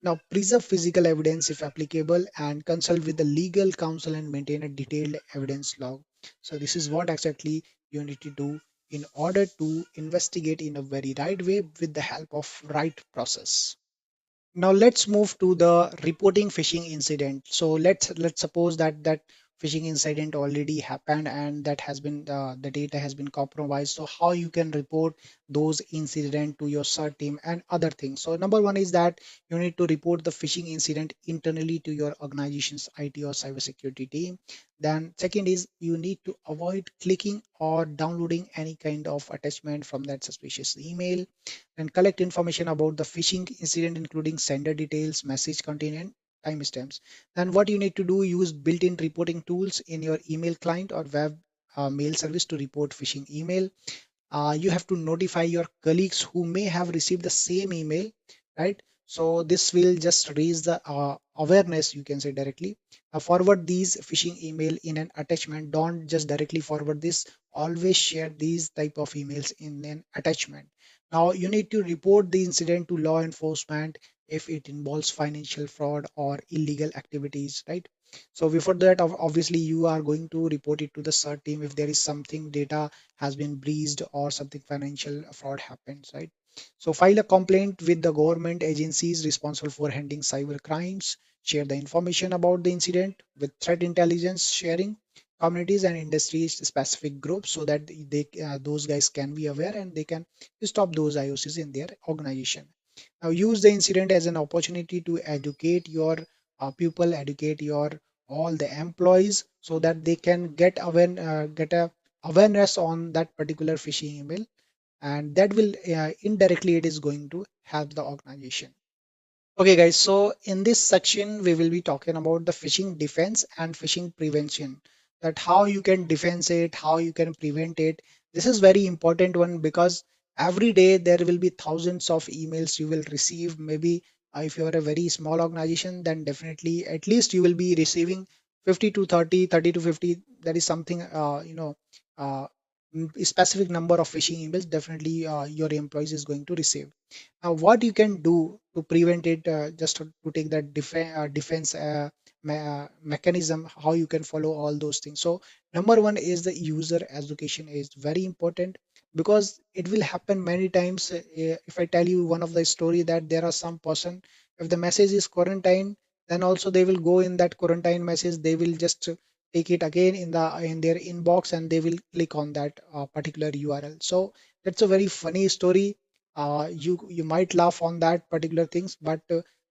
Now, preserve physical evidence if applicable and consult with the legal counsel and maintain a detailed evidence log. So, this is what exactly you need to do in order to investigate in a very right way with the help of right process. Now let's move to the reporting phishing incident. So let's suppose that that phishing incident already happened and that has been the data has been compromised. So how you can report those incident to your CERT team and other things. So number one is that you need to report the phishing incident internally to your organization's IT or cybersecurity team. Then second is you need to avoid clicking or downloading any kind of attachment from that suspicious email, and collect information about the phishing incident, including sender details, message content, and timestamps. Then what you need to do, use built-in reporting tools in your email client or web mail service to report phishing email. You have to notify your colleagues who may have received the same email, right? So this will just raise the awareness, you can say directly. Forward these phishing email in an attachment. Don't just directly forward this. Always share these type of emails in an attachment. Now you need to report the incident to law enforcement if it involves financial fraud or illegal activities, right? So before that, obviously you are going to report it to the CERT team if there is something data has been breached or something financial fraud happens, right? So file a complaint with the government agencies responsible for handling cyber crimes. Share the information about the incident with threat intelligence sharing communities and industry specific groups so that they those guys can be aware and they can stop those IOCs in their organization. Now use the incident as an opportunity to educate your people, educate your all the employees so that they can get a awareness on that particular phishing email, and that will indirectly it is going to help the organization. Okay, guys, so in this section, we will be talking about the phishing defense and phishing prevention. That how you can defense it, how you can prevent it. This is very important one because every day there will be thousands of emails you will receive. Maybe if you are a very small organization, then definitely at least you will be receiving 50 to 30, 30 to 50. That is something, uh, specific number of phishing emails definitely your employees is going to receive. Now, what you can do to prevent it, just to take that defense mechanism, how you can follow all those things. So, number one is the user education is very important because it will happen many times. If I tell you one of the story that there are some person, if the message is quarantine, then also they will go in that quarantine message. They will just take it again in their inbox and they will click on that particular URL. So that's a very funny story. You might laugh on that particular things, but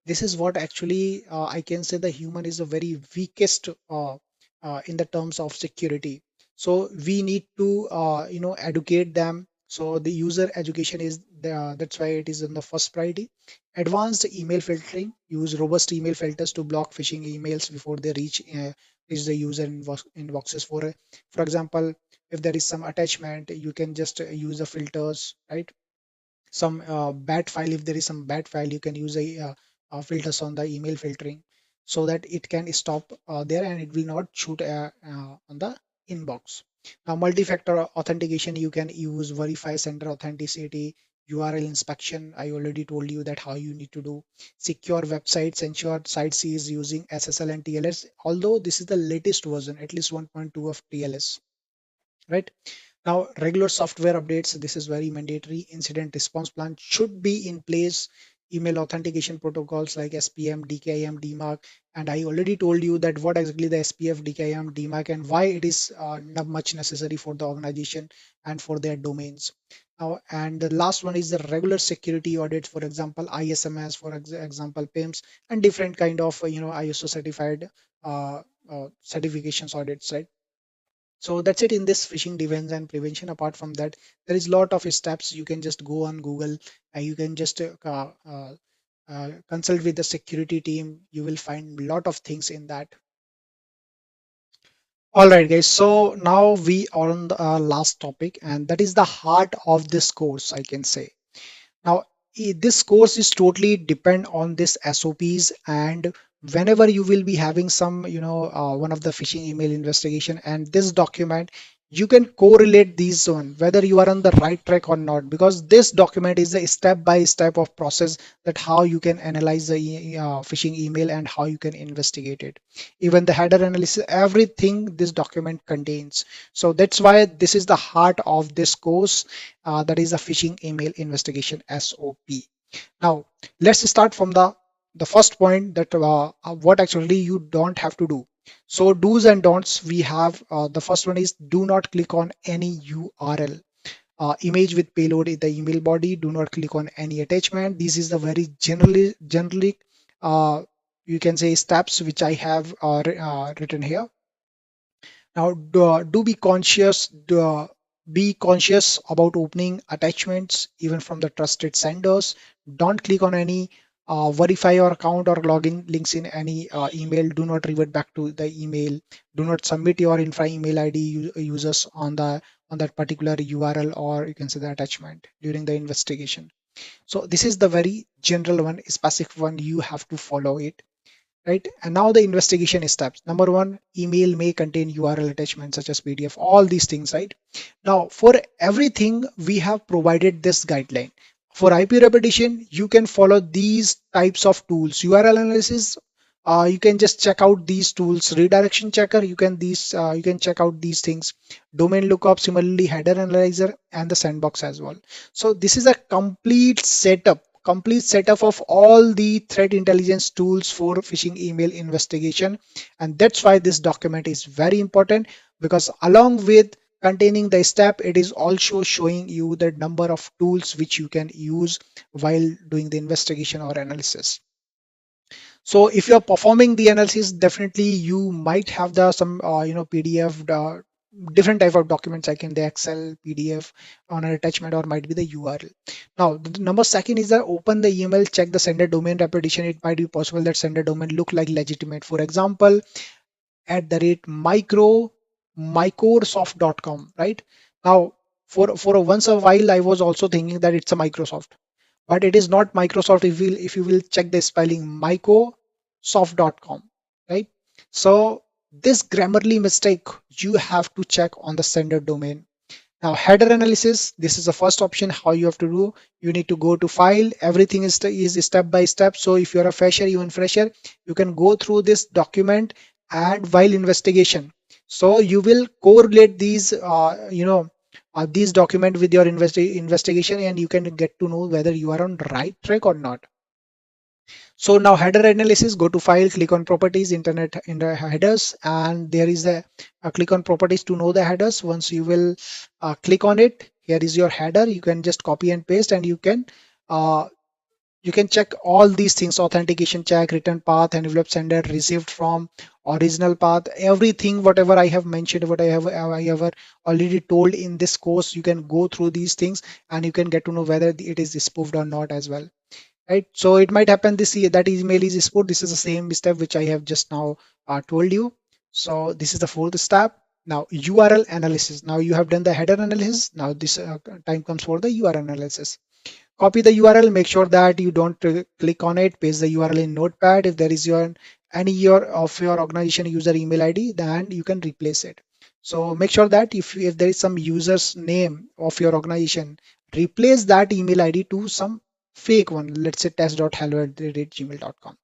this is what actually I can say the human is the very weakest in the terms of security. So we need to educate them. So the user education is that's why it is in the first priority. Advanced email filtering, use robust email filters to block phishing emails before they reach the user inboxes. For example, if there is some attachment, you can just use the filters, right? Some bad file, if there is some bad file, you can use filters on the email filtering so that it can stop there and it will not shoot on the inbox. Now multi-factor authentication, you can use verify sender authenticity, URL inspection, I already told you that how you need to do. Secure websites, ensure site C is using SSL and TLS, although this is the latest version, at least 1.2 of TLS, right? Now, regular software updates, this is very mandatory. Incident response plan should be in place. Email authentication protocols like SPM, DKIM, DMARC. And I already told you that what exactly the SPF, DKIM, DMARC, and why it is not much necessary for the organization and for their domains. Now, and the last one is the regular security audit, for example, ISMS, for example, PIMS, and different kind of ISO certified certifications audits, right? So that's it in this phishing defense and prevention. Apart from that, there is a lot of steps. You can just go on Google and you can just consult with the security team. You will find a lot of things in that. All right, guys. So now we are on the last topic, and that is the heart of this course, I can say. Now, this course is totally depend on this SOPs, and whenever you will be having some, one of the phishing email investigation and this document, you can correlate these one whether you are on the right track or not, because this document is a step by step of process that how you can analyze the phishing email and how you can investigate it. Even the header analysis, everything this document contains. So that's why this is the heart of this course, that is a phishing email investigation SOP. Now, let's start from the first point that what actually you don't have to do. So do's and don'ts we have. The first one is do not click on any URL. Image with payload in the email body. Do not click on any attachment. This is the very generally you can say steps which I have written here. Now, be conscious about opening attachments, even from the trusted senders. Don't click on any verify your account or login links in any email. Do not revert back to the email. Do not submit your infra email ID users on that particular URL, or you can say the attachment during the investigation. So this is the very general one, specific one. You have to follow it, right? And now the investigation steps. Number one, email may contain URL attachments such as PDF, all these things, right? Now, for everything, we have provided this guideline. For IP repetition, you can follow these types of tools. URL analysis, you can just check out these tools. Redirection checker, you can check out these things. Domain lookup, similarly header analyzer, and the sandbox as well. So this is a complete setup of all the threat intelligence tools for phishing email investigation. And that's why this document is very important, because along with containing the step, it is also showing you the number of tools which you can use while doing the investigation or analysis. So if you're performing the analysis, definitely you might have the some PDF, different type of documents, like in the Excel, PDF on an attachment, or might be the URL. Now, the number second is that open the email, check the sender domain repetition. It might be possible that sender domain look like legitimate. For example, at the rate microsoft.com, right? Now, for a once a while, I was also thinking that it's a Microsoft, but it is not Microsoft. If you will check the spelling, microsoft.com, right? So this grammarly mistake you have to check on the sender domain. Now, header analysis, this is the first option. How you have to do, you need to go to file. Everything is step by step. So if you're a fresher, even fresher, you can go through this document and while investigation. So you will correlate these document with your investigation, and you can get to know whether you are on right track or not. So now header analysis, go to file, click on properties, internet in the headers, and there is a click on properties to know the headers. Once you will click on it, here is your header. You can just copy and paste, and uh, you can check all these things: authentication check, return path, envelope sender, received from, original path, everything whatever I have mentioned, what I have already told in this course. You can go through these things and you can get to know whether it is spoofed or not as well, right? So it might happen that email is spoofed. This is the same step which I have just now told you. So this is the fourth step. Now URL analysis. Now you have done the header analysis. Now this time comes for the URL analysis. Copy the URL, make sure that you don't click on it, paste the URL in notepad. If there is any of your organization user email ID, then you can replace it. So make sure that if there is some user's name of your organization, replace that email ID to some fake one. Let's say test.hello@gmail.com.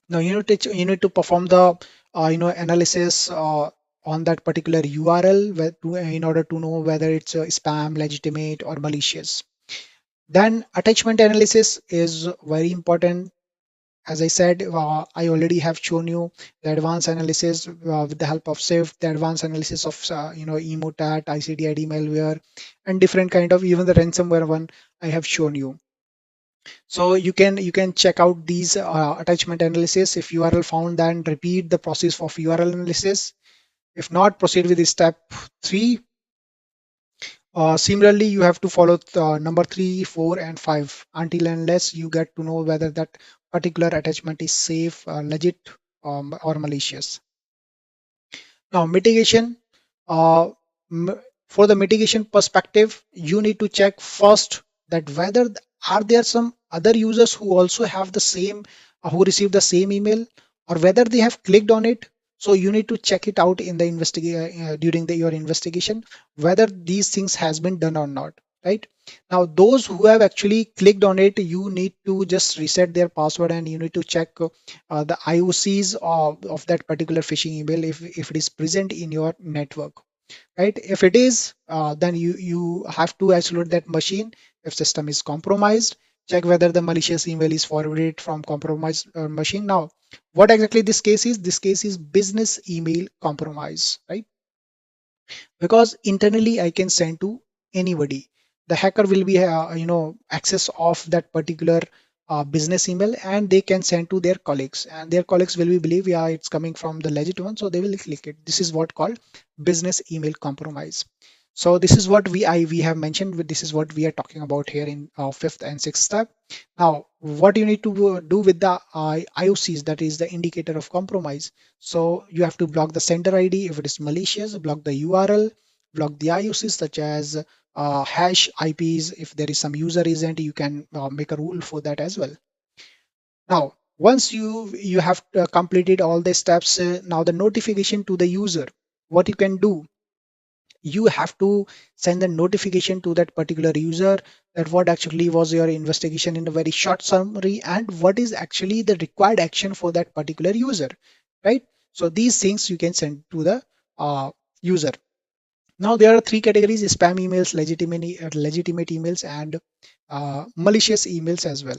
Now you need to perform the analysis on that particular URL in order to know whether it's spam, legitimate, or malicious. Then attachment analysis is very important. As I said, I already have shown you the advanced analysis with the help of SIFT, the advanced analysis of Emotet, ICD-ID malware, and different kind of, even the ransomware one I have shown you. So you can check out these attachment analysis. If URL found, then repeat the process of URL analysis. If not, proceed with step 3. Similarly, you have to follow number 3, 4, and 5 until and unless you get to know whether that particular attachment is safe, legit, or malicious. Now, mitigation. Uh, m- for the mitigation perspective, you need to check first that whether are there some other users who also have the same, who receive the same email, or whether they have clicked on it. So you need to check it out in the during your investigation whether these things has been done or not. Right now, those who have actually clicked on it, you need to just reset their password and you need to check the IOCs of that particular phishing email if it is present in your network. Right, if it is, then you have to isolate that machine. If system is compromised, check whether the malicious email is forwarded from compromised machine. Now, what exactly this case is? This case is business email compromise, right? Because internally I can send to anybody. The hacker will be access of that particular business email, and they can send to their colleagues, and their colleagues will be believe, yeah, it's coming from the legit one, so they will click it. This is what called business email compromise. So this is what we have mentioned. This is what we are talking about here in fifth and sixth step. Now, what you need to do with the IOCs, that is the indicator of compromise. So you have to block the sender ID if it is malicious, block the URL, block the IOCs such as hash IPs. If there is some user agent, you can make a rule for that as well. Now, once you have completed all the steps, now the notification to the user. What you can do, you have to send a notification to that particular user that what actually was your investigation in a very short summary and what is actually the required action for that particular user, right? So these things you can send to the user. Now there are three categories: spam emails, legitimate emails, and malicious emails as well.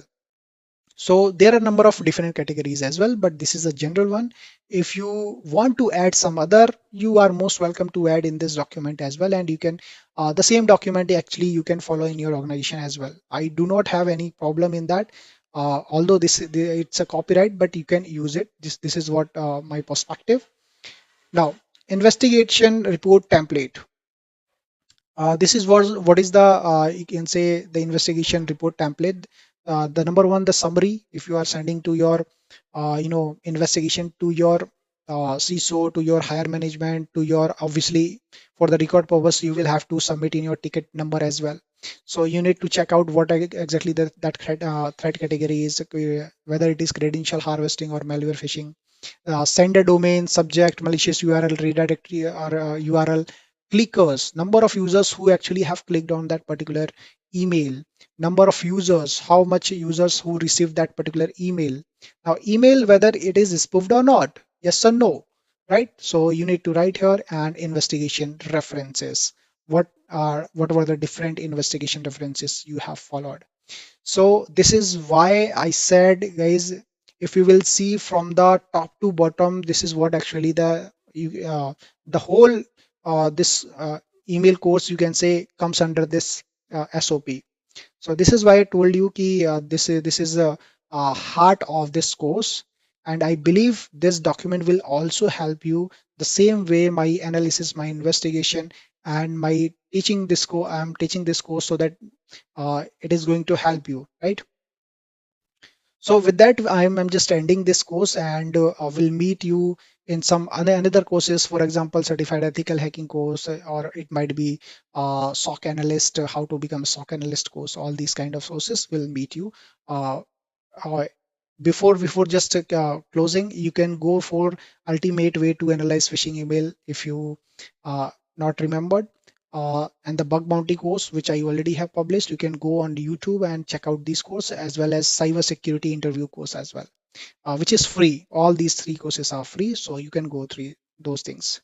So there are a number of different categories as well, but this is a general one. If you want to add some other, you are most welcome to add in this document as well. And you can, the same document actually you can follow in your organization as well. I do not have any problem in that. Although it's a copyright, but you can use it. This is what my perspective. Now, investigation report template. This is what is the you can say the investigation report template. The number one, the summary. If you are sending to your investigation to your CISO, to your higher management, to your, obviously for the record purpose, you will have to submit in your ticket number as well. So you need to check out what exactly that threat category is, whether it is credential harvesting or malware phishing. Sender domain, subject, malicious URL, redirect or URL, clickers, number of users who actually have clicked on that particular email, number of users, how much users who received that particular email. Now, email, whether it is spoofed or not, yes or no, right? So you need to write here, and investigation references. What were the different investigation references you have followed? So this is why I said, guys, if you will see from the top to bottom, this is what actually the whole this email course, you can say, comes under this SOP. So this is why I told you ki this is a heart of this course, and I believe this document will also help you the same way my analysis, my investigation, and my teaching this course. I'm teaching this course so that it is going to help you, right? So with that, I'm just ending this course, and I will meet you in some another courses, for example, certified ethical hacking course, or it might be SOC analyst, how to become a SOC analyst course. All these kind of courses will meet you uh, uh, before just closing, you can go for ultimate way to analyze phishing email if you not remembered. And the bug bounty course, which I already have published, you can go on YouTube and check out this course, as well as cyber security interview course as well, which is free. All these three courses are free, so you can go through those things.